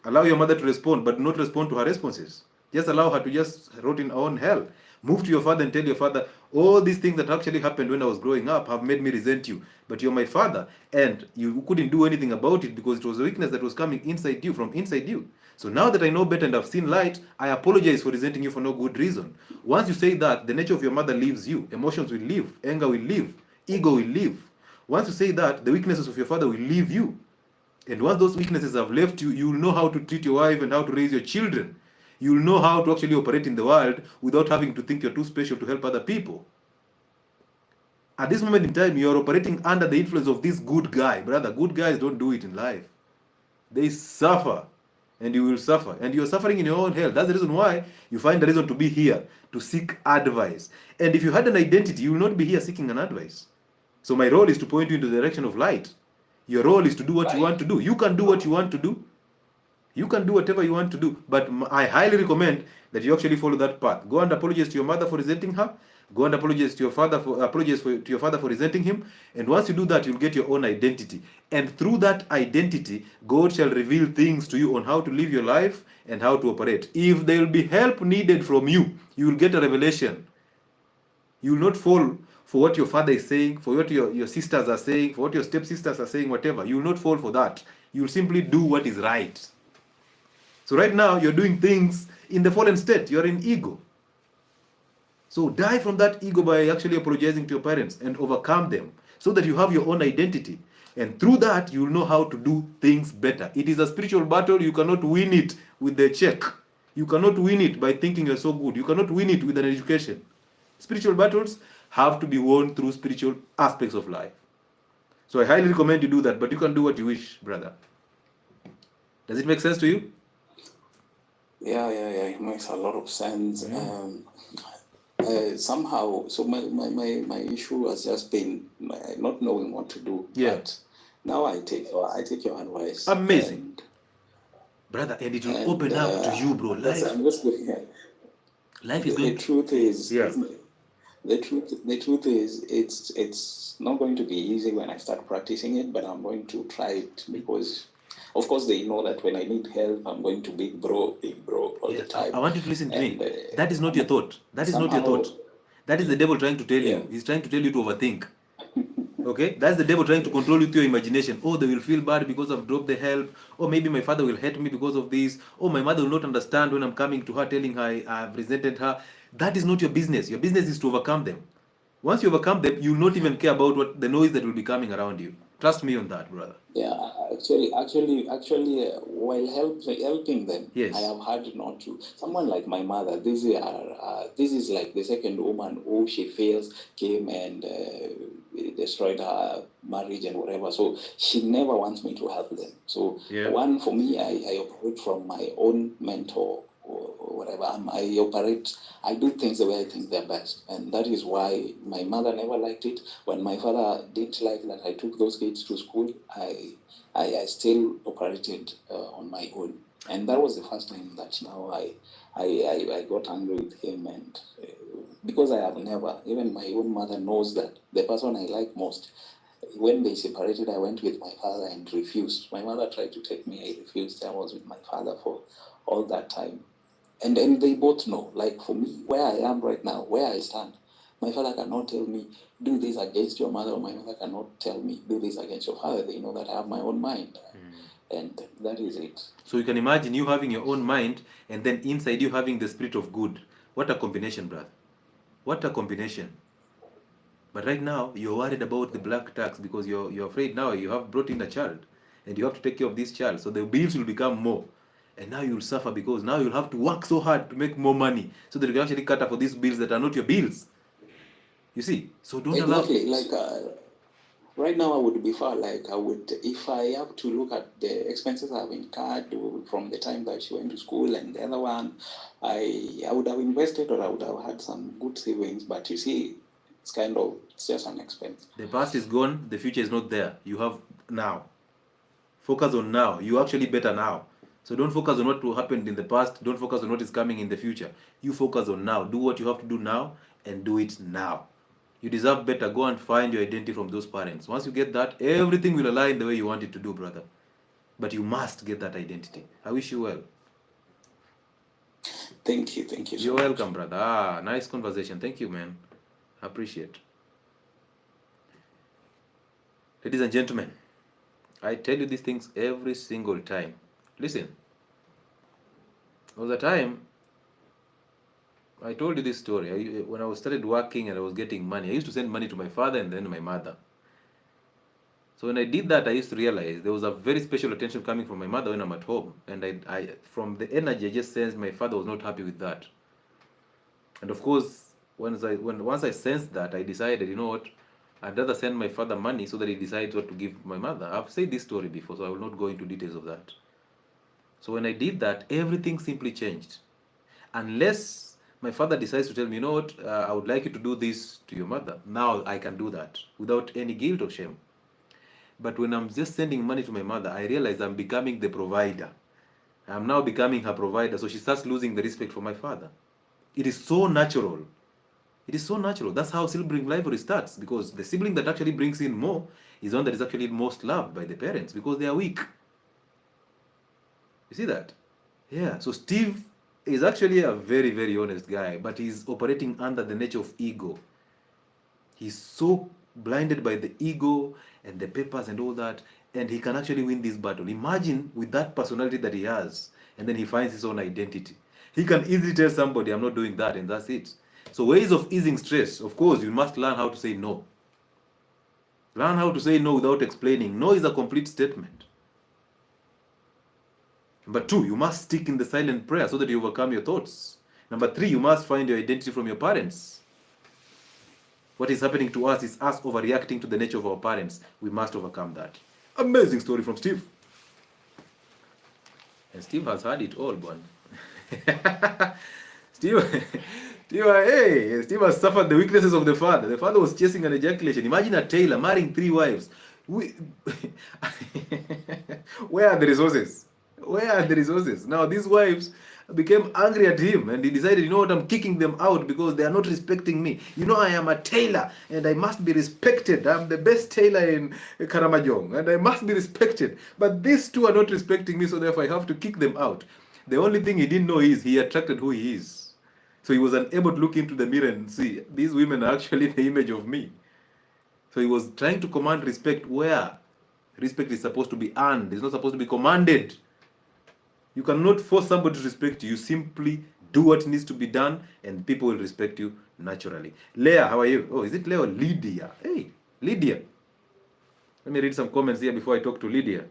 Allow your mother to respond, but not respond to her responses. Just allow her to just rot in her own hell. Move to your father and tell your father, all these things that actually happened when I was growing up have made me resent you. But you're my father, and you couldn't do anything about it because it was a weakness that was coming inside you, from inside you. So now that I know better and I've seen light, I apologize for resenting you for no good reason. Once you say that, the nature of your mother leaves you. Emotions will leave. Anger will leave. Ego will leave. Once you say that, the weaknesses of your father will leave you. And once those weaknesses have left you, you will know how to treat your wife and how to raise your children. You'll know how to actually operate in the world without having to think you're too special to help other people. At this moment in time, you're operating under the influence of this good guy. Brother, good guys don't do it in life. They suffer, and you will suffer. And you're suffering in your own health. That's the reason why you find the reason to be here, to seek advice. And if you had an identity, you will not be here seeking an advice. So my role is to point you into the direction of light. Your role is to do what you want to do. You can do what you want to do. You can do whatever you want to do. But I highly recommend that you actually follow that path. Go and apologize to your mother for resenting her. Go and apologize to your father for resenting him. And once you do that, you'll get your own identity. And through that identity, God shall reveal things to you on how to live your life and how to operate. If there will be help needed from you, you will get a revelation. You will not fall for what your father is saying, for what your sisters are saying, for what your stepsisters are saying, whatever. You will not fall for that. You will simply do what is right. So right now, you're doing things in the fallen state. You're in ego. So die from that ego by actually apologizing to your parents and overcome them so that you have your own identity. And through that, you will know how to do things better. It is a spiritual battle. You cannot win it with the check. You cannot win it by thinking you're so good. You cannot win it with an education. Spiritual battles have to be won through spiritual aspects of life. So I highly recommend you do that, but you can do what you wish, brother. Does it make sense to you? Yeah, it makes a lot of sense. Somehow, so my issue has just been not knowing what to do. Yeah. But now I take your advice. Amazing. Brother, and it will open up to you, bro. I'm just looking at life is going. The truth is, yeah. The truth is, it's not going to be easy when I start practicing it, but I'm going to try it because, of course, they know that when I need help, I'm going to big bro all the time. I want you to listen to me. That is not your thought. That is not your thought. That is the devil trying to tell you. He's trying to tell you to overthink. Okay? That's the devil trying to control you through your imagination. Oh, they will feel bad because I've dropped the help. Or maybe my father will hate me because of this. Or my mother will not understand when I'm coming to her telling her I've resented her. That is not your business. Your business is to overcome them. Once you overcome them, you will not even care about what the noise that will be coming around you. Trust me on that, brother. Yeah, actually, while helping them, yes. I have had not to. Someone like my mother, this is like the second woman who she feels came and destroyed her marriage and whatever. So she never wants me to help them. So one, for me, I operate from my own mentor or whatever. I do things the way I think they're best. And that is why my mother never liked it. When my father didn't like that I took those kids to school, I still operated on my own. And that was the first time that now I got angry with him. And because I have never, even my own mother knows that the person I like most, when they separated, I went with my father and refused. My mother tried to take me, I refused. I was with my father for all that time. And they both know, like for me, where I am right now, where I stand, my father cannot tell me, do this against your mother, or my mother cannot tell me, do this against your father. They know that I have my own mind. And that is it. So you can imagine you having your own mind, and then inside you having the spirit of good. What a combination, brother. What a combination. But right now, you're worried about the black tax because you're afraid now you have brought in a child, and you have to take care of this child. So the bills will become more. And now you'll suffer because now you'll have to work so hard to make more money so that you can actually cater for these bills that are not your bills. You see? So don't allow... Like, right now I would be far, like I would, if I have to look at the expenses I've incurred from the time that she went to school and the other one, I would have invested or I would have had some good savings, but you see, it's just an expense. The past is gone, the future is not there. You have now. Focus on now. You actually better now. So don't focus on what happened in the past. Don't focus on what is coming in the future. You focus on now. Do what you have to do now and do it now. You deserve better. Go and find your identity from those parents. Once you get that, everything will align the way you want it to do, brother. But you must get that identity. I wish you well. Thank you. You're welcome, brother. Nice conversation. Thank you, man. I appreciate. Ladies and gentlemen, I tell you these things every single time. Listen, there was a time, I told you this story, when I started working and I was getting money, I used to send money to my father and then my mother. So when I did that, I used to realize there was a very special attention coming from my mother when I'm at home. And I from the energy, I just sensed my father was not happy with that. And of course, once I sensed that, I decided, you know what, I'd rather send my father money so that he decides what to give my mother. I've said this story before, so I will not go into details of that. So when I did that, everything simply changed. Unless my father decides to tell me, you know what, I would like you to do this to your mother. Now I can do that without any guilt or shame. But when I'm just sending money to my mother, I realize I'm becoming the provider. I'm now becoming her provider, so she starts losing the respect for my father. It is so natural. It is so natural. That's how sibling rivalry starts, because the sibling that actually brings in more is one that is actually most loved by the parents because they are weak. You see that? Yeah. So Steve is actually a very, very honest guy, but he's operating under the nature of ego. He's so blinded by the ego and the papers and all that, and he can actually win this battle. Imagine with that personality that he has, and then he finds his own identity. He can easily tell somebody, I'm not doing that, and that's it. So ways of easing stress, of course, you must learn how to say no. Learn how to say no without explaining. No is a complete statement. Number 2, you must stick in the silent prayer so that you overcome your thoughts. Number 3, you must find your identity from your parents. What is happening to us is us overreacting to the nature of our parents. We must overcome that. Amazing story from Steve. And Steve has had it all, Bon. Steve has suffered the weaknesses of the father. The father was chasing an ejaculation. Imagine a tailor marrying 3 wives. Where are the resources? Where are the resources? Now these wives became angry at him, and he decided, you know what, I'm kicking them out because they are not respecting me. You know, I am a tailor and I must be respected. I'm the best tailor in Karamajong and I must be respected. But these 2 are not respecting me, so therefore I have to kick them out. The only thing he didn't know is he attracted who he is. So he was unable to look into the mirror and see, these women are actually the image of me. So he was trying to command respect where respect is supposed to be earned. It's not supposed to be commanded. You cannot force somebody to respect you. You simply do what needs to be done and people will respect you naturally. Leah, how are you? Oh, is it Leah or Lydia? Hey, Lydia. Let me read some comments here before I talk to Lydia.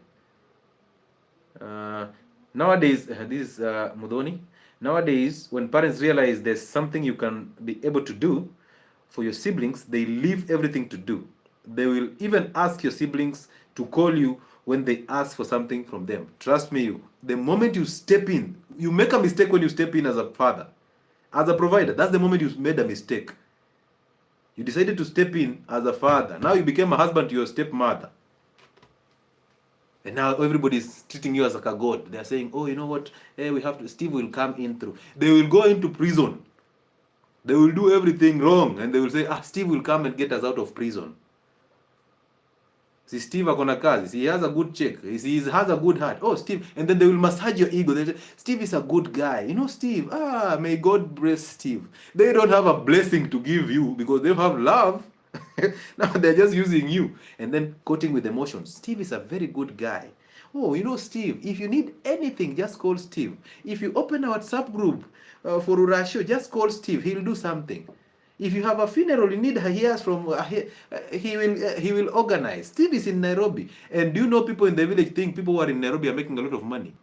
Nowadays, this is Mudoni. Nowadays, when parents realize there's something you can be able to do for your siblings, they leave everything to do. They will even ask your siblings to call you when they ask for something from them. Trust me, the moment you step in, you make a mistake when you step in as a father, as a provider. That's the moment you made a mistake. You decided to step in as a father. Now you became a husband to your stepmother. And now everybody is treating you as like a god. They are saying, oh, you know what? Hey, we have to, Steve will come in through. They will go into prison. They will do everything wrong. And they will say, Steve will come and get us out of prison. See, Steve akona kazi. He has a good check. He has a good heart. Oh, Steve. And then they will massage your ego. They say, Steve is a good guy. You know, Steve. May God bless Steve. They don't have a blessing to give you because they have love. Now they're just using you and then coating with emotions. Steve is a very good guy. Oh, you know, Steve, if you need anything, just call Steve. If you open a WhatsApp group for Urasho, just call Steve. He'll do something. If you have a funeral you need hears from, he will organize. Steve is in Nairobi. And do you know people in the village think people who are in Nairobi are making a lot of money?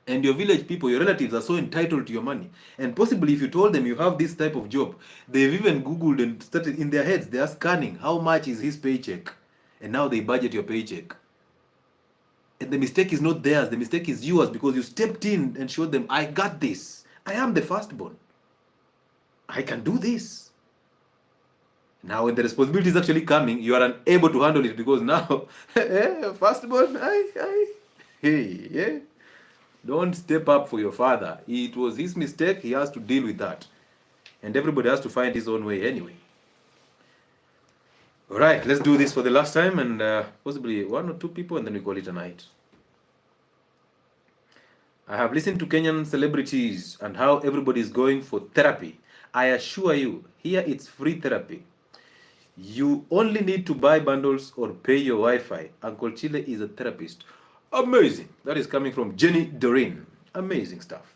And your village people, your relatives are so entitled to your money. And possibly if you told them you have this type of job, they've even Googled and started in their heads, they are scanning how much is his paycheck. And now they budget your paycheck. And the mistake is not theirs, the mistake is yours because you stepped in and showed them, I got this. I am the firstborn. I can do this. Now when the responsibility is actually coming, you are unable to handle it because now, firstborn, yeah. Don't step up for your father. It was his mistake. He has to deal with that. And everybody has to find his own way anyway. All right, let's do this for the last time and possibly 1 or 2 people and then we call it a night. I have listened to Kenyan celebrities and how everybody is going for therapy. I assure you, here it's free therapy. You only need to buy bundles or pay your Wi-Fi. Uncle Chile is a therapist. Amazing. That is coming from Jenny Doreen. Amazing stuff.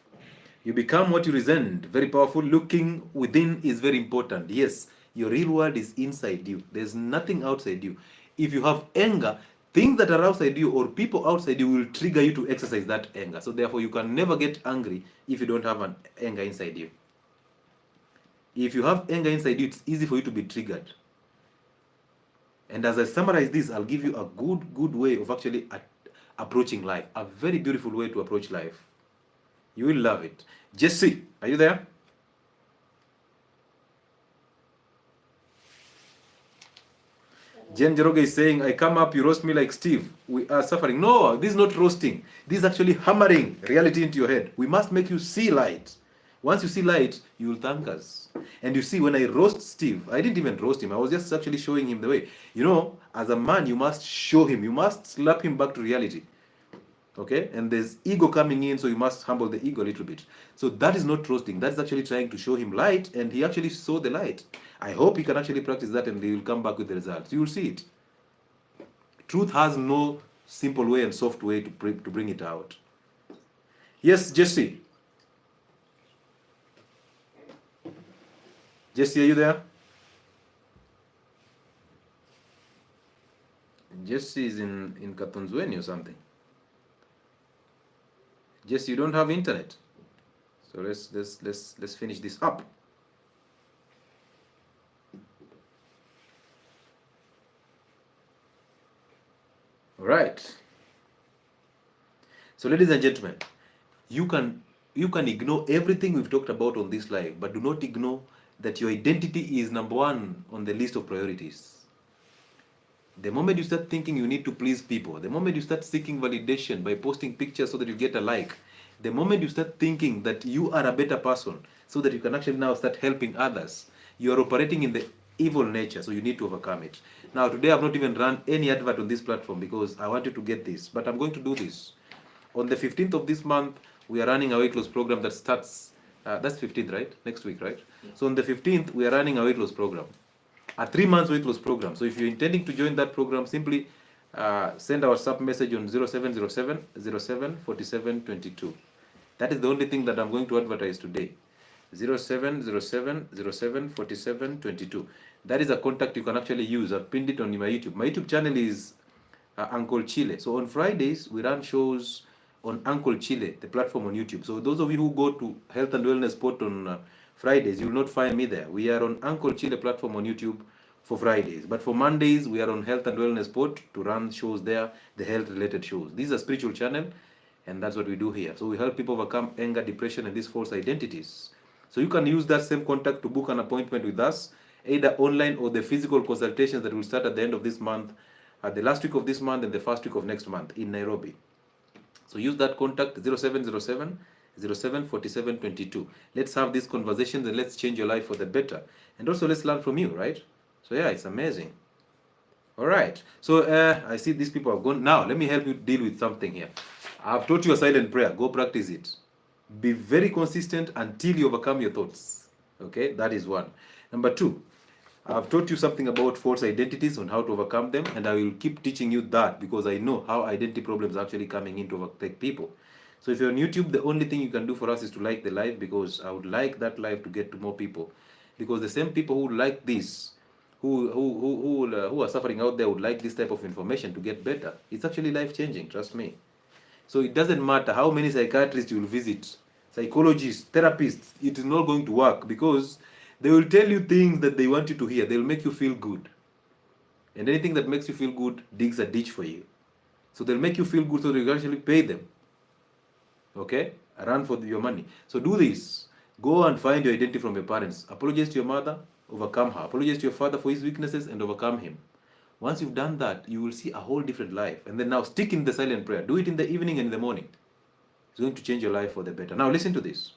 You become what you resent. Very powerful. Looking within is very important. Yes, your real world is inside you. There's nothing outside you. If you have anger, things that are outside you or people outside you will trigger you to exercise that anger. So therefore, you can never get angry if you don't have an anger inside you. If you have anger inside you, it's easy for you to be triggered. And as I summarize this, I'll give you a good way of actually approaching life. A very beautiful way to approach life. You will love it. Jesse, are you there? Jen Jeroge is saying, I come up, you roast me like Steve. We are suffering. No, this is not roasting. This is actually hammering reality into your head. We must make you see light. Once you see light, you will thank us. And you see, when I roast Steve, I didn't even roast him. I was just actually showing him the way. You know, as a man, you must show him. You must slap him back to reality. Okay? And there's ego coming in, so you must humble the ego a little bit. So that is not roasting. That's actually trying to show him light, and he actually saw the light. I hope he can actually practice that, and he will come back with the results. You will see it. Truth has no simple way and soft way to bring it out. Yes, Jesse. Jesse, are you there? Jesse is in Katonzweni or something. Jesse, you don't have internet. So let's finish this up. All right. So ladies and gentlemen, you can ignore everything we've talked about on this live, but do not ignore that your identity is number one on the list of priorities. The moment you start thinking you need to please people, the moment you start seeking validation by posting pictures so that you get a like, the moment you start thinking that you are a better person so that you can actually now start helping others, you are operating in the evil nature, so you need to overcome it. Now, today I've not even run any advert on this platform because I want you to get this, but I'm going to do this. On the 15th of this month, we are running a weight loss program that starts, that's 15th, right? Next week, right? Yeah. So on the 15th, we are running a weight loss program, a 3-month weight loss program. So if you're intending to join that program, simply send our sub message on 0707 07 47 22. That is the only thing that I'm going to advertise today. 0707 07 47 22. That is a contact you can actually use. I've pinned it on my YouTube. My YouTube channel is Uncle Chile. So on Fridays, we run shows on Uncle Chile, the platform on YouTube. So those of you who go to Health and Wellness Spot on Fridays, you will not find me there. We are on Uncle Chile platform on YouTube for Fridays. But for Mondays, we are on Health and Wellness Spot to run shows there, the health-related shows. This is a spiritual channel, and that's what we do here. So we help people overcome anger, depression, and these false identities. So you can use that same contact to book an appointment with us, either online or the physical consultations that will start at the end of this month, at the last week of this month and the first week of next month in Nairobi. So use that contact 0707 07 47 22. Let's have these conversations and let's change your life for the better. And also let's learn from you, right? So yeah, it's amazing. All right. So I see these people have gone. Now let me help you deal with something here. I've taught you a silent prayer. Go practice it. Be very consistent until you overcome your thoughts. Okay, that is one. Number two, I've taught you something about false identities on how to overcome them, and I will keep teaching you that because I know how identity problems are actually coming in to overtake people. So if you're on YouTube, the only thing you can do for us is to like the live, because I would like that live to get to more people. Because the same people who like this, who are suffering out there would like this type of information to get better. It's actually life-changing, trust me. So it doesn't matter how many psychiatrists you will visit, psychologists, therapists, it is not going to work because they will tell you things that they want you to hear. They will make you feel good. And anything that makes you feel good digs a ditch for you. So they'll make you feel good so that you can actually pay them. Okay? Run for your money. So do this. Go and find your identity from your parents. Apologize to your mother, overcome her. Apologize to your father for his weaknesses and overcome him. Once you've done that, you will see a whole different life. And then now stick in the silent prayer. Do it in the evening and in the morning. It's going to change your life for the better. Now listen to this.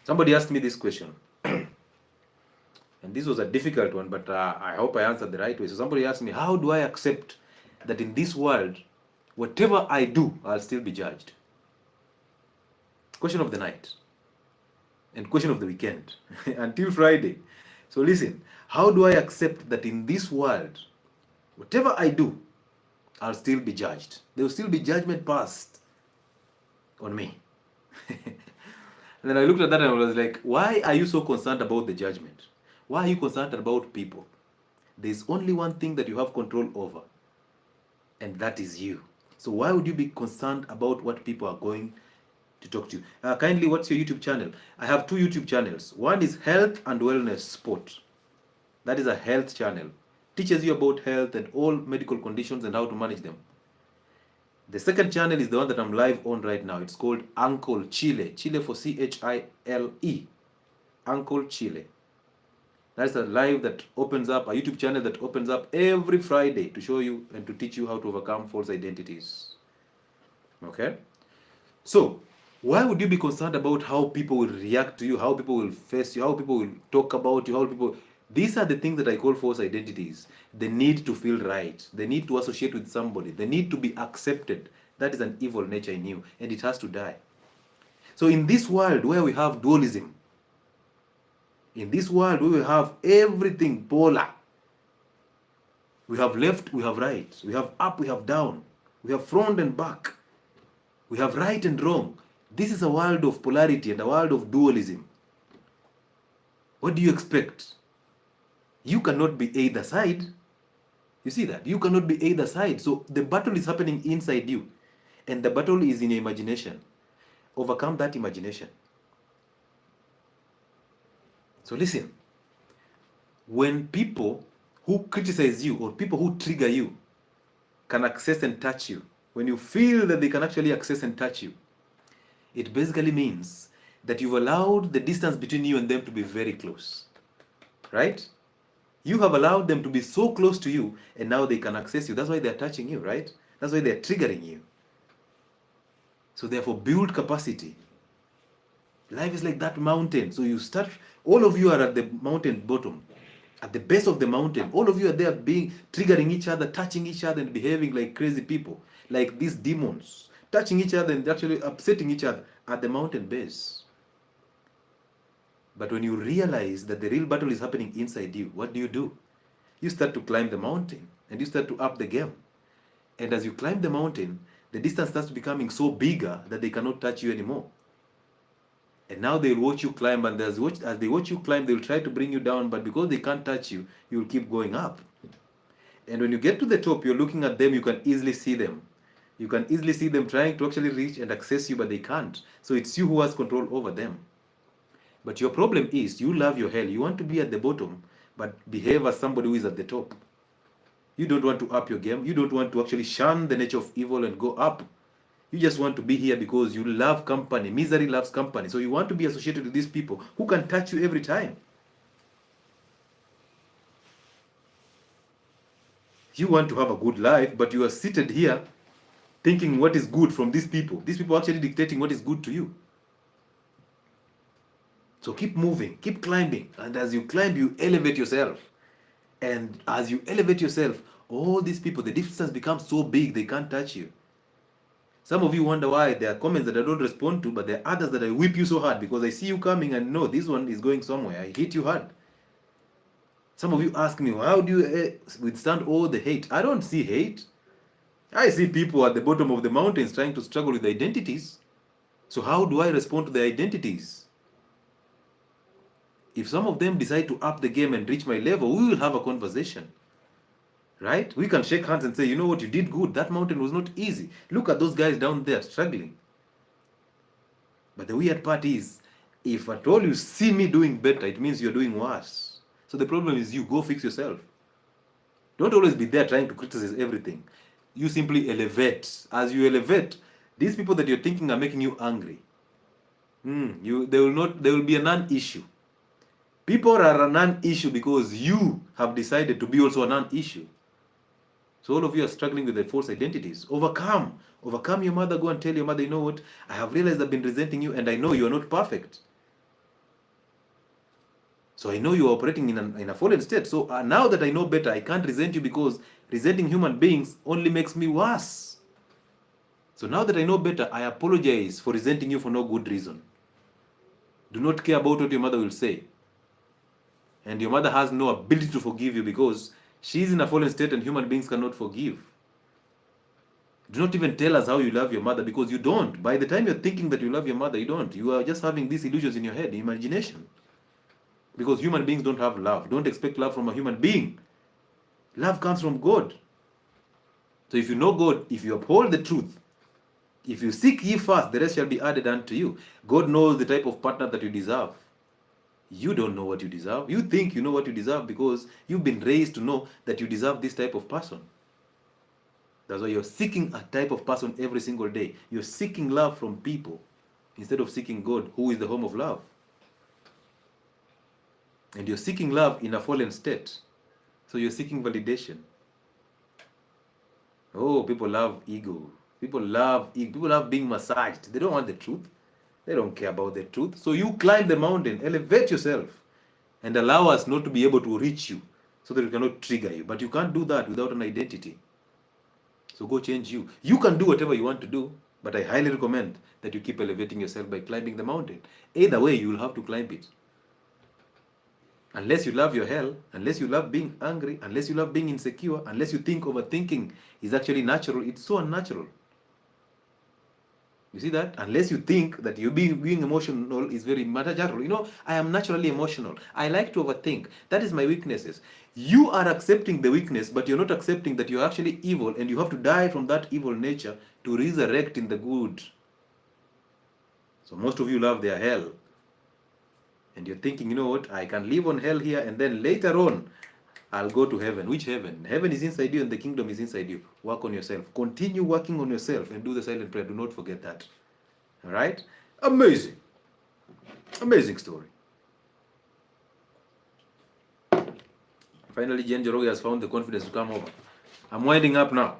Somebody asked me this question. And this was a difficult one, but I hope I answered the right way. So somebody asked me, how do I accept that in this world, whatever I do, I'll still be judged? Question of the night. And question of the weekend. Until Friday. So listen, how do I accept that in this world, whatever I do, I'll still be judged? There will still be judgment passed on me. And then I looked at that and I was like, why are you so concerned about the judgment? Why are you concerned about people? There's only one thing that you have control over, and that is you. So why would you be concerned about what people are going to talk to you? Kindly, what's your YouTube channel? I have 2 YouTube channels. One is Health and Wellness Sport. That is a health channel. Teaches you about health and all medical conditions and how to manage them. The second channel is the one that I'm live on right now. It's called Uncle Chile. Chile for Chile. Uncle Chile. That's a live that opens up, a YouTube channel that opens up every Friday to show you and to teach you how to overcome false identities. Okay? So, why would you be concerned about how people will react to you, how people will face you, how people will talk about you, how people... These are the things that I call false identities. The need to feel right. The need to associate with somebody. The need to be accepted. That is an evil nature in you, and it has to die. So in this world where we have dualism, in this world where we have everything polar, we have left, we have right, we have up, we have down, we have front and back, we have right and wrong. This is a world of polarity and a world of dualism. What do you expect? You cannot be either side. You see that? You cannot be either side. So the battle is happening inside you. And the battle is in your imagination. Overcome that imagination. So listen. When people who criticize you or people who trigger you can access and touch you, when you feel that they can actually access and touch you, it basically means that you've allowed the distance between you and them to be very close. Right? You have allowed them to be so close to you, and now they can access you. That's why they're touching you, right? That's why they're triggering you. So therefore, build capacity. Life is like that mountain. So you start, all of you are at the mountain bottom, at the base of the mountain. All of you are there being, triggering each other, touching each other, and behaving like crazy people, like these demons, touching each other and actually upsetting each other at the mountain base. But when you realize that the real battle is happening inside you, what do? You start to climb the mountain and you start to up the game. And as you climb the mountain, the distance starts becoming so bigger that they cannot touch you anymore. And now they'll watch you climb, and as they watch you climb, they'll try to bring you down, but because they can't touch you, you'll keep going up. And when you get to the top, you're looking at them, you can easily see them. You can easily see them trying to actually reach and access you, but they can't. So it's you who has control over them. But your problem is, you love your hell. You want to be at the bottom, but behave as somebody who is at the top. You don't want to up your game. You don't want to actually shun the nature of evil and go up. You just want to be here because you love company. Misery loves company. So you want to be associated with these people who can touch you every time. You want to have a good life, but you are seated here thinking what is good from these people. These people are actually dictating what is good to you. So keep moving, keep climbing. And as you climb, you elevate yourself. And as you elevate yourself, all these people, the distance becomes so big, they can't touch you. Some of you wonder why there are comments that I don't respond to, but there are others that I whip you so hard because I see you coming and know this one is going somewhere. I hit you hard. Some of you ask me, how do you withstand all the hate? I don't see hate. I see people at the bottom of the mountains trying to struggle with identities. So how do I respond to their identities? If some of them decide to up the game and reach my level, we will have a conversation. Right? We can shake hands and say, you know what, you did good. That mountain was not easy. Look at those guys down there struggling. But the weird part is, if at all you see me doing better, it means you're doing worse. So the problem is you, go fix yourself. Don't always be there trying to criticize everything. You simply elevate. As you elevate, these people that you're thinking are making you angry. They will be a non-issue. People are a non-issue because you have decided to be also a non-issue. So all of you are struggling with the false identities. Overcome your mother. Go and tell your mother, you know what, I have realized I've been resenting you and I know you are not perfect. So I know you are operating in a fallen state. So now that I know better, I can't resent you because resenting human beings only makes me worse. So now that I know better, I apologize for resenting you for no good reason. Do not care about what your mother will say. And your mother has no ability to forgive you because she's in a fallen state and human beings cannot forgive. Do not even tell us how you love your mother because you don't. By the time you're thinking that you love your mother, you don't. You are just having these illusions in your head, imagination. Because human beings don't have love. Don't expect love from a human being. Love comes from God. So if you know God, if you uphold the truth, if you seek ye first, the rest shall be added unto you. God knows the type of partner that you deserve. You don't know what you deserve. You think you know what you deserve because you've been raised to know that you deserve this type of person. That's why you're seeking a type of person every single day. You're seeking love from people instead of seeking God, who is the home of love. And you're seeking love in a fallen state. So you're seeking validation. Oh, people love ego. People love ego. People love being massaged. They don't want the truth. They don't care about the truth. So you climb the mountain, elevate yourself, and allow us not to be able to reach you so that we cannot trigger you. But you can't do that without an identity. So go change you. You can do whatever you want to do, but I highly recommend that you keep elevating yourself by climbing the mountain. Either way, you will have to climb it. Unless you love your hell, unless you love being angry, unless you love being insecure, unless you think overthinking is actually natural, it's so unnatural. You see that? Unless you think that you being emotional is very natural. You know, I am naturally emotional. I like to overthink. That is my weaknesses. You are accepting the weakness, but you're not accepting that you're actually evil and you have to die from that evil nature to resurrect in the good. So most of you love their hell. And you're thinking, you know what, I can live on hell here and then later on, I'll go to heaven. Which heaven? Heaven is inside you and the kingdom is inside you. Work on yourself. Continue working on yourself and do the silent prayer. Do not forget that. All right? Amazing. Amazing story. Finally, Jen Joroge has found the confidence to come over. I'm winding up now.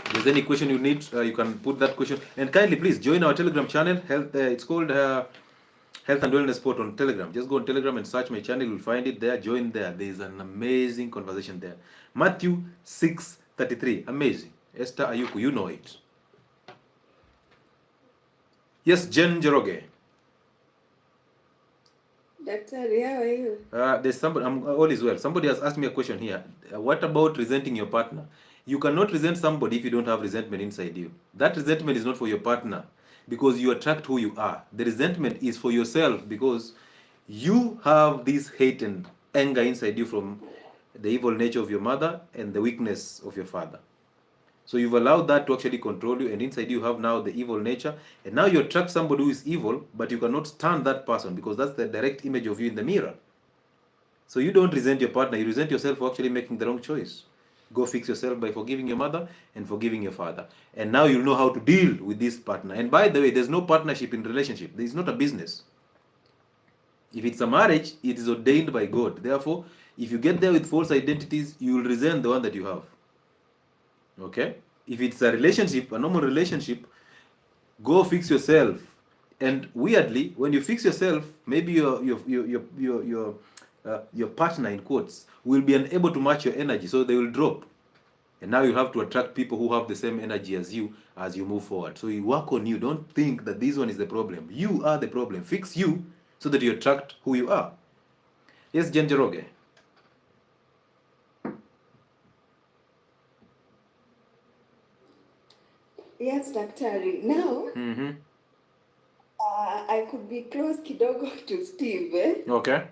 If there's any question you need, you can put that question. And kindly, please, join our Telegram channel. It's called Health and Wellness Sport on Telegram. Just go on Telegram and search my channel. You'll find it there. Join there. There's an amazing conversation there. Matthew 6:33. Amazing. Esther Ayuku, you know it. Yes, Jen Joroge. Doctor, how are you? There's somebody, all is well. Somebody has asked me a question here. What about resenting your partner? You cannot resent somebody if you don't have resentment inside you. That resentment is not for your partner because you attract who you are. The resentment is for yourself because you have this hate and anger inside you from the evil nature of your mother and the weakness of your father. So you've allowed that to actually control you, and inside you have now the evil nature, and now you attract somebody who is evil, but you cannot stand that person because that's the direct image of you in the mirror. So you don't resent your partner, you resent yourself for actually making the wrong choice. Go fix yourself by forgiving your mother and forgiving your father. And now you'll know how to deal with this partner. And by the way, there's no partnership in relationship. There's not a business. If it's a marriage, it is ordained by God. Therefore, if you get there with false identities, you will resent the one that you have. Okay? If it's a relationship, a normal relationship, go fix yourself. And weirdly, when you fix yourself, maybe your partner, in quotes, will be unable to match your energy, so they will drop. And now you have to attract people who have the same energy as you move forward. So you work on you. Don't think that this one is the problem. You are the problem. Fix you so that you attract who you are. Yes, Jen Joroge. Yes, Daktari. Now, I could be close kidogo to Steve, Okay.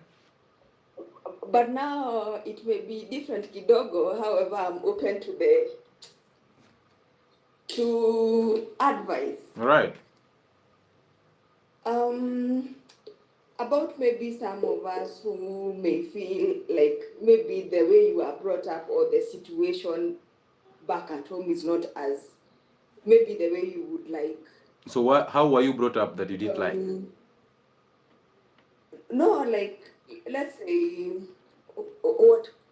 but now it may be different kidogo. However, I'm open to advice. All right. About maybe some of us who may feel like maybe the way you are brought up or the situation back at home is not as maybe the way you would like. So how were you brought up that you didn't like? No, like, let's say,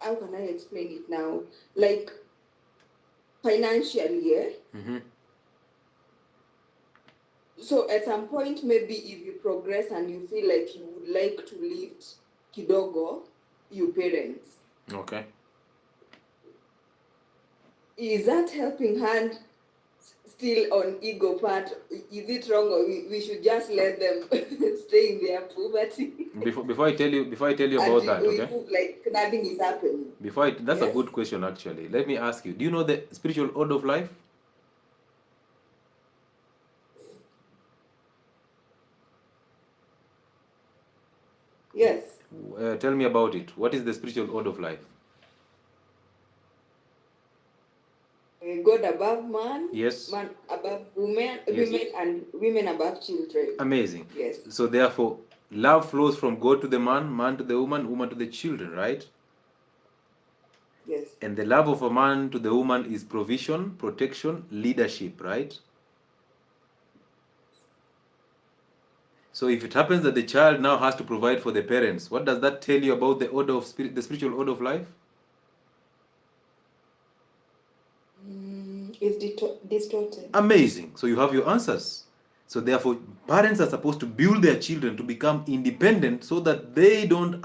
how can I explain it now? Like, financially, yeah? So at some point, maybe if you progress and you feel like you would like to lift kidogo, your parents. Okay. Is that helping hand still on ego part? Is it wrong, or we should just let them stay in their poverty? Before I tell you about that, okay? Like nothing is happening. That's a good question actually. Let me ask you, do you know the spiritual order of life? Yes. Tell me about it. What is the spiritual order of life? man, Yes. man above women, Yes. women and women above children. Amazing. Yes. So therefore, love flows from God to the man, man to the woman, woman to the children, right? Yes. And the love of a man to the woman is provision, protection, leadership, right? So if it happens that the child now has to provide for the parents, what does that tell you about the order of spirit, the spiritual order of life? It's distorted. Amazing. So you have your answers. So therefore, parents are supposed to build their children to become independent so that they don't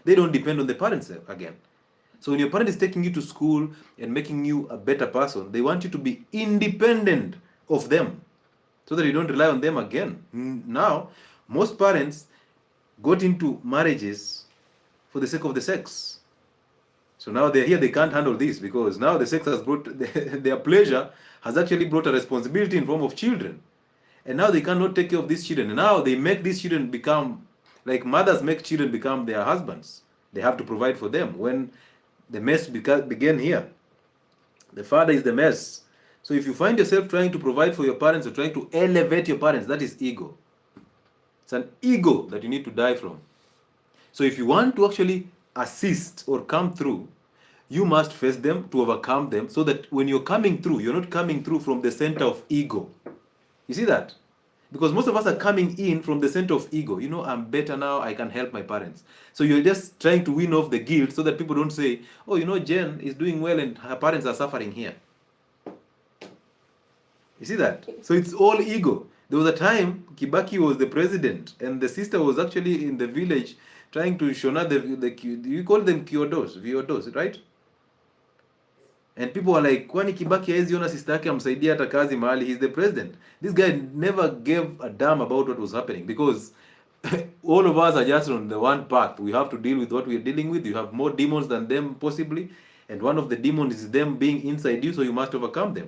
depend on the parents again. So when your parent is taking you to school and making you a better person, they want you to be independent of them so that you don't rely on them again. Now, most parents got into marriages for the sake of the sex. So now they're here, they can't handle this because now the sex has brought, their pleasure has actually brought a responsibility in form of children. And now they cannot take care of these children. And now they make these children become, like mothers make children become their husbands. They have to provide for them. When the mess began here, the father is the mess. So if you find yourself trying to provide for your parents or trying to elevate your parents, that is ego. It's an ego that you need to die from. So if you want to actually assist or come through, you must face them to overcome them so that when you're coming through, you're not coming through from the center of ego. You see that? Because most of us are coming in from the center of ego. You know, I'm better now, I can help my parents. So you're just trying to win off the guilt so that people don't say, oh, you know, Jen is doing well and her parents are suffering here. You see that? So it's all ego. There was a time Kibaki was the president and the sister was actually in the village trying to shona you call them viodos, right? And people were like, kwani Kibaki haezi ona sister yake amsaidia hata kazi mahali, he's the president. This guy never gave a damn about what was happening because all of us are just on the one path. We have to deal with what we are dealing with. You have more demons than them possibly, and one of the demons is them being inside you, so you must overcome them.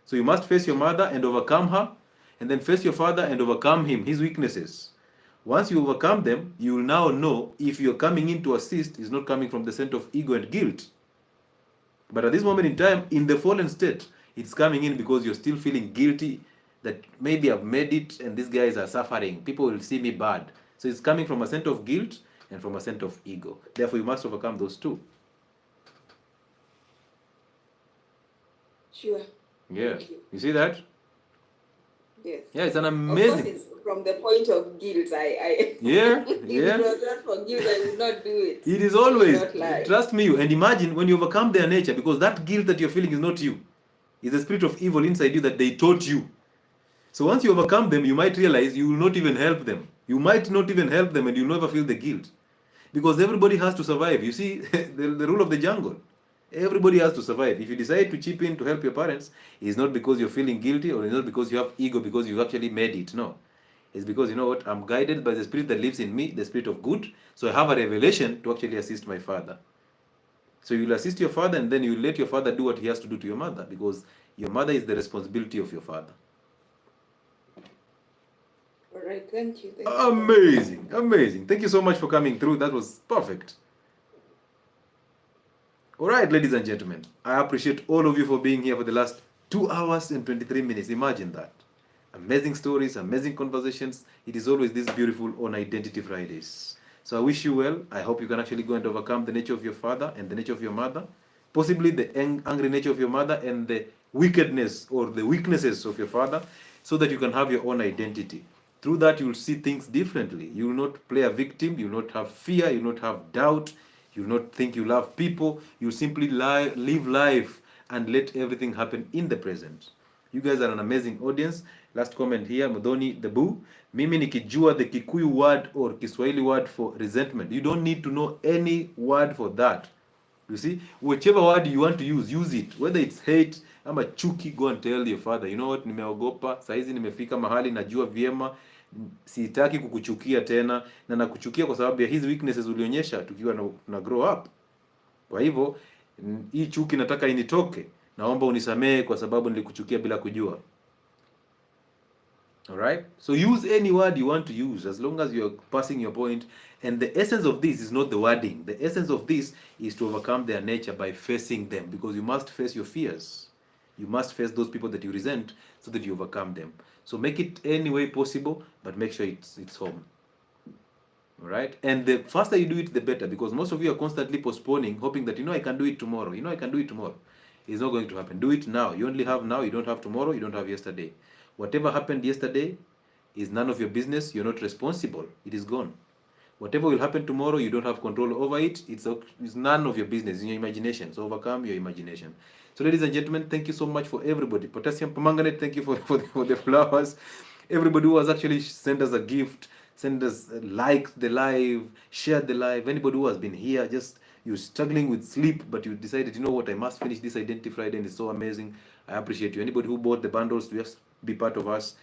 So you must face your mother and overcome her, and then face your father and overcome him, his weaknesses. Once you overcome them, you will now know if you're coming in to assist is not coming from the center of ego and guilt. But at this moment in time, in the fallen state, it's coming in because you're still feeling guilty that maybe I've made it and these guys are suffering. People will see me bad. So it's coming from a center of guilt and from a center of ego. Therefore, you must overcome those two. Sure. Yeah. You see that? Yes. Yeah, it's an Of amazing. course, it's from the point of guilt. Yeah, If yeah. it was not for guilt, I would not do it. It is always, Not lie. trust me, and imagine when you overcome their nature, because that guilt that you're feeling is not you. It's the spirit of evil inside you that they taught you. So once you overcome them, you might realize you will not even help them. You might not even help them and you'll never feel the guilt. Because everybody has to survive. You see, the rule of the jungle. Everybody has to survive. If you decide to chip in to help your parents, it's not because you're feeling guilty or it's not because you have ego, because you've actually made it. No. It's because, you know what, I'm guided by the spirit that lives in me, the spirit of good. So I have a revelation to actually assist my father. So you'll assist your father and then you let your father do what he has to do to your mother, because your mother is the responsibility of your father. All right, thank you. Amazing, amazing. Thank you so much for coming through. That was perfect. All right, ladies and gentlemen, I appreciate all of you for being here for the last 2 hours and 23 minutes. Imagine that. Amazing stories, amazing conversations. It is always this beautiful on Identity Fridays. So I wish you well. I hope you can actually go and overcome the nature of your father and the nature of your mother, possibly the angry nature of your mother and the wickedness or the weaknesses of your father, so that you can have your own identity. Through that, you will see things differently. You will not play a victim. You will not have fear. You will not have doubt. You will not think you love people. You will simply live life and let everything happen in the present. You guys are an amazing audience. Last comment here, Mudhoni the Boo. Mimi nikijua the Kikuyu word or Kiswahili word for resentment. You don't need to know any word for that. You see, whichever word you want to use it. Whether it's hate, ama chuki, go and tell your father, you know what, nimeogopa, saizi nimefika mahali, najua vyema, sitaki kukuchukia tena, na nakuchukia kwa sababu ya hizi weaknesses ulionyesha tukiwa na grow up. Kwa hivyo, hii chuki nataka initoke. Naomba unisamehe kwa sababu nilikuchukia bila kujua. Alright? So use any word you want to use as long as you're passing your point. And the essence of this is not the wording. The essence of this is to overcome their nature by facing them, because you must face your fears. You must face those people that you resent so that you overcome them. So make it any way possible, but make sure it's home. All right? And the faster you do it, the better, because most of you are constantly postponing, hoping that, I can do it tomorrow. I can do it tomorrow. It's not going to happen. Do it now. You only have now. You don't have tomorrow. You don't have yesterday. Whatever happened yesterday is none of your business. You're not responsible. It is gone. Whatever will happen tomorrow, you don't have control over it. It's none of your business. In your imagination. So overcome your imagination. So ladies and gentlemen, thank you so much for everybody. Potassium permanganate, thank you for the flowers. Everybody who has actually sent us a gift, send us liked the live, shared the live. Anybody who has been here, just you're struggling with sleep, but you decided, you know what, I must finish this Identity Friday, and it's so amazing. I appreciate you. Anybody who bought the bundles to just be part of us,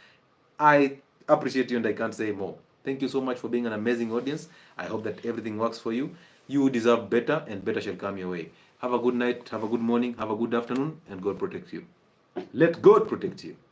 I appreciate you, and I can't say more. Thank you so much for being an amazing audience. I hope that everything works for you. You deserve better, and better shall come your way. Have a good night, have a good morning, have a good afternoon, and God protect you. Let God protect you.